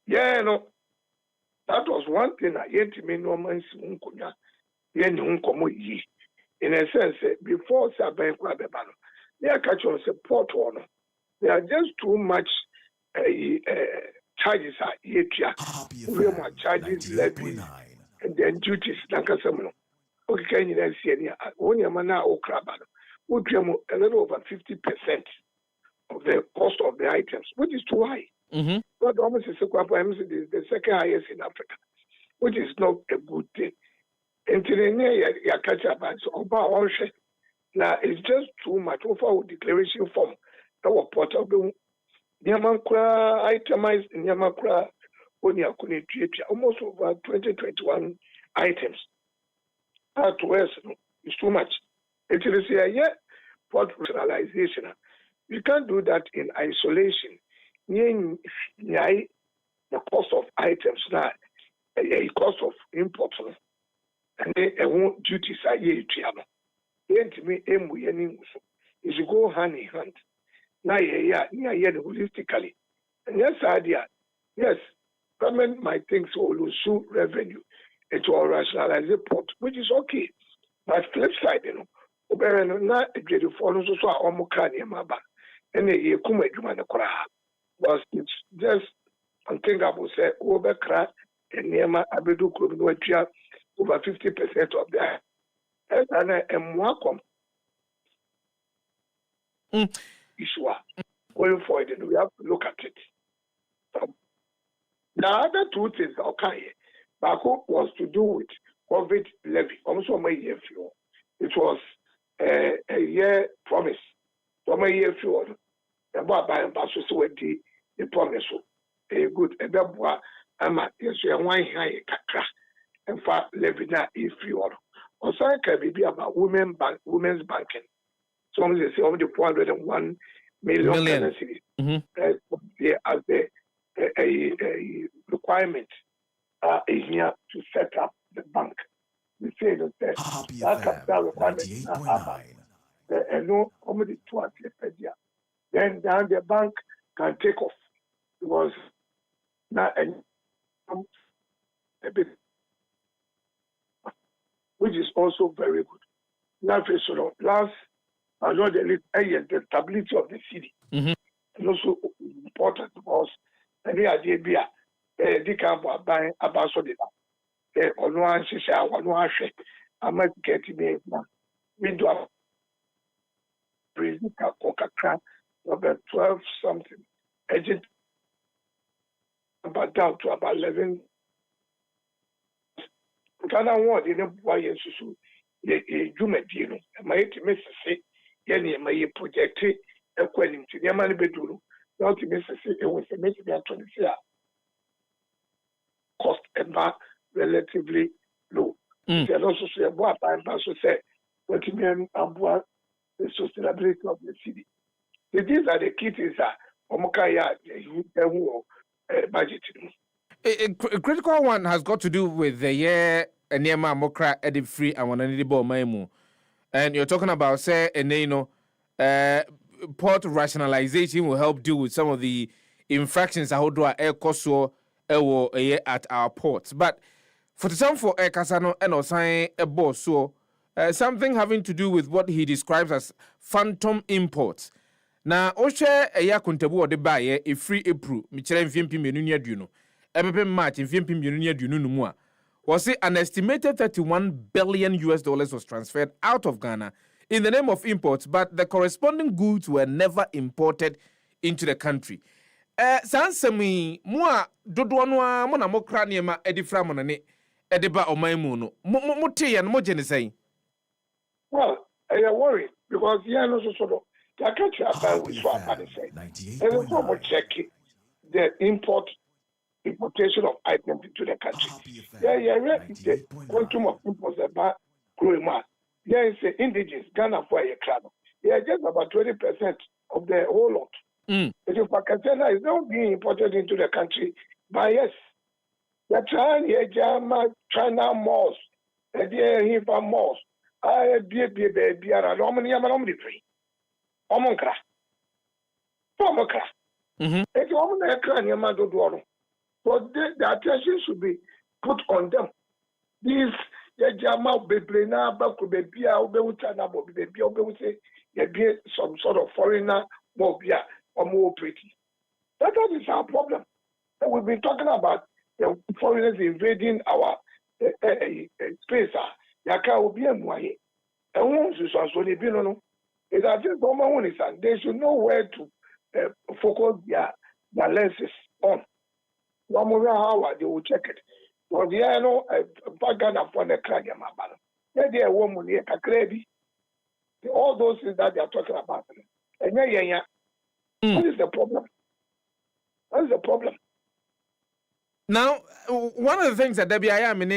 yeah, no, that was one thing I yet to me no man's unkunya. In a sense, before Sabanquah Bebano, they are catching support one. There are just too much charges are yet charges levies and then duties. Okay, can you see any? Only a mana or crabano would a little over 50% of the cost of the items, which is too high. But almost the second highest in Africa, which is not a good thing. Ya catch up and so now it's just too much over declaration form. Our portable Yamakra itemized in Yamakra almost over 2021 items. That to us is too much. It is here, port rationalization. You can't do that in isolation. The cost of items now, a cost of imports, and then duties are here. Is to go hand in hand. Now, holistically. And yes, idea. Yes, government might think so will lose revenue. It will rationalize the port, which is okay. But flip side, not a great follows also Omokani Maba. And a Kuma Jumanakura. But it's just unthinkable, say, overcrack and Nema Abedu Kurunuatia over 50% of that. And I am welcome. Issue going forward, and we have to look at it. The other two things, okay, Bako was to do with COVID levy. Also, my year fuel. It was a year promise. So my year fuel. About buying Basso the promise. A good, and that's why I'm at yes, one high kakra and for levy now if fuel. Also, can be about women's banking. Some say only 401 million. As a requirement here to set up the bank. We say that capital requirement and no comedy to us. Then down the bank can take off because now a bit, which is also very good. Now, last. I know the stability of the city. And also important because any idea be they can buy a basodina. On one shisha, one shake. I might get me now. We do have coca crab about 12 something. Agent about down to about 11. Can I want in a boy and susu? Jumedino. My miss say. Yenny may project according to the money bedroom, not to miss it was a major 20 year cost and relatively low. You can also say what I'm also say, what you mean about the sustainability of the city. These are the key things that Omokaya budgeting. A critical one has got to do with the year Nema Mokra Edit Free and Wananibo Maimu. And you're talking about, say, port rationalization will help deal with some of the infractions that hold our air cost at our ports. But for some for air casano and also a boss, so something having to do with what he describes as phantom imports. Now, Osha a ya kuntebu or the buyer a free April, Michelin Fimpim Unia Duno, Ebebe March in Fimpim Unia Dunumua. Was it an estimated $31 billion was transferred out of Ghana in the name of imports, but the corresponding goods were never imported into the country. Sansemi mua dodoanwa mona mokra niema edifra monane ediba omaimu no. Mote ya no jene say. Well, I am worried because yeah no so I can't about which one I say. And also check the importation of items into the country. The quantum of imports about growing mass. There is indigenous Ghana for a crowd. Just about 20% of the whole lot. If Pakistan is not being imported into the country, but yes, the China malls, the Hifa malls, I be a Romani free. Omonkra. It's almost a cranium. But the attention should be put on them. These Yajama Bebre now, Baku Bebia, Obeuchana, Bebia, some sort of foreigner, Mobia, or more pretty. That is our problem. And we've been talking about the foreigners invading our space. Yaka will be a moye. And once you saw Sony Binono, it's a just woman is and they should know where to focus their lenses on. No matter how they will check it. So the ano bagan upon the cranium. Maybe a woman here crazy. All those things that they are talking about. And what is the problem? What is the problem? Now, one of the things that Debbie I am in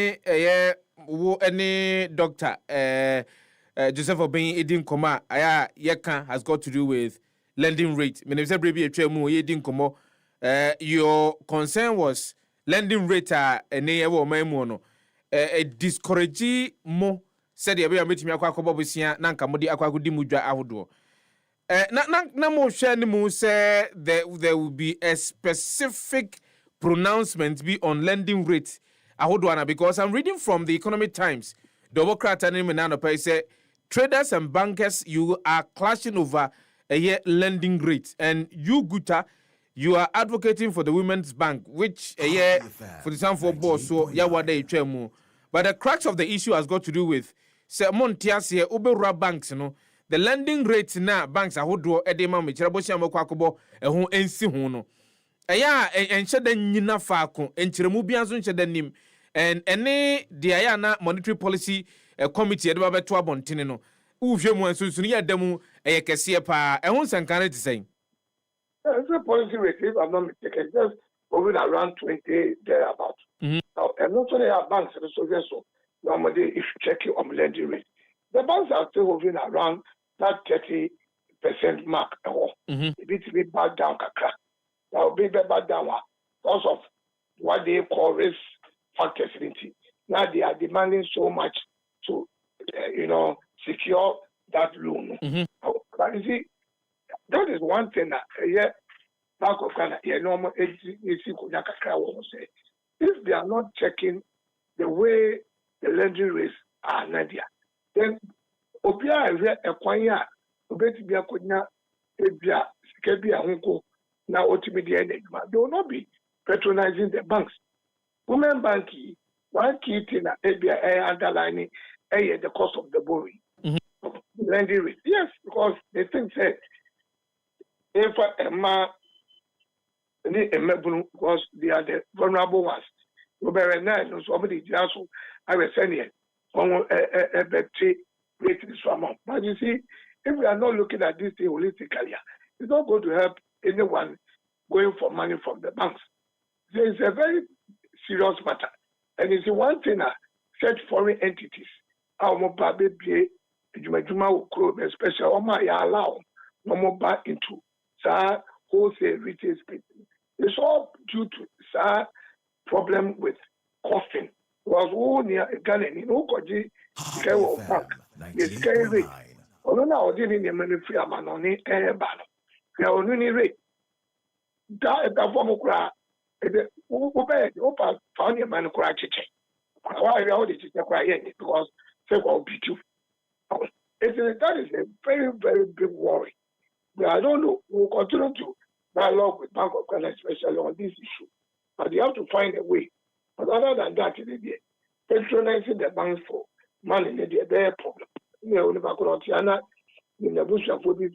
any doctor Joseph Obeng edin koma aya yeka has got to do with lending rate. Menemse brebi etwa mu edin komo. Your concern was lending rate ene ewo mamu no. Discourage mo said ya betimi akwa bosia na nka modi akwa gudi mudwa ahodo. Na mo share ni mu say there will be a specific pronouncement be on lending rate ahodo, because I'm reading from the Economic Times. The Democrat and Minano say traders and bankers, you are clashing over a year lending rate, and you Guta, you are advocating for the Women's Bank, which a year for the San for boss so yawade chemu. But the crux of the issue has got to do with Montias here Ubera banks, the lending rate now banks are who do edema michirabosia mokwakobo ehun ensi hu no. Aya enche den nyina faako enchiremu bianso nche den nim. And any Diana monetary policy committee at Baba Twabontino, Uvemu and Susunia Demu, a Cassia pa, and once and can say. It's a policy rate, if I'm not mistaken, just over around 20 thereabouts. Now, and not only our banks, so normally, if you check your lending rate, the banks are still hovering around that 30% mark. It needs to be back down, now be back down because of what they call risk factors. Now they are demanding so much to, secure that loan. But you see, that is one thing that Bank of Ghana, normal say, if they are not checking the way the lending rates are, Nadia, then Obia acquire Obetibia Konya Ebia Skebia Hunko now ultimately they will not be patronizing the banks. Women banking, one key thing that ABI underlining the cost of the borrowing. Lending rate. Yes, because they think that if because they are the vulnerable ones. Somebody just I was saying a better rate this amount. But you see, if we are not looking at this thing holistically, it's not going to help anyone going for money from the banks. There is a very serious matter. And it's one thing that such foreign entities, our mobile baby, especially allow no more back into wholesale retail space. It's all due to problem with costing. Was all near Ghana, Koji, bank, the scale rate. Although now, in the money free amount on it, air banner. They are only rate. That form of cry. Opa found your man cry chicken. Why are all the chicken crying? Because they will beat you. That is a very, very big worry. But I don't know. We'll continue to dialogue with Bank of Ghana, especially on this issue. But they have to find a way. But other than that, patronizing the banks for money, they're a problem. You know, in the bush of this,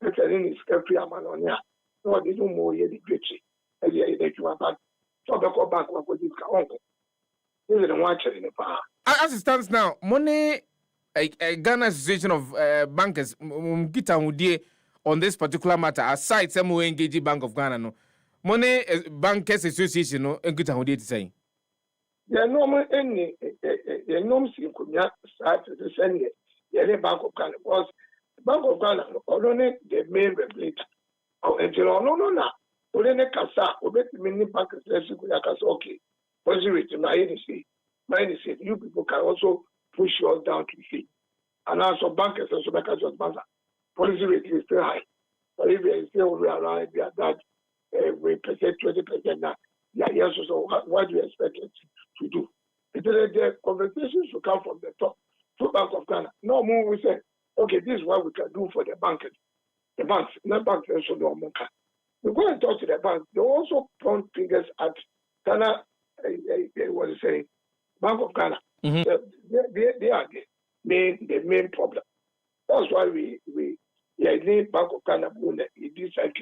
in his country, Amanonia, no, they do more yet the great. As it stands now, money Ghana Association of Bankers on this particular matter, aside some way engaging Bank of Ghana, no money Bankers Association no to say. The normal any norms in Kunya start to send the Bank of Ghana was Bank of Ghana only the main regulator. No. Olene kasa obeti many bankers okay. Policy rate say you people can also push yours down to see. And also bankers also bankers of banks. Policy rate is still high. But if you still around that we percent 20% now, yes, so what do you expect it to do? The conversations should come from the top. To Bank of Ghana. No more we say, okay, this is what we can do for the bankers. The banks, not banks also do more. We go and talk to the bank. They also point fingers at Ghana, what you say, Bank of Ghana. They are the main problem. That's why we need Bank of Ghana in this side.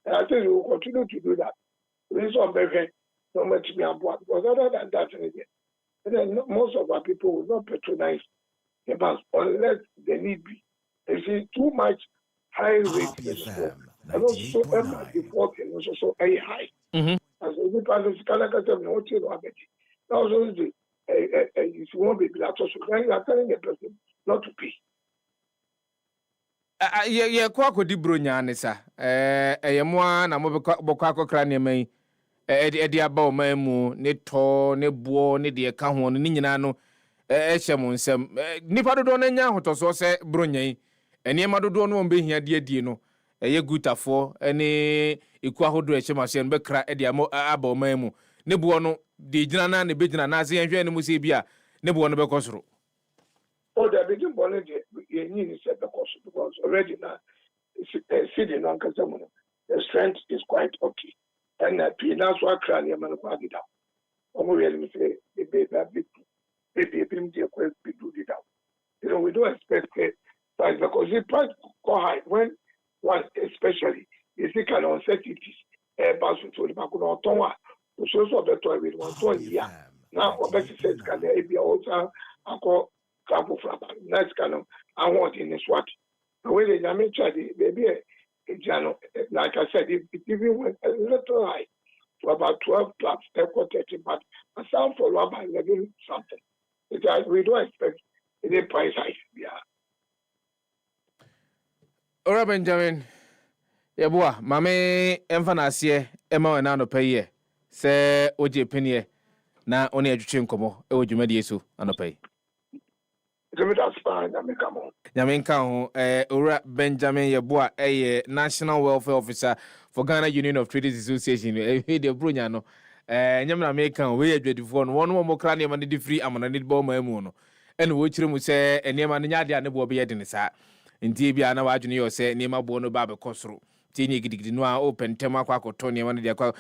And I think we will continue to do that. We don't so much be on board. Because other than that, then most of our people will not patronize the banks unless they need be. They see too much high rate. And also, default is also very high. As a new person, you cannot get them. Also, if you won't be glad, then you are telling the person not to pay. Ye kwa ko di bro nyaane sa moa na mo bokwa akokra ne mai edi aba o man mu ne to ne bo ne de ka ho no ni nyina no ehye mo nsem nipa dodo na nya hotoso se bro nyan ene ma dodo no mbe hia de adie no eye gutafo ene eku ahodo ehye ma se no be kra edi aba o man mu ne bo no de gyina na ne be gyina na se yenhwe ne mu se bia ne bo no be kosoro. Oh, the begin bonnet, you need to set the cost because already now, city non Casamono, the strength is quite okay. And that's why cranium and party down. Or really say, the baby, do it down. You know, we don't expect price because the price go high when one, especially, you see kind of uncertainties, bounce to the back of Tonga, so better with 1 year. Now, what better says can there be also a Campo Flapa, nice kind of I want in this what. The way they may try the baby, like I said, it even went a little high to about 12 plus, equal 30, but a sound for by 11 something. We don't expect any price hike. Yeah. Ora Benjamin, boy, Mame Enfanasier, Emma and Anno Paye, say Oji Penny, na only a chinkomo, Oji Mediesu, and pay. Yaminka Ora Benjamin Yeboah, National Welfare Officer for Ghana Union of Traders Association, the Brunyano, Yamna American, we had the phone, one more cranium and the free Amanid Bomamuno, and which room would say, and Yamania and the Bobby in his hat. In Tibia, now I junior say, Nima Bono Baba Cosro, Tini Gidinoa open, Temaquaco, Tony, one of their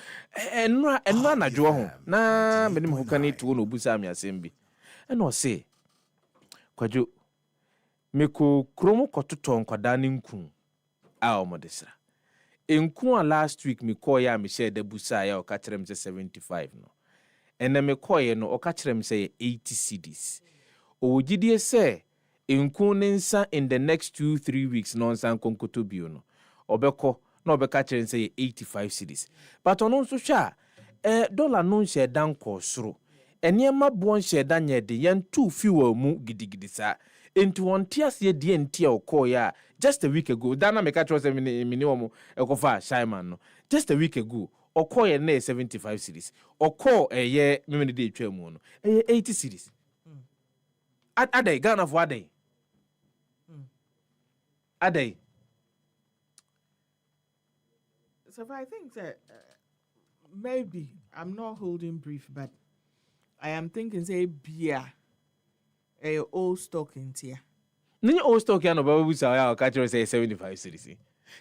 and run a draw. Na, Madame who can eat to Busamia Simbi. And no say. Kwadwo meko kromo kototo nkwada ne nku a omodesra enku a last week me call ya me share the busa ya o ka kire me 75 no ena me call ye no o ka kire me say 80 cedis o gidie say enku ne nsa in the next 2-3 weeks no nsa konkoto bio no obekọ na obeka kire say 85 cedis but ono nso hwa dollar no share dan ko soro Eniema bon sheda nyede yen too few mu gidigidi sa into one tias ye die ntia okoya just a week ago dana meka trust minimum ekofa Shaiman no just a week ago okoya na 75 series oko eye memene de twa mu no 80 series adai Ghana for adai adai. So I think that maybe I'm not holding brief, but I am thinking, say, beer, a old stock in here. Nini old stock ya no babu sa ya catch say 75 series.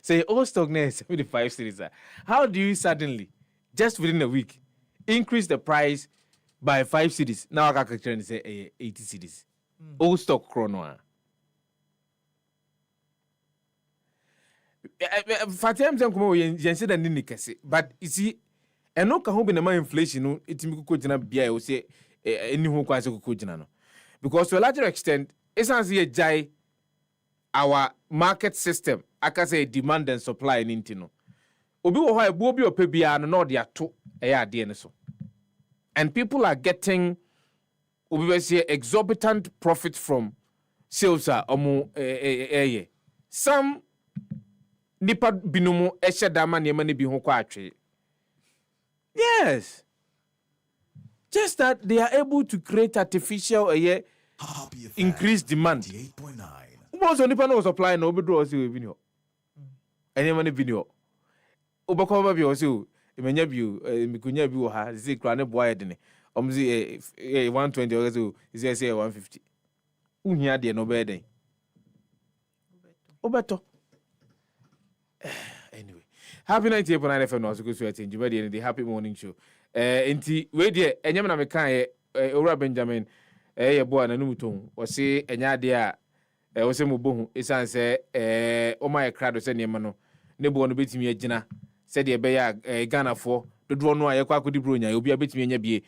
Say old stock na 75 series. How do you suddenly, just within a week, increase the price by 5 series? Now I can say 80 series. Old stock chrono. Fatem zankumo yense da nini kese, but you see. Eno ka ho be na ma inflation no etimi kokogina bia e say eni ho kwa se kokogina no because to a larger extent essence ye jai our market system aka say demand and supply in no obi wo ho e bo obi opa bia no na ode ato e ade ne so and people are getting obi we say exorbitant profit from sales omo some nipa binumu e sheda ma ne ma ne bi ho kwa atwe. Yes. Just that they are able to create artificial increased demand. 98.9. Also, nipa no supply no be draw see video. Any money video. Obako ba bi o see emenya bi mikunya bi wo ha see kra ne boy de ne. Omzi 120 o see is say 150. Uhia de no be den. Obeto. Anyway. Happy 98.9 FM no so go so attend you the happy morning show. Enti we de enyem na me kan Owura Benjamin ye boa na numuton o se enya de a o se mobohu isan se o my crowd se ne no ne bo no betimi agina se de be ya Ghana fo dodo no aye kwa akodi bronya obi a betimi anya bie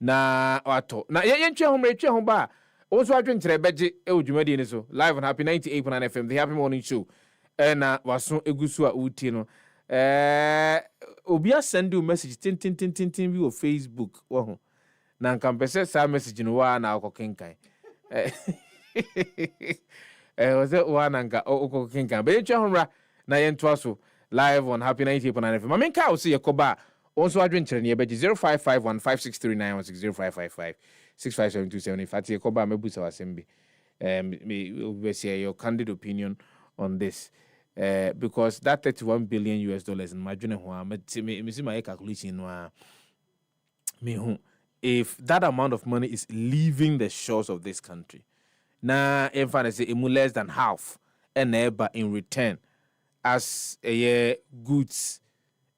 na wato na ye ntwe ho ba o so adwenkyere beje odwumadi ne so live on Happy 98.9 FM the happy morning show na waso egusu a uti no Obia send you message tin bi o Facebook wo ho na nka mpese sa message no wa na akokenkan Was it one anka o kinka be twa na yentwa so live on Happy 98.9 FM. Mamen ka o se yakoba onso adwenkyere ne be 0551563916 0555657270 fati yakoba mebusa wasembi we say your candid opinion on this because that $31 billion in madwene ho me see my calculation no me if that amount of money is leaving the shores of this country na in fact say less than half and ever in return as a goods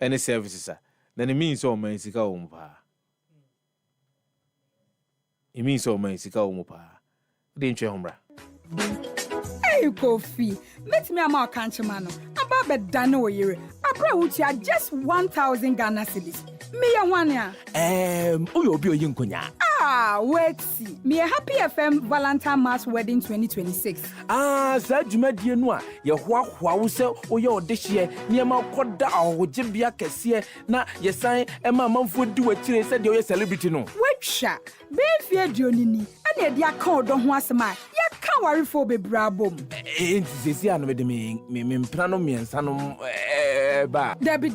and services then it means so man sika umpa it means so man sika umpa didn't you homra hey Kofi let me ama kanche mano aba be dane oyere abra wuchi just 1,000 Ghana cedis me ya wan ya uyo obi oyi nkonya wait see me Happy FM Valentine Mass Wedding 2026 sa dwumadie no a ye hoahoa wo se oye odehye niema koda ahoje bia kese na ye san ema manfo di wakire se de oye celebrity no wetwa be fie duonini ane e dia ka odo ho asema ya ka warefo bebrabom sesi ano de me mpra no miensa no ba Debi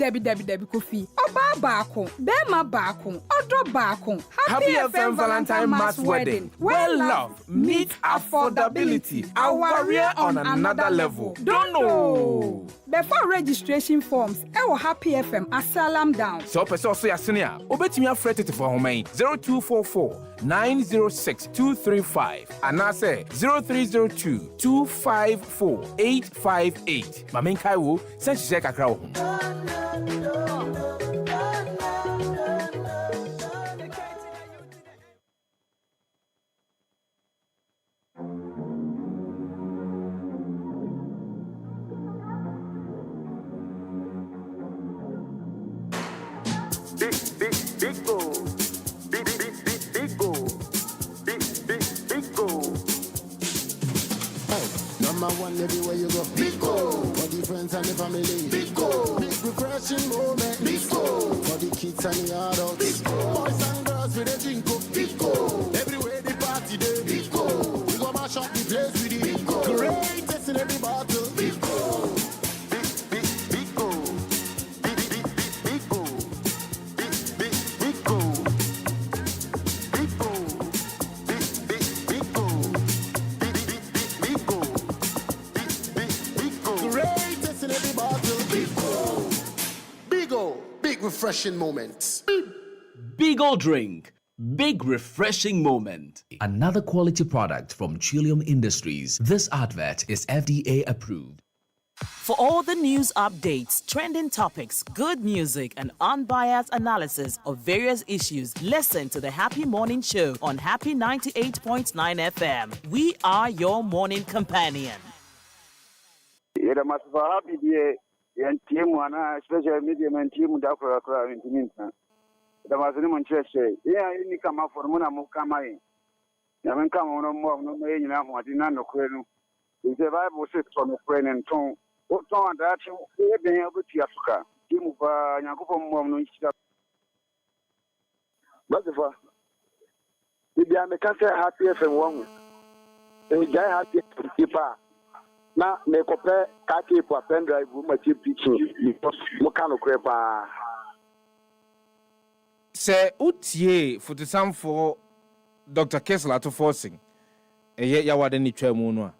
Kofi oba baako bema baako odo baako Happy FM Valentine Mass Wedding well love meet affordability our warrior on another level don't know before registration forms ewo Happy FM asalam down so person so yasene a obetimi afrete for homan 0244 906 235 and I say 0302 254 858 Mamen Kaiwo send she kakra wo Big go. Number one everywhere you go. Big go. For the friends and the family. Big go. Big refreshing moment. Big go. For the kids and the adults. Big go. Boys and girls with a drink up. Big go. Everywhere the party day. Big go. We go mash up the place with it. Big go. Greatest in every battle. Big go. Refreshing moments. Beagle drink. Big refreshing moment. Another quality product from Trillium Industries. This advert is FDA approved. For all the news updates, trending topics, good music, and unbiased analysis of various issues, listen to the Happy Morning Show on Happy 98.9 FM. We are your morning companion. Yan team wana special media man team da kura intiminta da mazuni mun chese ya ni kama formuna mu kama yi ya men kama no mo no me nyina ho adi na no kwenu ise bible sit from kwenu ton o ton da chi e ben ya buti asuka team ba nyakopo mo no nchira bazifa bibia me ka say Happy FM won e jai Happy keeper na mekope kake po pendrive ma chip pitching mo kanu krepa se utie for Dr. Kessler to forcing ya wade ni twemu no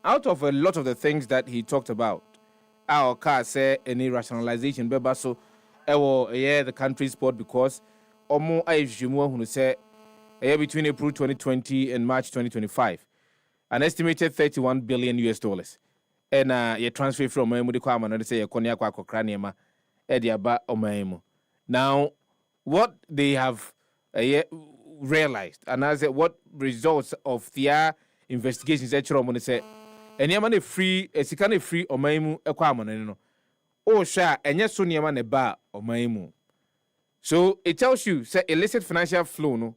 out of a lot of the things that he talked about our car say any rationalization beba so the country sport because omo ayhwemu ahunu say between April 2020 and March 2025 an estimated $31 billion and your transfer from Mamudi Kwama and say a Konya Kwakranema Ediaba Omaimo. Now, what they have realized, and as what results of their investigations, actually, say, and Yamane free, a Sikane free Omaimu Equaman, oh, sha, and yes, soon Yamane Ba Omaimu. So it tells you, say, illicit financial flow, no,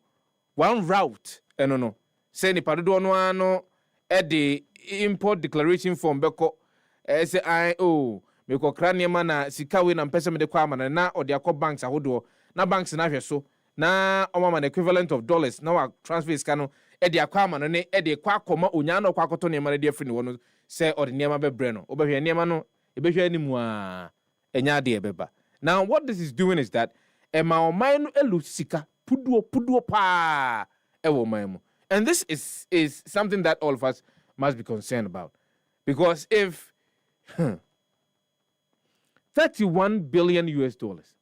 one route, and no, say, ni Paduano, no. The import declaration form beko say me ko kraniema na sika we na mpese me de kwa mana na odi akọ banks ahodo na banks na hwe so na omama the equivalent of dollars na wa transfer sika no e de akwa ama no ne e de kwa akoma onya no kwa akoto ne ma de afri ne wono se o de ne ma bebre no obehwe ne ma no e behwe animu a enya de beba. Now what this is doing is that ema oman no elu sika puduo pa e wo man mu. And this is something that all of us must be concerned about, because if 31 billion US dollars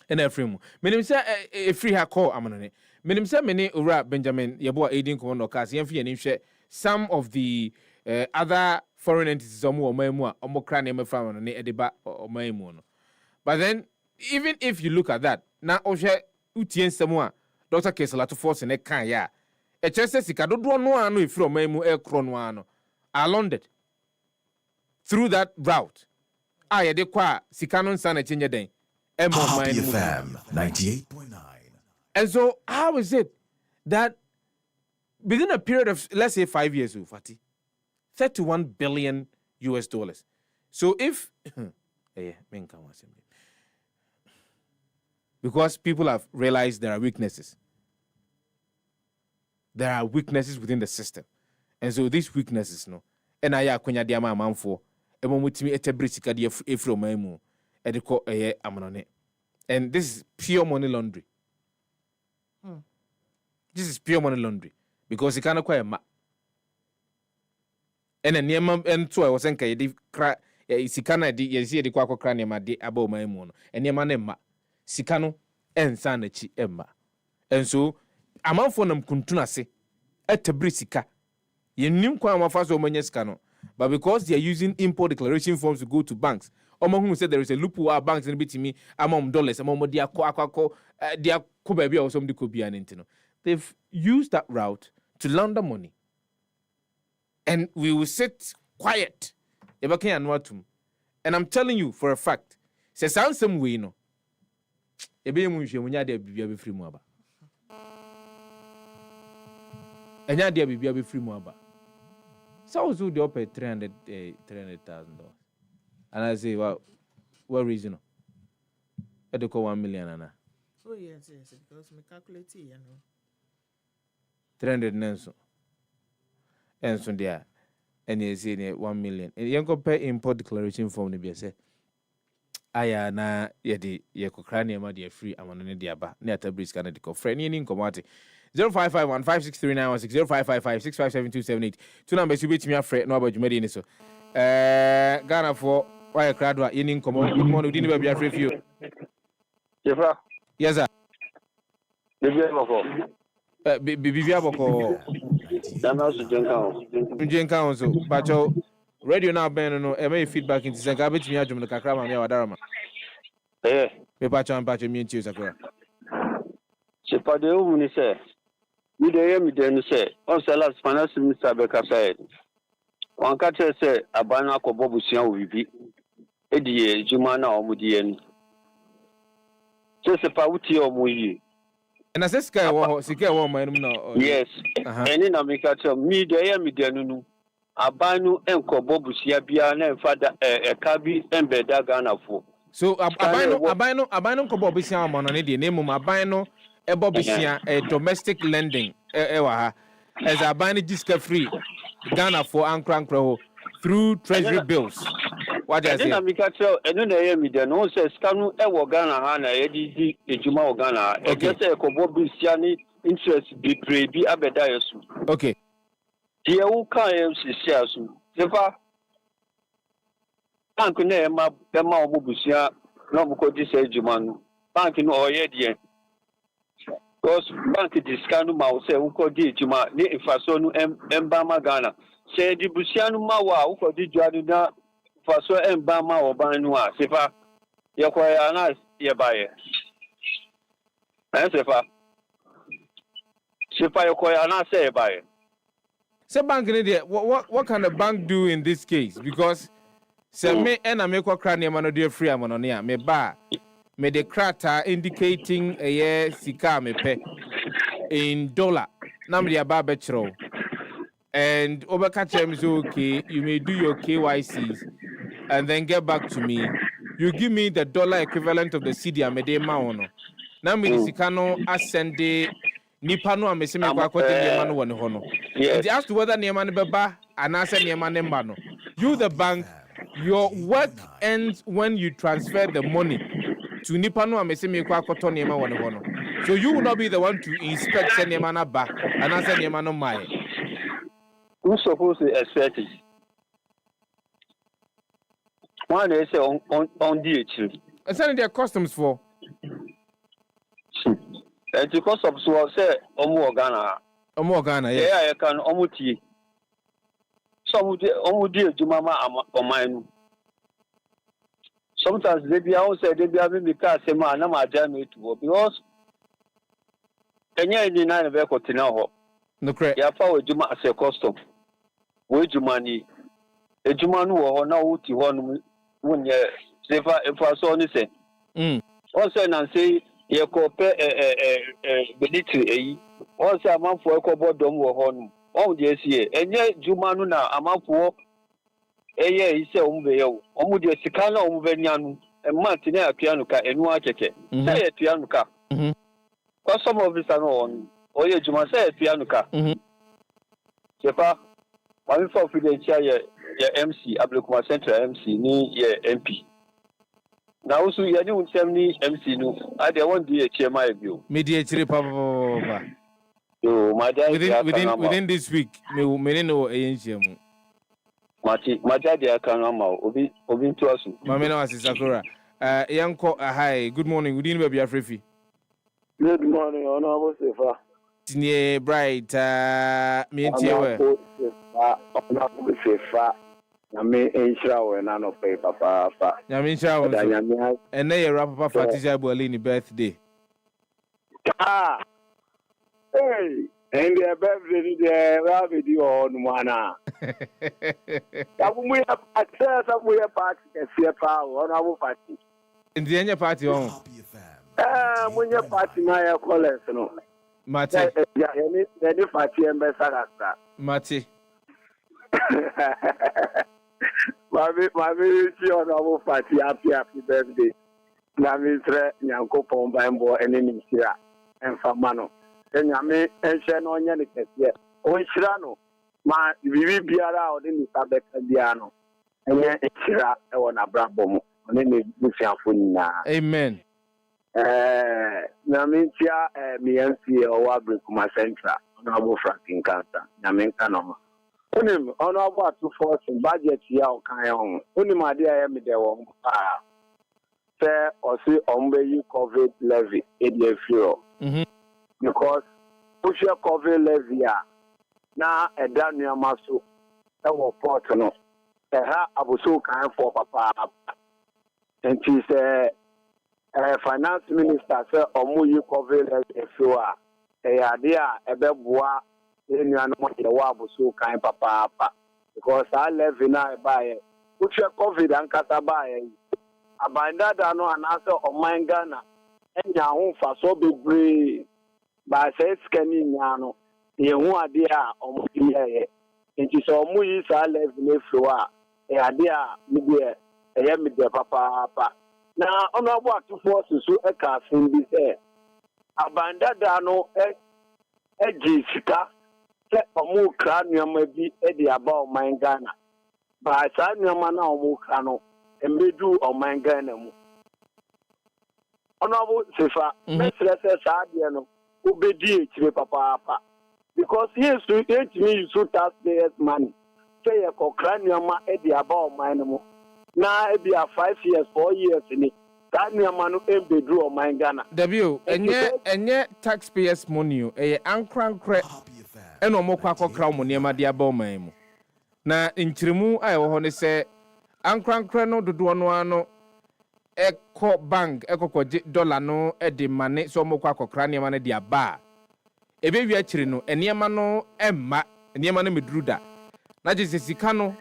in every month. Menim say a free ha call amanone. Menim say many ura Benjamin yebo aiding ko no case yemfi anim hwe some of the other foreign entities omo omamu a omo kra na emfa amanone edeba omamu no. But then even if you look at that, na ohwe utien nsemu a Dr. Kesela to force ne kan ya. E chese sika dodo no anu efiri omamu e kro no anu along it through that route. Ah, de kwa sika no nsa na chenye den. Happy FM 98.9. And so how is it that within a period of, let's say, 5 years, Fati, 31 billion US dollars. So if because people have realized there are weaknesses. There are weaknesses within the system. And so these weaknesses, no, and I akwenya dia ma manfo emomutimi etebrisika dia efro maimu ediko amanone. And this is pure money laundry. This is pure money laundry because it cannot quite ma. And then niema ento I was saying yedi kra sikana di yesi yedi kwa kra niema di aba maimu no. And niema ne ma sikano ensa na chi emma. And so amanfo nam kuntuna se etebrisika yenim kwa amafaso omenye sikano. But because they are using import declaration forms to go to banks, who said there is a loophole at banks in between among dollars, among dia baby or somebody could be an intino. They've used that route to launder money. And we will sit quiet. And I'm telling you for a fact, says some way no. Ebe munya de bibia be free muaba. Enya de bibia be free muaba. So I was do up at $300,000. And I say, well, what reason? I do call 1 million. Anna. Oh, yes, because me calculate, you know. 300 Nelson. And so there. And you say 1 million. And you compare import declaration form to be say, Aya na yedi yekokrani ama de free amanone de aba na atabris kana de ko friend yin komati 0551563916 0555657278 two numbers you bet me afre no abadwumade ni so Ghana for why Kwadwo yin komo good morning udi ni ba bia free fio Sefah. Yes sir Bibia boko bibia boko dana su jenka on so bacho radio now ben no e may feedback into senka betimi adwum no kakra ma me wadarama me bacho me ntiu sakra Sefah de o ni se mi de yemi de no se on se last finance minister be ka say on ka tell say abana akobo busia o bibi edi juma na o mudi en so Sefah wuti o mu yi na se sika wo man no yes eni na mi ka tell mi de yemi de no abanu enkobo busia bia na fada ekabi embeda Ghana fo so abanu enkobo busia mo no ne de name mu abanu ebo busia domestic lending wa ha as abanu diska free Ghana for ankra ho through treasury bills what I say na mi ka tell enu na ye mi de no se skanu wo Ghana ha na ye di ejuma wo Ghana e se enkobo busia ni interest bi prebi abeda yesu okay die wo kan MCC asu Sefah bank na ema obubusia na obuko di se ejuma no bank no oye die because bank discount ma o se uko di ejuma ni infaso no emba ma Ghana se di busia no ma wa uko di juadu na faso emba ma oban no a Sefah ye ko ya na ye baye Sefah ye ko ya na se ye baye. Say bank in there. What can the bank do in this case? Because say me and I make what cry near man do free amononia me ba me the crata indicating a year sika me pay in dollar. Now me the aba betro. And over catch them is okay. You may do your KYCs and then get back to me. You give me the dollar equivalent of the CD I made a maono. Now me the sika no ascend nipa no amese me kwa kote niema no woni ho no. It as to whether niema no beba anase niema no mba no. You the bank, your work ends when you transfer the money to nipa no amese me kwa koto niema woni ho no. So you will not be the one to inspect say niema na ba anase niema no mai. Who's supposed to expect it? One is on DH. And send their customs for. And the customs was say Omo Ghana, yeah, I can omuti. Some omudi Jumama Omanu. Sometimes they be outside, they be having the car, say, man, I'm a jammy to work because Kenya in the 9 of Ecotina. No correct. Ya fa Juma as a custom. We Jumani. A Jumanu or now Uti one when you if I saw anything. Also, and say, you compare a also a month for a couple dom or home. Oh, yes, yeah. And yet, Jumanuna, a month for a year, he said, Omudia Sicana, Umvenian, and Martina Pianuka, and Watcheke. Say a Pianuka. Because some of us are on. Oh, yeah, Juma say Pianuka. Sepa, one for Fidentia, MC, Ablukuma Central MC, ni MP. Now, also, you don't tell me MC no. I don't want to hear my view. Mediate Papa. Within this week, me know ANCM. My daddy, I can Obi to us. Mamma Sakura. Yanko, hi, good morning. We didn't be a free. Good morning, Honorable Sefah. Senior Bright, me and Honorable Sefah. I mean, in none of paper, Papa. I mean, and they wrap up for Tisha Bolini birthday. Ah, hey, and their birthday, the rabbit you on one. We have access, we have party, and see a power on our party. In the end, party on. When your party, my colors, no. Mate, any party and Bessarasta. Mate. My honorable party, happy birthday. Namisre, Yanko Pomba and Bo, and in here, and Famano. And Yame, and Shannon Yannick, yet. Oh, Shirano, my Vivi Biara, or in the Diano, and then Shira, on a Brabom, and then the Amen. Namintia, me and see or Wabrikuma Central, honorable Franklin Cancer, Namin Canoma. Unim honorable to force budget yao kayon. Unim idea me de won say or see you COVID levy because push your COVID levy na e dan nuama so e wo port no e ha abuso kan for papa and she say finance minister say you COVID levy e idea e be boa in your so kind papa because I live in a buy which are COVID and Katabai. A binder no an answer on my Ghana and your home for so big brave by says scanning yano. The one idea on here. It is all movies I live in a floor. A idea, media, a media papa. Now, on our what to force so a cast in this air. A binder no a Jessica. Omu cranium may be Eddie about my Ghana. But I said, no man, Omu Crano, and we do on my Ghana. Honorable Sefah, let's say, Sadiano, who be DH, Papa. Because he is to 8 million taxpayers' money. Say a cranium Eddie about my name. Now it be a 5 years, 4 years in it. Cranium man who be drew on my Ghana. W, and yet taxpayers' money, a uncrank. Eno mo kwa kokra mo niema dia ba oman mu na nchirimu ayo ho ne se ankrankra no dodo no ano eko bank ekokoje dollar no de mane so mo kwa kokra niema na dia ba ebe wi achiri no niema no emma niema no medruda na je sika no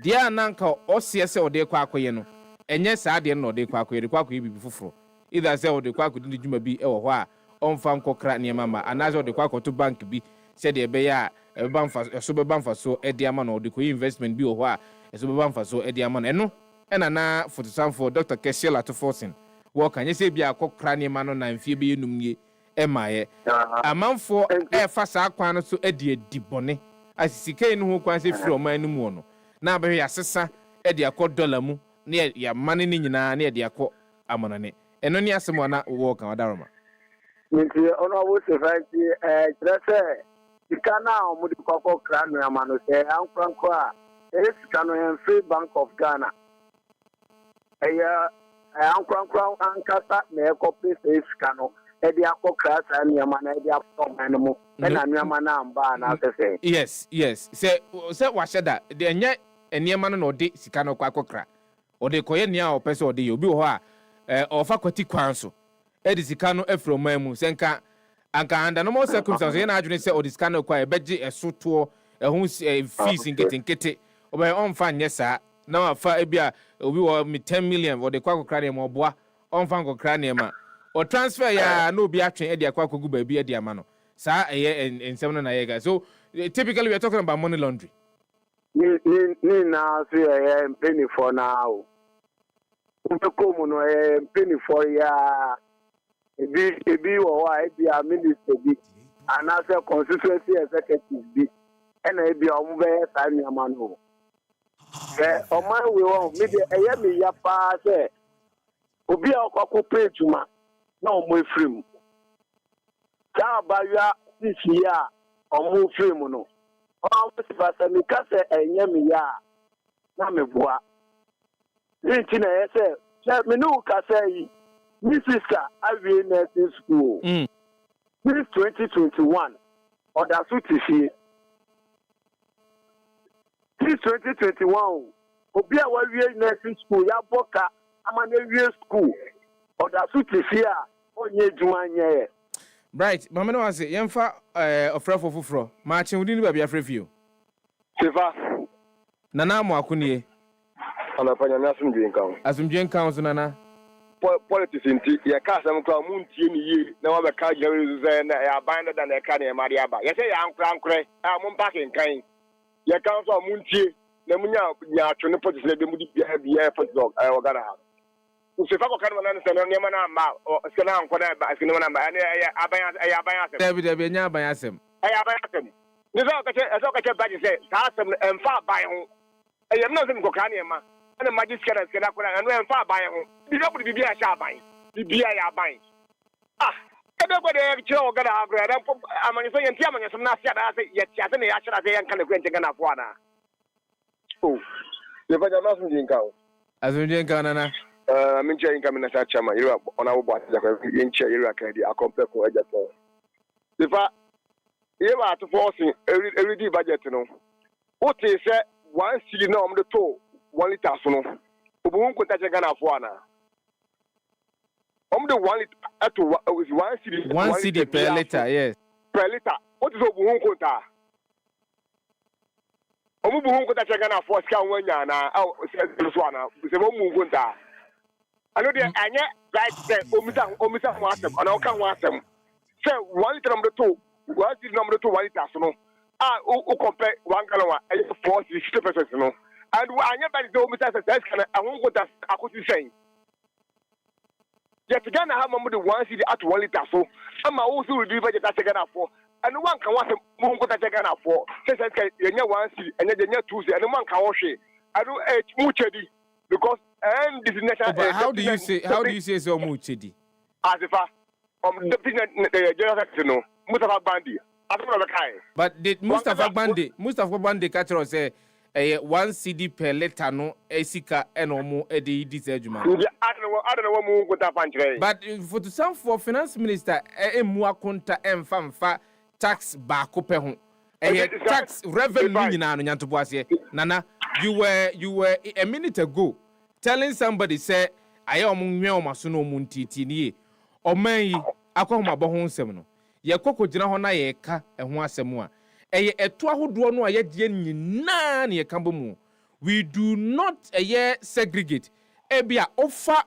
dia nanka ose se ode kwa akoye no enye saa de no ode kwa akoye kwa akoye bibi foforo either se ode kwa akoye djuma bi ewo ho a onfa nkokra niema ma anaze ode kwa akoto bank bi said the beya a banfa so be banfa so ediaman or the investment bi o ho a so be banfa so ediaman eno ena na for Dr. Keshela to forcing wo kan ye se bia akokra ne ma no na mfie be enum ye emaye amanfo fa saa kwan no so edi bone asisikai no ho kwan se firi oman no mu no na abehwe asesa edi akọ dollar mu na ya mane ni nyina na edi akọ amonane eno ni asemo na wo kan wadaroma nti ono wo se fanti trese sikana omu di kwakọ kranu ya manu se ankranko a sikano en Free Bank of Ghana ankranko ankasa na ekope se sikano edi akọ krasa ni ya mana edi akọ manu mu na nneema na amba na sese yes se washeda de enye nneema no odi sikano kwa akokra odi koye nia opese odi obi ho a ofa kwati kwan so edi sikano efro mamu senka anka anda no mo circumstances ye na adwene se odi sikano kwa ebeji esoto ehun fees nkete obe onfa nyesa na wafa ebia obi wo 10 million odi kwa akokra ne mo boa onfa akokra ne ma o transfer ya no obi atwen edi akwa akogu ba bi edi ama no sa ensem no na ye guys. So typically we are talking about money laundering. Ni na so ye penny for now. Ubekomu no penny for ya ebi wo wa ebi a minister bi anase constituency executive bi ena ebi o mo be sa ni ama no. O man we won me de eye me ya pa se obi a okoko pejuma na o mo efrim. Ka ba ya this year omu frame no o se mi ka se enye mi ya na me boa nti na yese me no ka se yi mi sister awie nursing school this 2021 order so tifi this 2021 obi a wawie nursing school ya boka amana wie school order so tifi a onye djuma nye. Right, mama no ase yemfa ofrefo foforo ma achen wudi ni ba bia frefio Sefa nana mo akonie ana panya na asumdwen kan so nana politics nti ye ka asem kwa mu ntie ni ye na wa be ka gere ze na ya ban da na ka na ma dia ba ye se ya ankra a mu parking kan ye kan so mu ntie na mu nya atwene politics na be mu di bia politics ogara ha Sefa ko kan na se no ne ma na ma se na anko na ba se no na ma ya aban asem David nya aban asem aban asem ni so ka che baji se ka asem emfa aban ho ye no se ko kan ne ma ana magic skeda ko na no emfa aban ho bi do bi bia sha aban bia ya aban ebe ko de che o gada agro da amani so yenti amani so na sia da se ye tia se ne ya chira se yan kan ko ntenga na fo ana le ba jama sun din kawo azunjen kan nana min che inka min sa chama ira ona wo ba ta ko yin che ira ka di akompe ko eja to Sefa ye ba to forcing every di budget no o te se 1 cedi na omdo to 1 liter so no obuhun ko ta che Ghana fo ana omdo 1 liter at 1 cedi 1 cedi per liter, yes per liter o te so obuhun ko ta obuhun ko ta che Ghana fo ska wanya na se so ana se mo mu ko ta ano de anye right there omisa ho asem ana o kan ho asem say 1 liter number 2 1 cedi number 2 1 liter so no o compare 1 gallon wa 460% no and anye by the omisa say that's kana ahun go ta akoti sen yet Ghana ha mamu de 1 cedi at 1 liter so ama wo so reduce budget at Ghana for and one kan wasem mo go ta Ghana for say yenye 1 cedi yenye 2 cedi and one kan wo hwe adu mu chedi because and this national how do you say so much Asifa deputy general secretary no Mustafa Bandi asema be kai but did Mustafa Bandi catch us say 1 cedi per liter no esika eno mu e dey this adwuma I don't know what mu kunta panchire but for to some for finance minister emu akonta emfa tax ba ko pe ho tax revenue nyina no nyantobo ase nana you were a minute ago telling somebody say aye omunwe omaso no muntiti nie oman yi akohoma bo ho nsem no ye kokogina ho na ye ka eho asem a eye eto ahodo no aye die nyina na ye ka bomu we do not segregate ebia ofa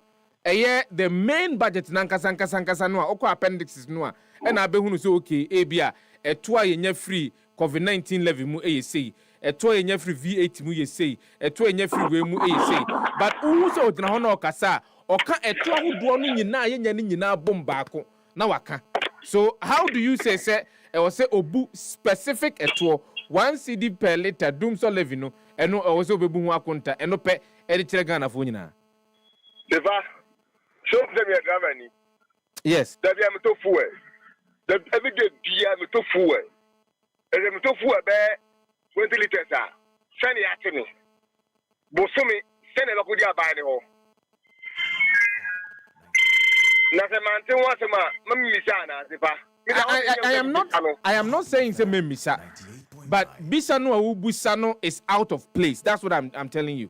the main budget na nkasa no a okọ appendixes no a na abehunu so okay ebia eto aye nya free COVID-19 levy mu sei eto enya free V8 mu yesei eto enya free we mu yesei but who so odina ho na okasa oka eto ahodo no nyina ye nya ni nyina bom baako na waka So how do you say or say obu specific eto 1 cedi per liter dum so levi no eno o so bebu hu akonta eno pe e de kire Ghana fo nyina. Deva show them your driver ni. Yes. That am to fuel. The every day bia me to fuel. E me to fuel be 20 liters ah. Send ya tini. Bosumi send e lo ko dia buy ni ho. Na se mante wa se ma misa na Deva. I am not saying say me misa. But Bisano or Busano is out of place. That's what I'm telling you.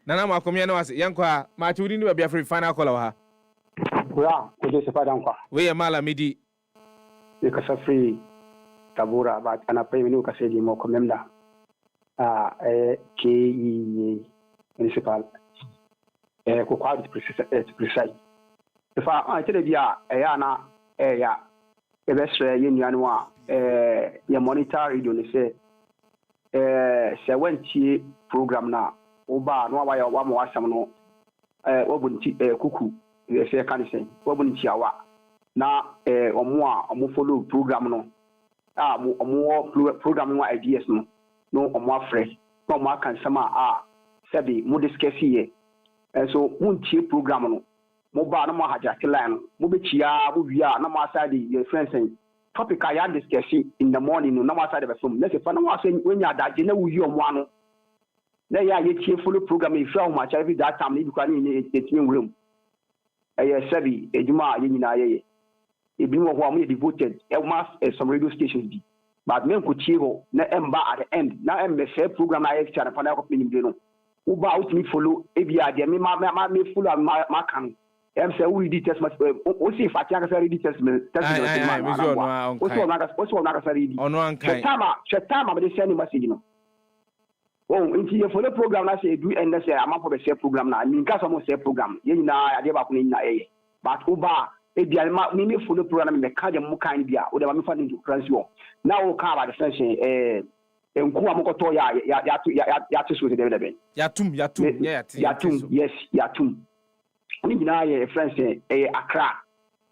Nana Makomia no as Yankwa, Maturi will be a free final call. Ha. Kwadwo Sefah-Danquah. We are Malamidi. You can free Tabura, but an appointment you can say more commenda. KE municipal. Kwadwo precise. If I tell you, Ayana, Ebesre Yenuanwa, your monitor radio, say, Sewenty program now. Oba no wa ya wa mo asam no obunti kuku say kan say obunti awa na omo follow program no omo program no ideas no omo afre no omo kan sama sabi mo discuss here so munti program no mo ba no mo haja line mo be chia mo wia na mo aside your friends and topic I had discuss in the morning no na mo aside be from let's say fa na mo say when ya daje na wuyi omo ano na ya ye follow program if you much every that time you can in a room sabi ejuma ye nyina ye e bi mo ho am devoted some radio stations bi but men ko chiho na emba at the end na embe share program na ye chana pa na ko pini bi no uba out me follow e bi ade me follow ma kan say we read test o see fa tia ka say read test o so na ka read ono an kan chetama be send message no. Oh, into your follow program, I say, do and say, I'm up for the share program now. I mean, because I'm on share program. You know, I gave up in a but Oba, if the Alma, me follow program in the Kaja Muka India, or the Mamifan to transfer. Now, Kaba, the French, and Kuamokotoya, Yatus with the David. Yatum, yes, Yatum. I mean, a French, Accra,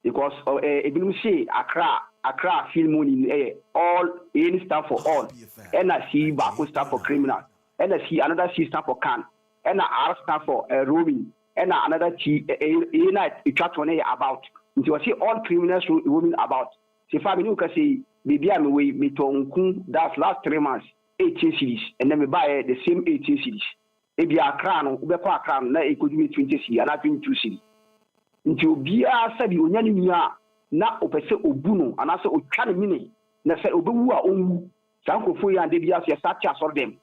because if you say Accra, film money, all, any stand for all, and I see Baku stand for criminal. And I see another C stand for can, and R stand for roaming, and another T a chat on about. You see all criminals roaming about. If I can say, maybe I'm away, me to that's last 3 months, 18 cities, and then we buy the same 18 cities. Maybe a crown, Ubeka crown, now it could be 20 cities, and I've been 2 cities. Until Bia said, you na opese obuno, and I say, Ochan mini, na say, Obu own Sanko Fuya and Debias, your Sacha for them.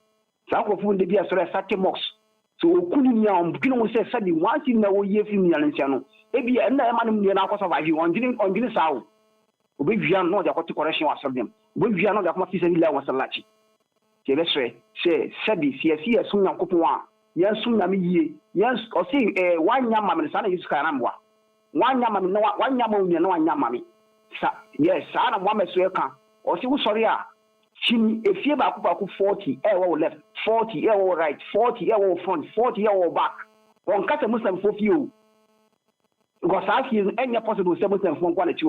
Sanko Fu and Debias, Sacha Mox. So Okunia, Bino says, Sadi, once in the way, Fiano, maybe a man in our survive you on Guinness Sound. We are not the correction was of them. We are not the Mafisa was a lachi. Say, Sadi, see a soon Kupua, yes, soon Ami, yes, or see one yaman, son is Karamba. One yaman, no one yaman, no one yamami. Yes, son of one Messueka, or she was sorry. If you back 40 hour left, 40 hour right, 40 hour front, 40 hour back. One cut a Muslim for few. Because I see any possible 7 from quality.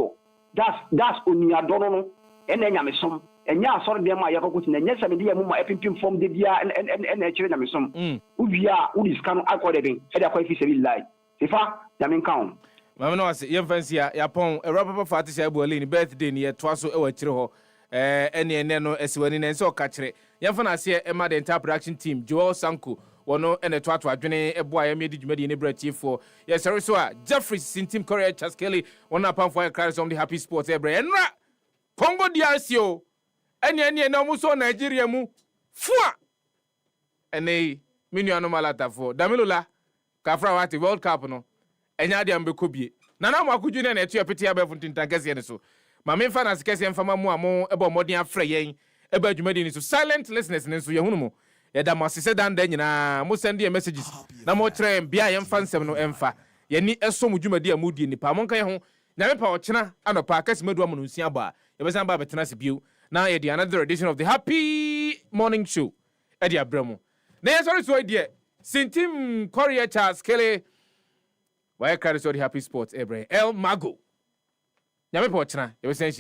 That's only a dono, and then I'm some. And ya sorry, dear my Yakutin, and yes, I'm dear Mumma Epim from the Bia and a children. Some. We are who is come according, and a quite fishery lie. If I, Yamin count. Mamma, I say, young fancy, Yapon, a rubber party, Sabuelin, birthday near Twasso or Chiro. Any no as when in so catch it. Yafana see Emma the entire production team, Joel Sanku, Wono and a twatwa, Johnny, a boy, I made it in a bread for. Yes, sir, so Jeffrey, Sintim Korea, Chaskeli, one upon fire cars on the happy sports every and Congo Diasio, any no muso Nigeria mu, Fua and a miniano malata for Damilula, Kafrawati World Cup no, and Yadiam Becubi. Nana Makujun and Etiopia Befuntin Tagasian so. My main fan as Cassie and Fama Mo about modern Frey, about you made into silent listeners and so Yahumo. Yada must sit down then, must send you messages. No more train, BIM fan 7 no emfa. Yenny a so much dear moody in the Pamonka home. Never power china and a parkas made woman in Siamba. It was about Betanasi View. Now, Eddie, another edition of the Happy Morning Show. Eddie Abramo. Nay, sorry, so dear. Sintim Korea Charles Kelly. Why carry so the happy sports, Ebre? El Mago. Yame Pochna, you were saying